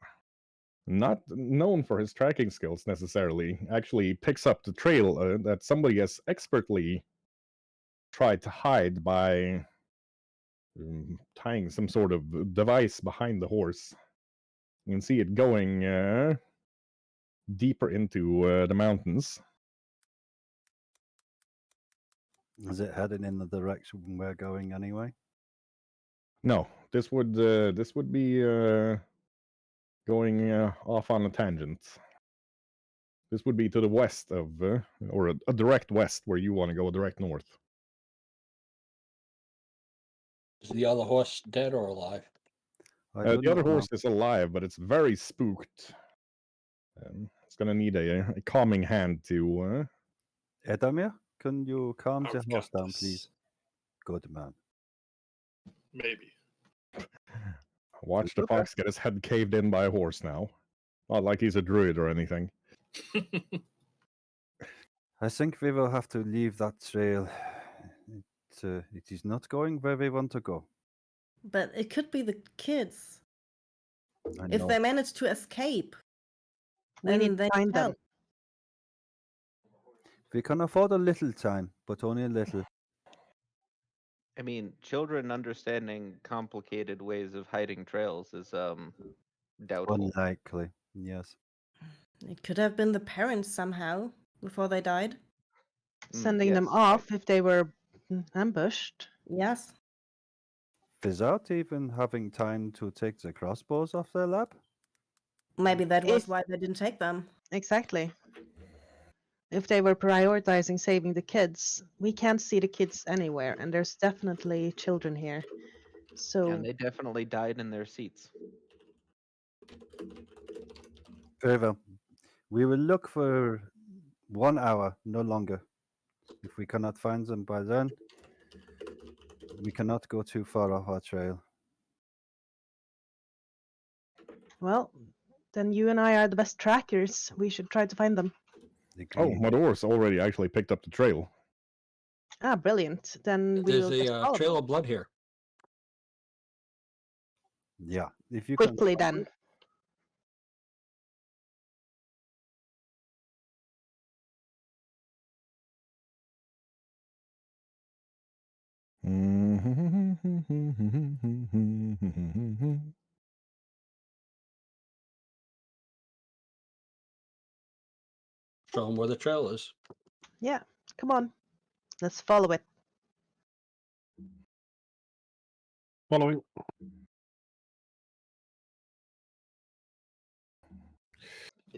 not known for his tracking skills necessarily, actually picks up the trail that somebody has expertly tried to hide by tying some sort of device behind the horse. You can see it going deeper into the mountains. Is it heading in the direction we're going anyway? No, this would be going off on a tangent. This would be to the west of, or a direct west where you want to go, direct north. Is the other horse dead or alive? I don't The other know. horse is alive, but it's very spooked. It's gonna need a calming hand to. Edamir, can you calm the I've horse got down, this. please? Good man. Maybe. Watch the fox get his head caved in by a horse now. Not like he's a druid or anything. I think we will have to leave that trail. It is not going where we want to go. But it could be the kids. I If know. they manage to escape, We need then to they find them. help. We can afford a little time, but only a little. I mean, children understanding complicated ways of hiding trails is doubtful. Unlikely, yes. It could have been the parents somehow before they died. Sending them yes. off if they were ambushed. Yes. Without even having time to take the crossbows off their lap? Maybe that was If- why they didn't take them. Exactly. If they were prioritizing saving the kids, we can't see the kids anywhere, and there's definitely children here. So And they definitely died in their seats. Very well. We will look for 1 hour, no longer. If we cannot find them by then, we cannot go too far off our trail. well, then you and I are the best trackers. We should try to find them. Oh, Agreed. Mador's already actually picked up the trail. Ah, brilliant. Then we There's will just a follow trail them. of blood here. Yeah, if you Quickly can. then. Show them where the trail is. Yeah, come on. Let's follow it. Following.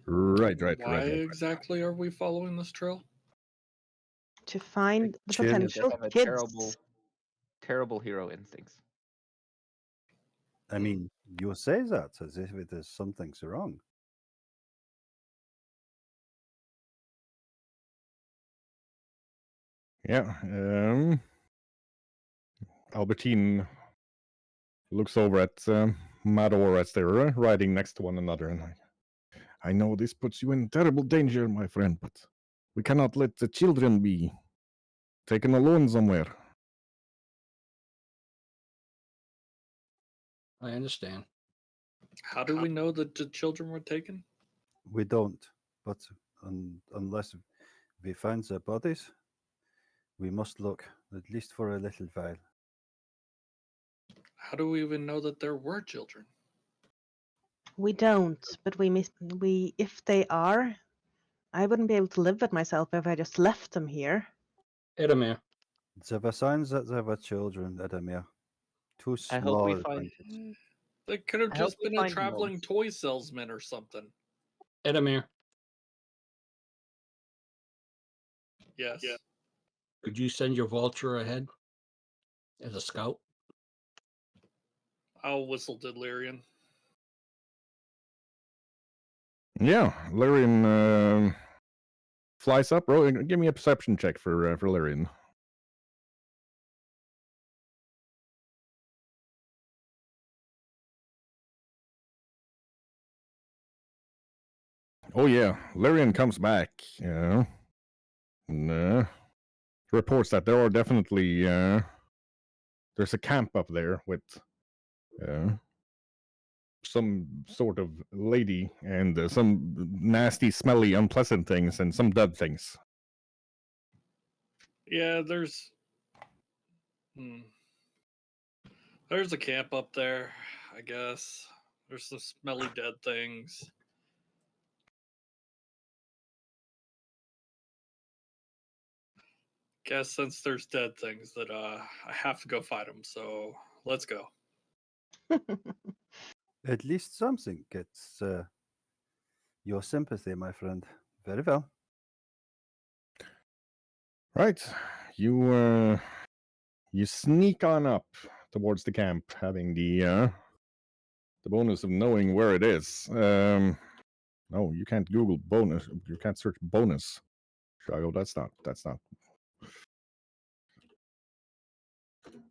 Right. Why exactly are we following this trail? To find the Children. They potential have a kids. terrible hero instincts. I mean, you say that as if it is something's wrong. Yeah. Albertine looks over at Mador as they're riding next to one another, and I know this puts you in terrible danger, my friend, but we cannot let the children be taken alone somewhere. I understand. How do we know that the children were taken? We don't, but unless we find their bodies, we must look at least for a little while. How do we even know that there were children? We don't, but we if they are, I wouldn't be able to live with myself if I just left them here. Edamir, There were signs that there were children, Edamir. Too I hope we small. find- granted. They could have I hope just we been a find traveling notes. toy salesman or something. Edamir, Yes. could you send your vulture ahead as a scout? I'll whistle to Lyrian. Yeah, Lyrian flies up. Give me a perception check for Lyrian. Oh yeah, Lyrian comes back. And, reports that there are definitely there's a camp up there with some sort of lady and some nasty, smelly, unpleasant things and some dead things. Yeah, there's a camp up there, I guess. There's some smelly dead things. Guess since there's dead things that I have to go fight them. So let's go. At least something gets your sympathy, my friend. Very well. Right, you sneak on up towards the camp, having the bonus of knowing where it is. No, you can't Google bonus. You can't search bonus. Shago, that's not.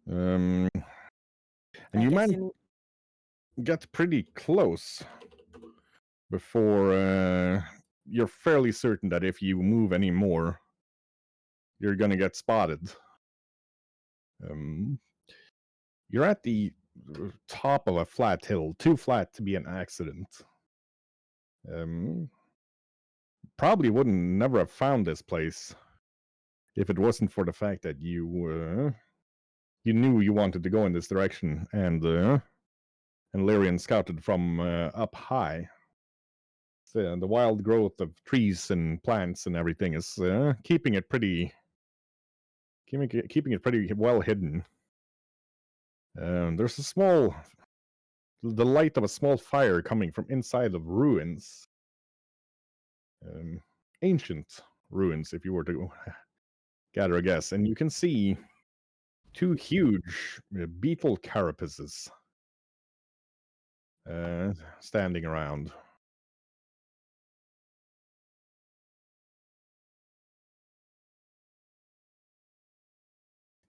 And I you guess manage you get pretty close before you're fairly certain that if you move any more, you're gonna get spotted. You're at the top of a flat hill, too flat to be an accident. Probably wouldn't never have found this place if it wasn't for the fact that you knew you wanted to go in this direction, and Lyrian scouted from up high. So, the wild growth of trees and plants and everything is keeping it pretty well hidden. There's the light of a small fire coming from inside of ruins. Ancient ruins, if you were to gather a guess, and you can see two huge beetle carapaces standing around.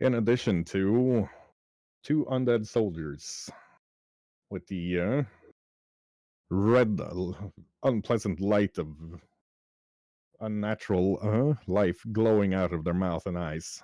In addition to two undead soldiers with the red, unpleasant light of unnatural life glowing out of their mouth and eyes.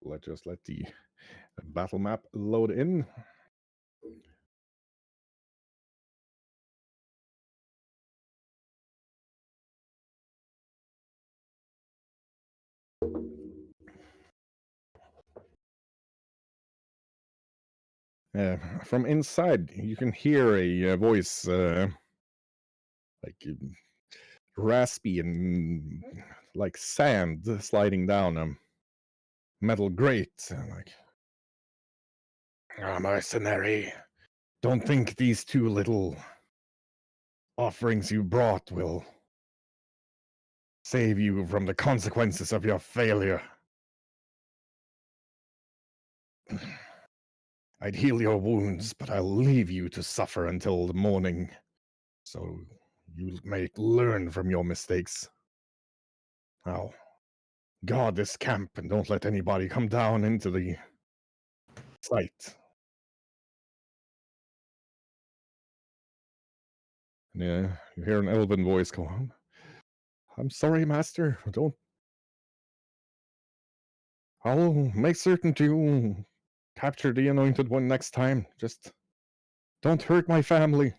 Let's let the battle map load in. From inside, you can hear a voice like raspy and like sand sliding down a metal grate. Like, mercenary, don't think these two little offerings you brought will save you from the consequences of your failure. I'd heal your wounds, but I'll leave you to suffer until the morning, so you may learn from your mistakes. Now, guard this camp and don't let anybody come down into the site. Yeah, you hear an elven voice go on. I'm sorry, Master. I'll make certain to capture the Anointed One next time. Just don't hurt my family.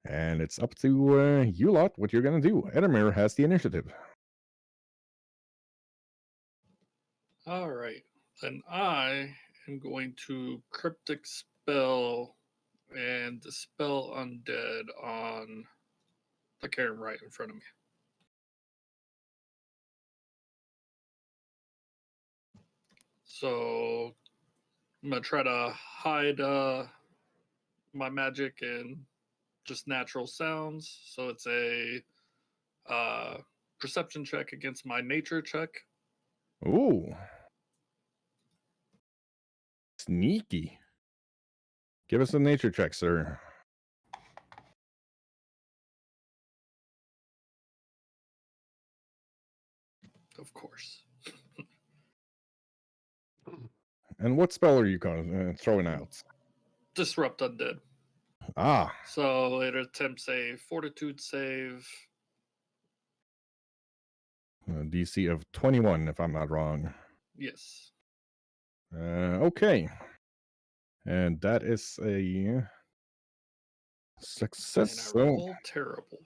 And it's up to you lot what you're going to do. Edamir has the initiative. All right. Then I am going to cryptic spell and dispel undead on the Karen right in front of me. So I'm gonna try to hide my magic and just natural sounds. So it's a perception check against my nature check. Ooh. Sneaky. Give us a nature check, sir. Of course. And what spell are you throwing out? Disrupt Undead. Ah, So it attempts a fortitude save. DC of 21, if I'm not wrong. Yes. Okay. And that is a success. And I So roll terrible.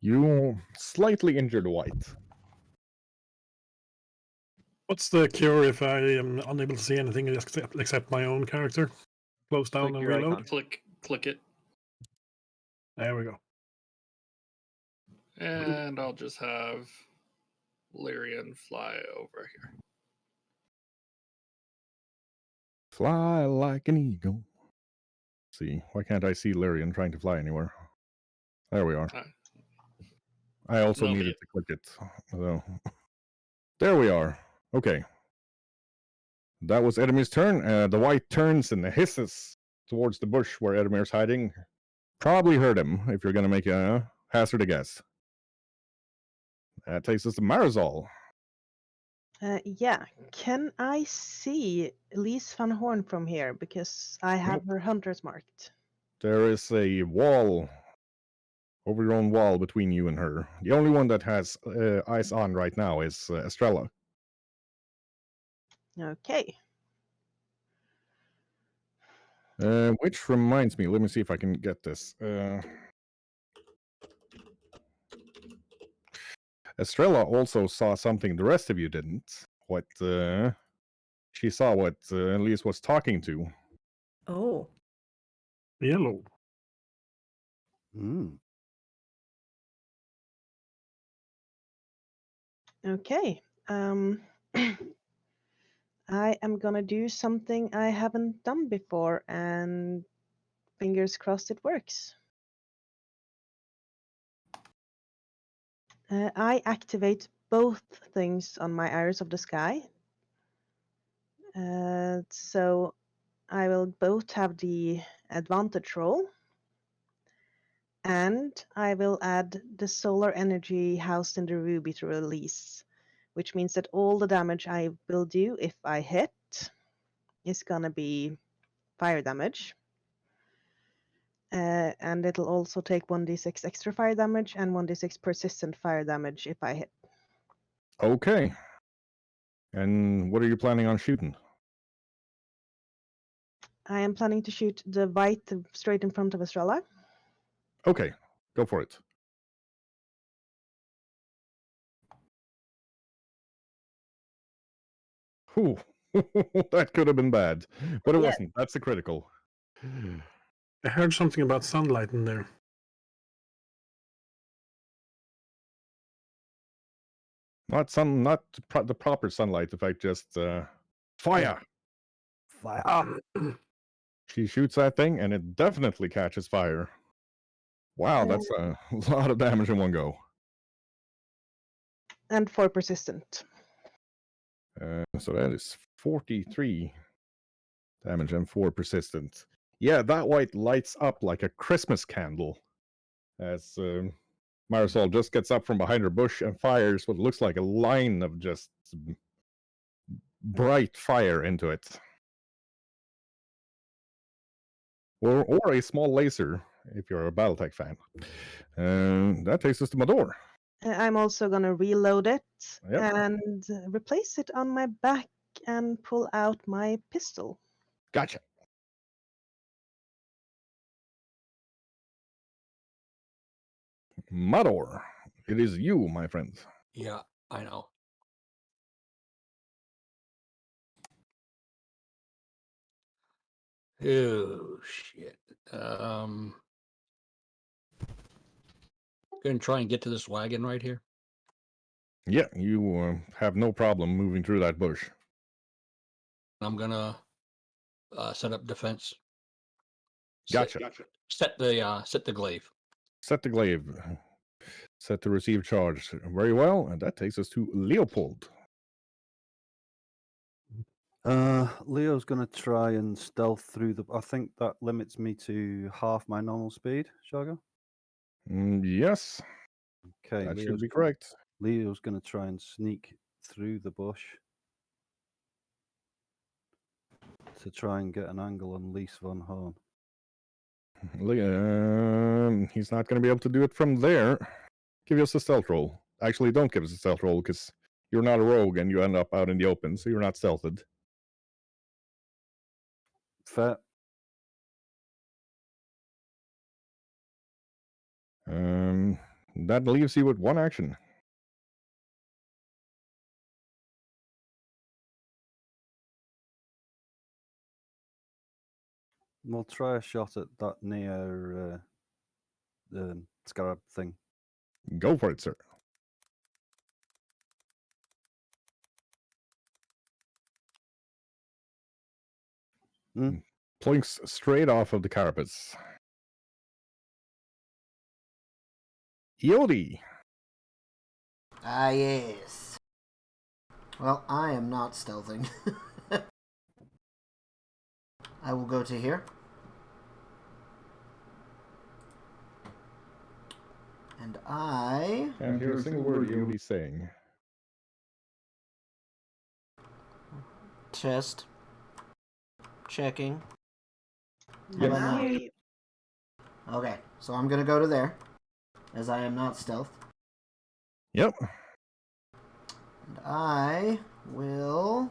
you slightly injured White. What's the cure if I am unable to see anything except my own character? Close down Click and your reload. icon. Click it. There we go. And I'll just have Lyrian fly over here. Fly like an eagle. See, why can't I see Lyrian trying to fly anywhere? There we are. I also No, needed to click it. So there we are. Okay. That was Edemir's turn. The White turns and hisses towards the bush where Edemir's hiding. Probably heard him if you're going to make a hazard a guess. That takes us to Marisol. Yeah, can I see Lise Van Horn from here? Because I have her hunters marked. There is a wall, overgrown wall between you and her. The only one that has eyes on right now is Estrella. Okay. Which reminds me, let me see if I can get this. Estrella also saw something the rest of you didn't. What she saw what Elise was talking to. Oh. Yellow. Mm. Okay. I am gonna do something I haven't done before, and fingers crossed it works. I activate both things on my Iris of the Sky. So I will both have the advantage roll, and I will add the solar energy housed in the ruby to release, which means that all the damage I will do if I hit is gonna be fire damage. And it'll also take 1d6 extra fire damage and 1d6 persistent fire damage if I hit. Okay. And what are you planning on shooting? I am planning to shoot the white straight in front of Estrella. Okay, go for it. Whew. That could have been bad, but it Yeah. wasn't. That's a critical. I heard something about sunlight in there. Not the proper sunlight effect, just fire. Fire. She shoots that thing, and it definitely catches fire. Wow, that's a lot of damage in one go. And 4 persistent. So that is 43 damage and 4 persistent. Yeah, that white lights up like a Christmas candle as Marisol just gets up from behind her bush and fires what looks like a line of just bright fire into it. Or a small laser, if you're a Battletech fan. That takes us to Mador. I'm also going to reload it Yep. and replace it on my back and pull out my pistol. Gotcha. Mador, it is you, my friend. Yeah, I know. Oh shit. Gonna try and get to this wagon right here. Yeah, you have no problem moving through that bush. I'm gonna set up defense. Gotcha. Set the glaive. Set the glaive. Set to receive charge. Very well, and that takes us to Leopold. Leo's gonna try and stealth through the. I think that limits me to half my normal speed. Shaga. Yes, Okay, that should Leo's be correct. Leo's gonna try and sneak through the bush to try and get an angle on Lise von Horn. He's not going to be able to do it from there. Give us a stealth roll. Actually, don't give us a stealth roll because you're not a rogue and you end up out in the open, so you're not stealthed. Fair. That leaves you with one action. We'll try a shot at that near the scarab thing. Go for it, sir. Plinks straight off of the carapace. Yodi. Ah, yes. Well, I am not stealthing. I will go to here. And I... Can't hear a single word Yodi's saying. Chest. Checking. How Yes. about now? Hear you. Okay, so I'm gonna go to there, as I am not stealth. Yep. And I will...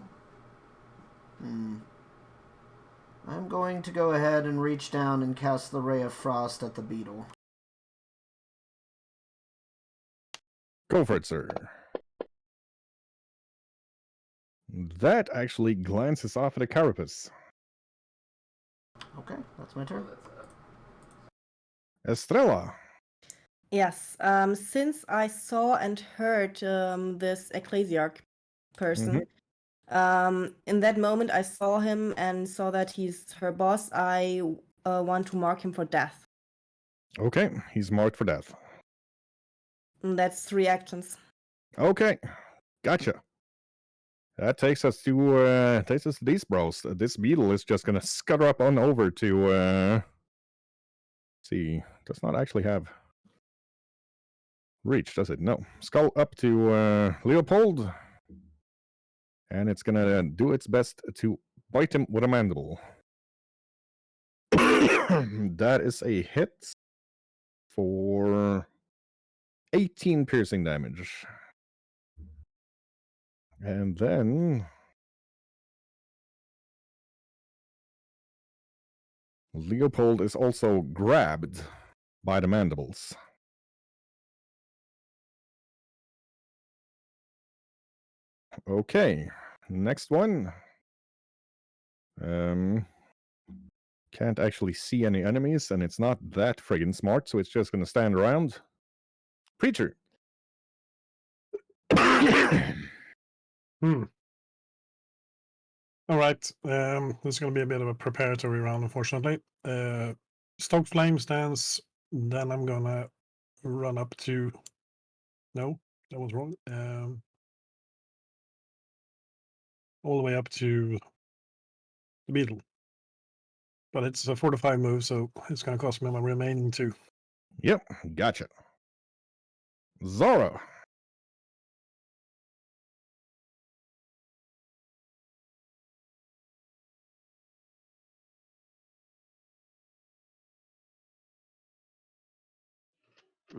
I'm going to go ahead and reach down and cast the Ray of Frost at the beetle. Go for it, sir. That actually glances off at the carapace. Okay, that's my turn. Estrella. Yes. Since I saw and heard this ecclesiarch person, in that moment I saw him and saw that he's her boss. I want to mark him for death. Okay, he's marked for death. And that's 3 actions. Okay, gotcha. That takes us to these bros. This beetle is just gonna scutter up on over to see. Does not actually have reach, does it? No. Skull up to Leopold. And it's gonna do its best to bite him with a mandible. That is a hit for 18 piercing damage. And then Leopold is also grabbed by the mandibles. Okay, next one. Can't actually see any enemies, and it's not that friggin' smart, so it's just gonna stand around. Preacher. All right. This is going to be a bit of a preparatory round, unfortunately. Stoke Flame stance. Then I'm going to run up to. No, that was wrong. All the way up to the beetle. But it's a 4-5 move, so it's going to cost me my remaining 2. Yep, gotcha. Zara.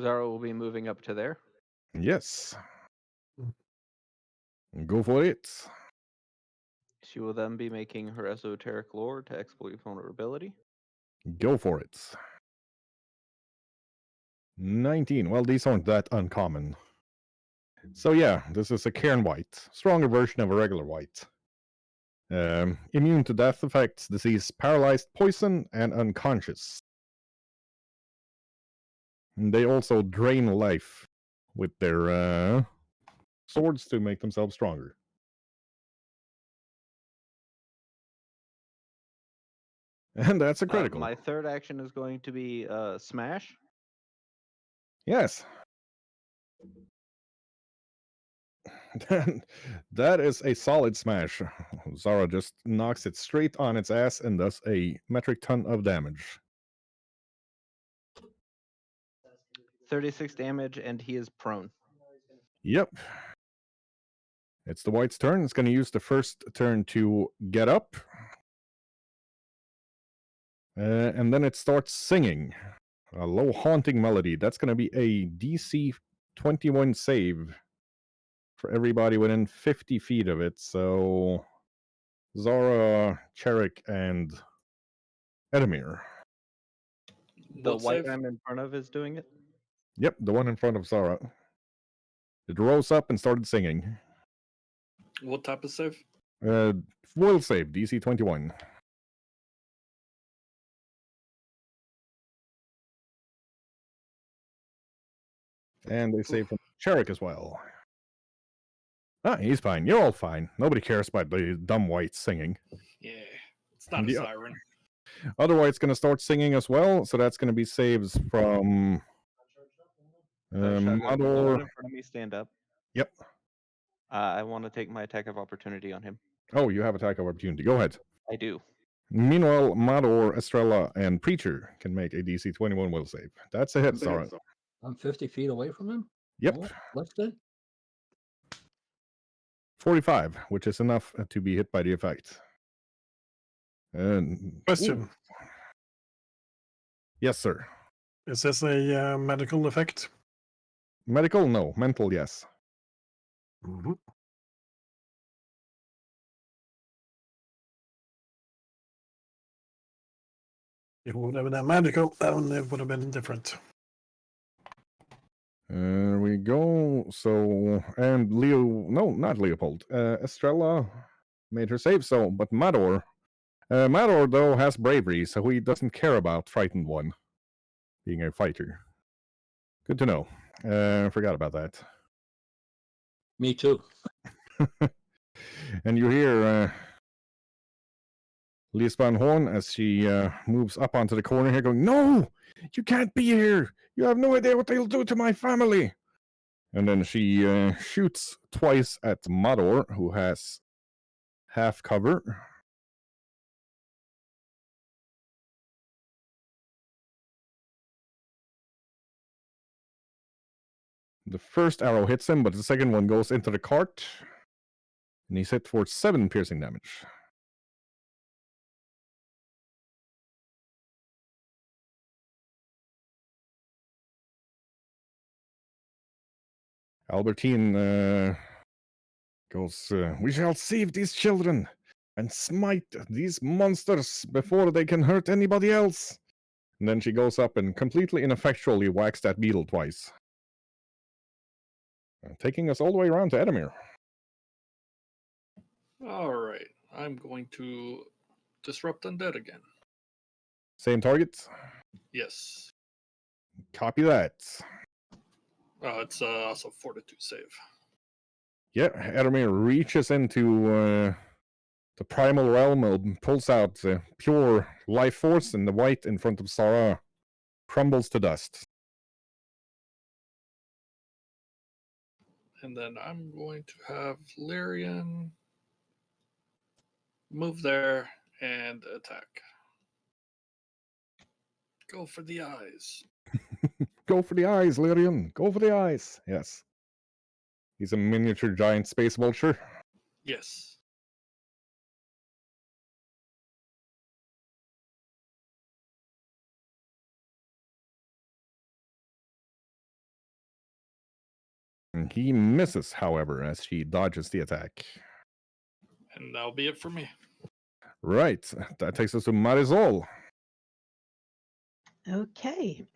Zara will be moving up to there. Yes. Go for it. She will then be making her esoteric lore to exploit vulnerability. Go for it. 19. Well, these aren't that uncommon. So yeah, this is a Cairn White. Stronger version of a regular white. Immune to death effects, disease, paralyzed, poison, and unconscious. And they also drain life with their swords to make themselves stronger. And that's a critical. My third action is going to be smash. Yes. That is a solid smash. Zara just knocks it straight on its ass and does a metric ton of damage. 36 damage, and he is prone. Yep. It's the white's turn. It's going to use the first turn to get up. And then it starts singing a low haunting melody. That's going to be a DC 21 save for everybody within 50 feet of it. So Zara, Cherik, and Edamir. The What white save? I'm in front of is doing it. Yep, the one in front of Zara. It rose up and started singing. What type of save? Will save, DC 21. And they save from Cherik as well. Ah, he's fine. You're all fine. Nobody cares about the dumb whites singing. Yeah, it's not a The siren. other white's going to start singing as well, so that's going to be saves from Shotgun, will the one Mador. in front of me stand up? Yep. I want to take my attack of opportunity on him. Oh, you have attack of opportunity. Go ahead. I do. Meanwhile, Mador, Estrella, and Preacher can make a DC 21 will save. That's a hit, Zara. I'm 50 feet away from him. Yep. Oh, what's that? 45, which is enough to be hit by the effect. And Question. Ooh. Yes, sir. Is this a medical effect? Medical? No. Mental, yes. Mm-hmm. If it would have been medical, then it would have been different. There we go. So, and no, not Leopold. Estrella made her save, so, but Mador. Mador, though, has bravery, so he doesn't care about Frightened One being a fighter. Good to know. Forgot about that. Me too. And you hear Lise Van Horn as she moves up onto the corner here going, "No! You can't be here! You have no idea what they'll do to my family!" And then she shoots twice at Mador, who has half cover. The first arrow hits him, but the second one goes into the cart. And he's hit for 7 piercing damage. Albertine goes, "We shall save these children and smite these monsters before they can hurt anybody else." And then she goes up and completely ineffectually whacks that beetle twice. Taking us all the way around to Edamir. All right, I'm going to disrupt undead again. Same target? Yes. Copy that. It's also fortitude save. Yeah, Edamir reaches into the primal realm and pulls out pure life force, and the white in front of Zara crumbles to dust. And then I'm going to have Lyrian move there and attack. Go for the eyes. Go for the eyes, Lyrian. Go for the eyes. Yes. He's a miniature giant space vulture. Yes. And he misses, however, as she dodges the attack. And that'll be it for me. Right. That takes us to Marisol. Okay.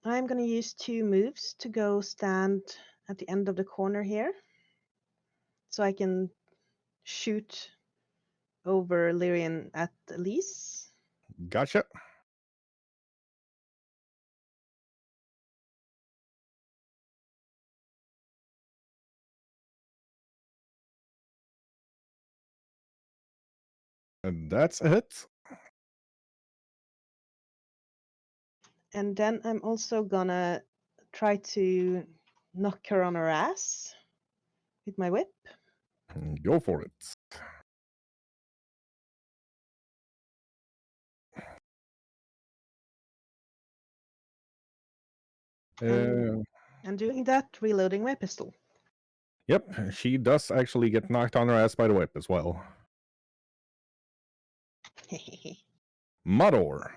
I'm going to use 2 moves to go stand at the end of the corner here. So I can shoot over Lyrian at Elise. Gotcha. And that's a hit. And then I'm also gonna try to knock her on her ass with my whip. Go for it. And doing that, reloading my pistol. Yep, she does actually get knocked on her ass by the whip as well. Mador.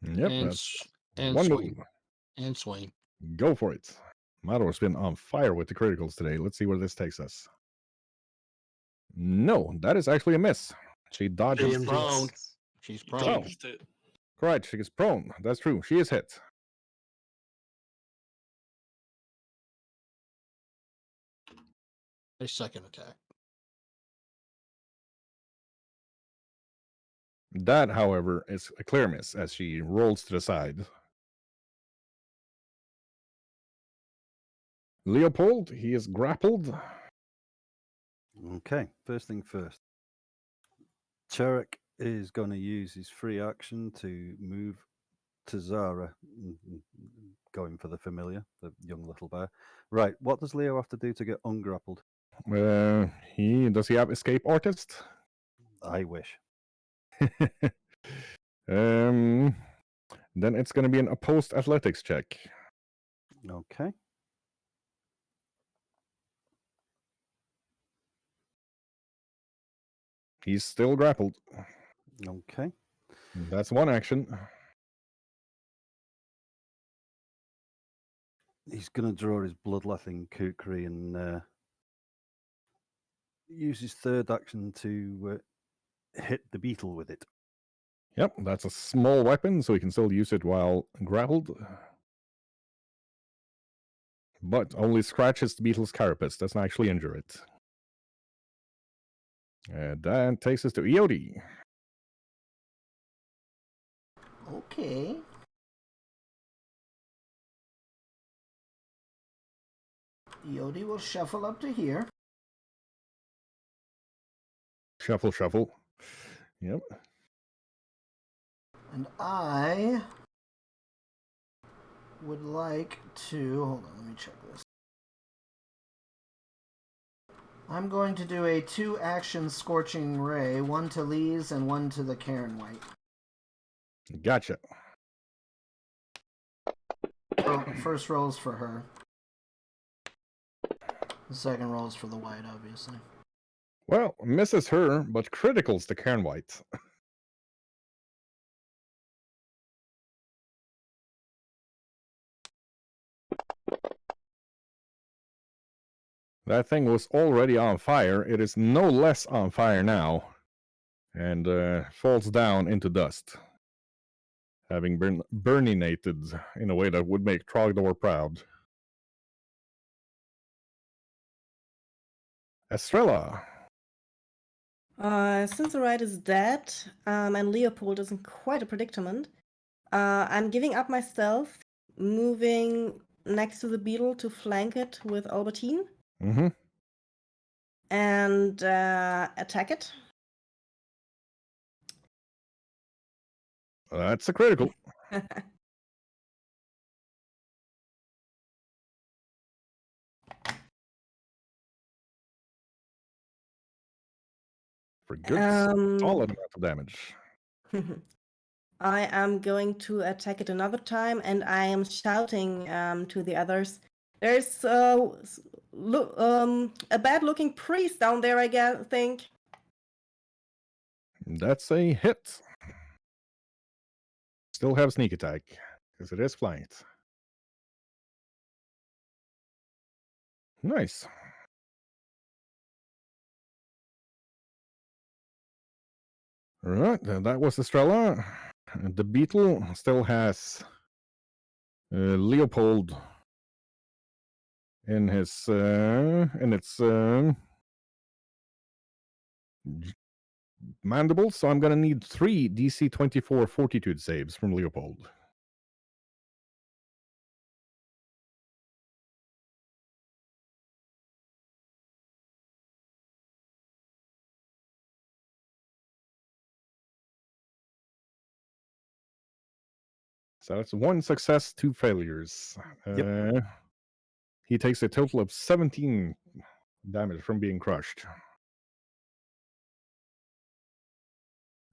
Yep, And, that's and one swing. move. And swing. Go for it. Mador's been on fire with the criticals today. Let's see where this takes us. No, that is actually a miss. She dodges. She's prone. She's You prone. jinxed it. Correct, she gets prone. That's true. She is hit. A second attack. That, however, is a clear miss as she rolls to the side. Leopold, he is grappled. Okay, first thing first. Turek is going to use his free action to move to Zara, going for the familiar, the young little bear. Right, what does Leo have to do to get ungrappled? Does he have escape artist? I wish. Then it's going to be an opposed athletics check. Okay. He's still grappled. Okay. That's one action. He's going to draw his bloodletting kukri and use his third action to hit the beetle with it. Yep, that's a small weapon, so he can still use it while grappled. But only scratches the beetle's carapace, doesn't actually injure it. And that takes us to Eodi. Okay. Yodi will shuffle up to here. Shuffle, shuffle. Yep. And I would like to... Hold on, let me check this. I'm going to do a 2-action Scorching Ray, one to Lee's and one to the Karen White. Gotcha. First roll's for her. The second roll's for the White, obviously. Well, misses her, but criticals the Karen White. That thing was already on fire. It is no less on fire now. And falls down into dust. Having been burninated in a way that would make Trogdor proud. Estrella. Since the ride is dead, and Leopold is in quite a predicament, I'm giving up my stealth, moving next to the beetle to flank it with Albertine, Mm-hmm. and attack it. That's a critical. For good solid amount of damage. I am going to attack it another time, and I am shouting to the others. There's a bad-looking priest down there, I think. That's a hit. Still have sneak attack, because it is flanked. Nice. Alright, that was Estrella. The beetle still has Leopold in its mandibles, so I'm going to need 3 DC 24 fortitude saves from Leopold. So that's 1 success, 2 failures. Yep. He takes a total of 17 damage from being crushed.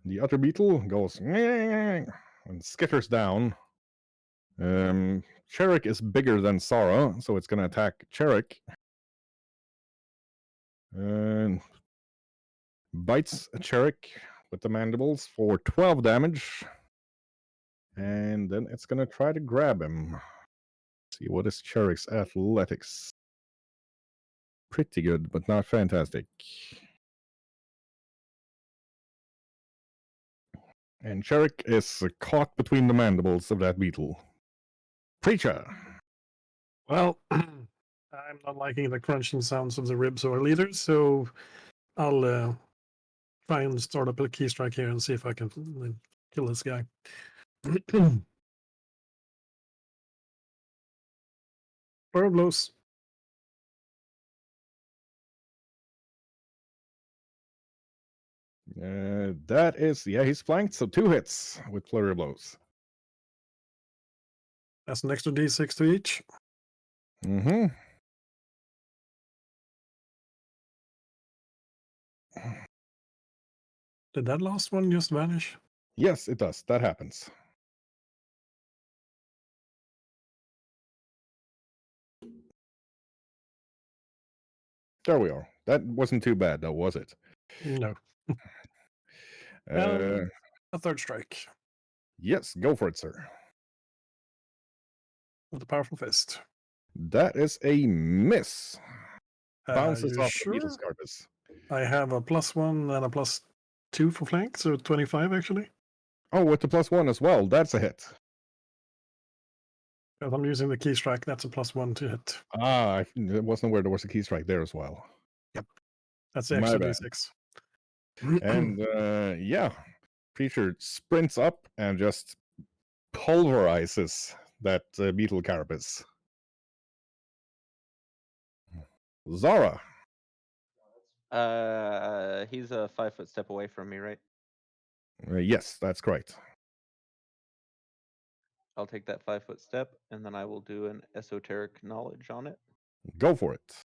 The other beetle goes and skitters down. Cherik is bigger than Sara, so it's going to attack Cherik. And bites Cherik with the mandibles for 12 damage. And then it's going to try to grab him. Let's see, what is Cherik's athletics? Pretty good, but not fantastic. And Cherik is caught between the mandibles of that beetle. Preacher! Well, I'm not liking the crunching sounds of the ribs or leaders, so I'll try and start up a key strike here and see if I can kill this guy. Flurry of blows. That is, yeah, he's flanked, so 2 hits with flurry of blows. That's an extra d6 to each. Mm-hmm. Did that last one just vanish? Yes, it does. That happens. There we are. That wasn't too bad, though, was it? No. Uh, A third strike yes, go for it, sir. with a powerful fist. That is a miss. Bounces You off sure? the beetle's carcass. I have a +1 and a +2 for flank, so 25 actually. Oh, with the +1 as well. That's a hit. If I'm using the key strike, that's a +1 to hit. I wasn't aware there was a key strike there as well. Yep. That's the My extra bad. d6. And yeah, Preacher sprints up and just pulverizes that beetle carapace. Zara. He's a 5-foot step away from me, right? Yes, that's correct. I'll take that 5-foot step, and then I will do an esoteric knowledge on it. Go for it.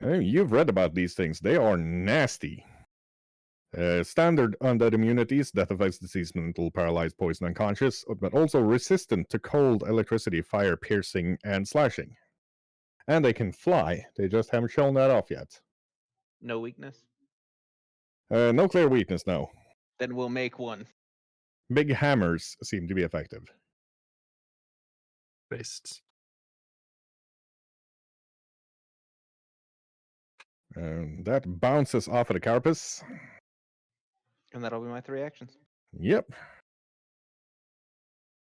You've read about these things. They are nasty. Standard undead immunities, death effects, disease, mental, paralyzed, poison, unconscious, but also resistant to cold, electricity, fire, piercing, and slashing. And they can fly. They just haven't shown that off yet. No weakness? No clear weakness, no. Then we'll make one. Big hammers seem to be effective. Fists. That bounces off of the carapace. And that'll be my 3 actions. Yep.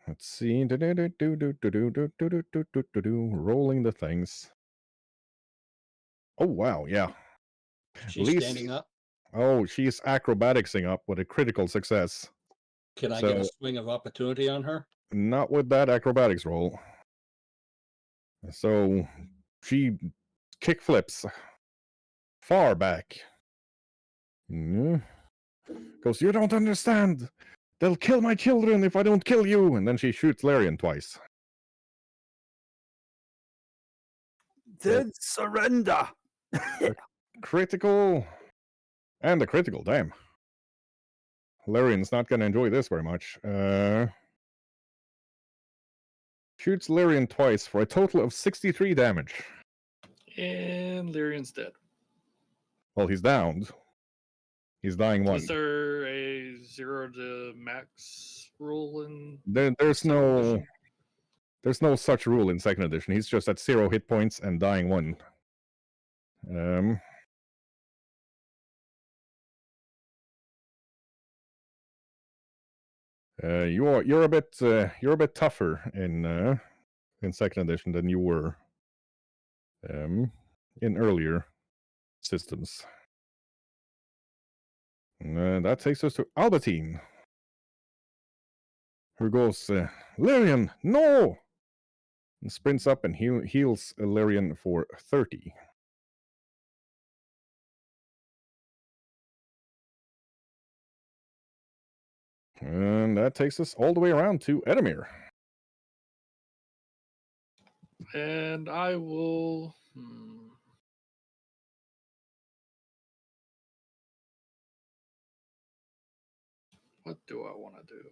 Let's see. Rolling the things. Oh, wow. Yeah. She's Least- standing up. Oh, she's acrobaticsing up with a critical success. Can I get a So- swing of opportunity on her? Not with that acrobatics roll. So she kick flips far back. Goes, you don't understand. They'll kill my children if I don't kill you. And then she shoots Larian twice. Then surrender. Critical. And a critical, damn. Larian's not going to enjoy this very much. Shoots Larian twice for a total of 63 damage. And Lyrian's dead. Well, he's downed. He's dying one. Is there a 0 to max rule in There's second no edition? there's no such rule in second edition. He's just at 0 hit points and dying one. You're a bit tougher in second edition than you were in earlier systems. That takes us to Albertine. Here goes Lyrian. No! And sprints up and heals Lyrian for 30. And that takes us all the way around to Edamir. And I will. What do I want to do?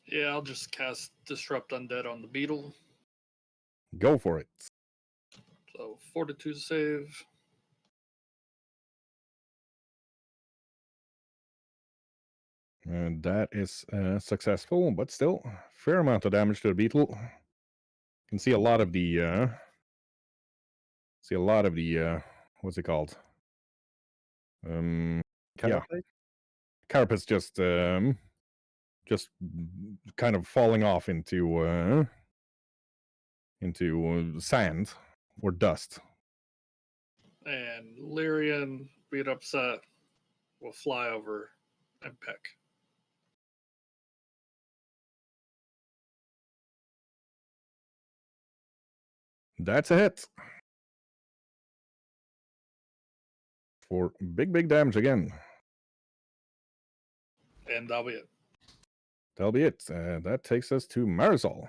Yeah, I'll just cast Disrupt Undead on the beetle. Go for it. So Fortitude save. And that is successful, but still, fair amount of damage to the beetle. You can see a lot of the what's it called? Yeah, Carapace? carapace just kind of falling off into sand or dust. And Lyrian, being upset, will fly over and peck. That's a hit. For big damage again. And that'll be it. That'll be it. That takes us to Marisol.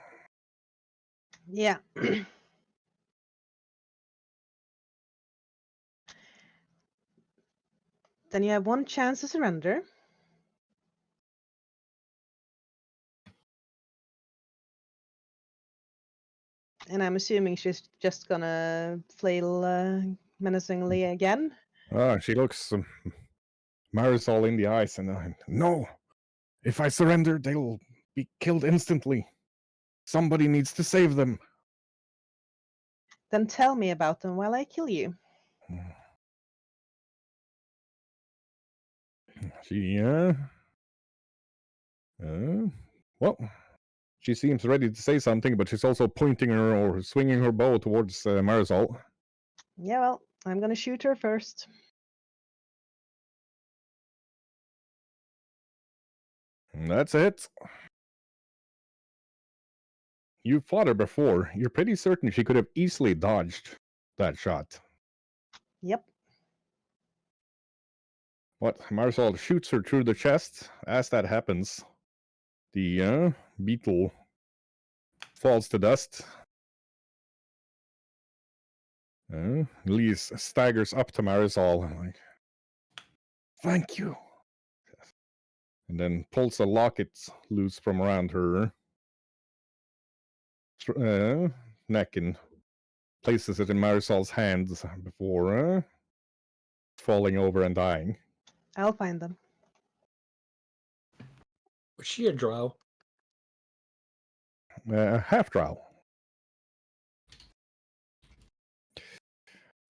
Yeah. Then you have one chance to surrender. And I'm assuming she's just gonna flail menacingly again. She looks Marisol in the eyes and no. If I surrender, they'll be killed instantly. Somebody needs to save them. Then tell me about them while I kill you. She well, she seems ready to say something, but she's also pointing her or swinging her bow towards Marisol. Yeah, well, I'm gonna shoot her first. And that's it. You fought her before. You're pretty certain she could have easily dodged that shot. Yep. What? Marisol shoots her through the chest. As that happens, the beetle falls to dust. Lise staggers up to Marisol and like, thank you. And then pulls a locket loose from around her neck and places it in Marisol's hands before falling over and dying. I'll find them. Was she a drow? Half drow.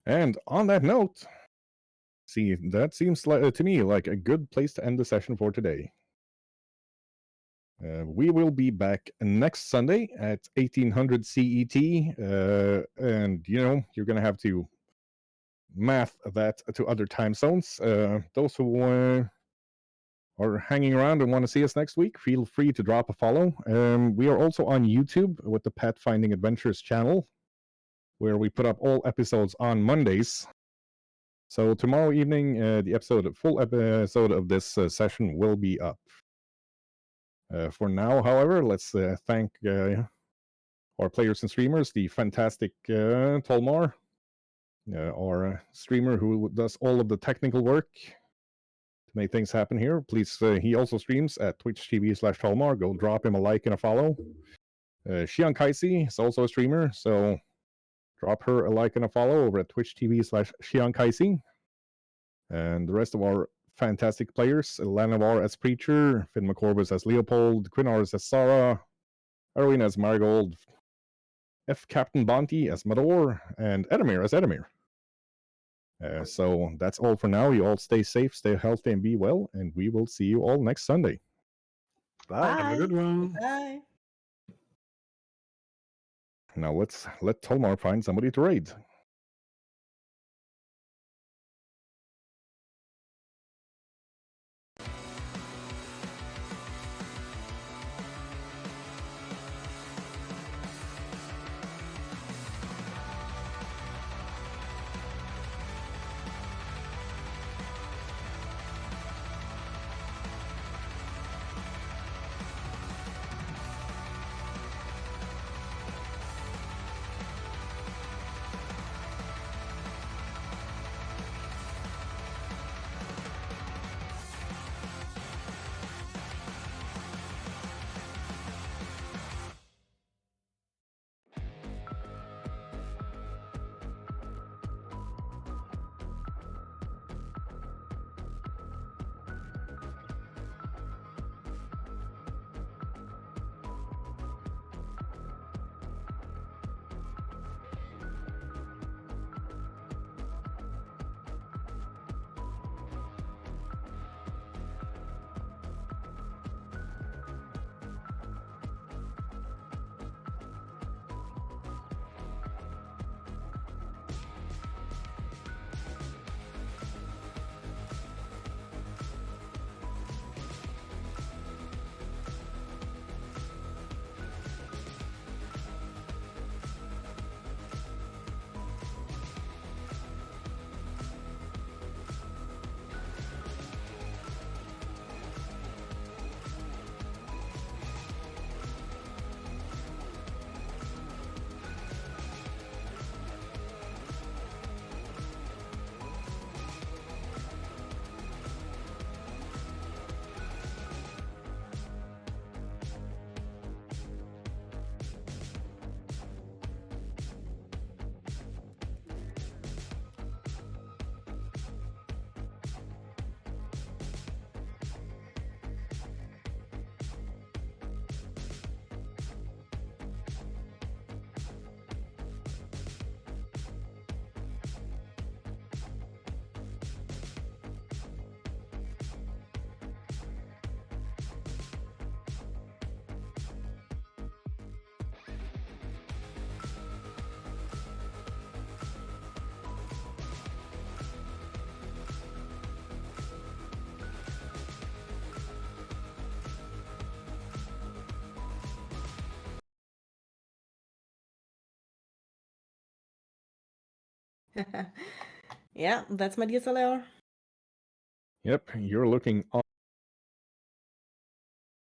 And on that note, see, that seems to me like a good place to end the session for today. We will be back next Sunday at 1800 CET, and you're going to have to math that to other time zones. Those who are hanging around and want to see us next week, feel free to drop a follow. We are also on YouTube with the Pathfinding Adventures channel, where we put up all episodes on Mondays. So tomorrow evening, the full episode of this session will be up. For now, however, let's thank our players and streamers, the fantastic Tolmar, our streamer who does all of the technical work to make things happen here. Please, he also streams at twitch.tv/Tolmar. Go drop him a like and a follow. Xian Kaisi is also a streamer, so drop her a like and a follow over at twitch.tv/Xian Kaisi. And the rest of our fantastic players, Lanavar as Preacher, Finn McCorbus as Leopold, Quinars as Sarah, Erwin as Marigold, F. Captain Bonti as Mador, and Edamir as Edamir. So that's all for now. You all stay safe, stay healthy, and be well, and we will see you all next Sunday. Bye. Have a good one. Bye. Now let's let Tolmar find somebody to raid. Yeah, that's my DSLR. Yep, you're looking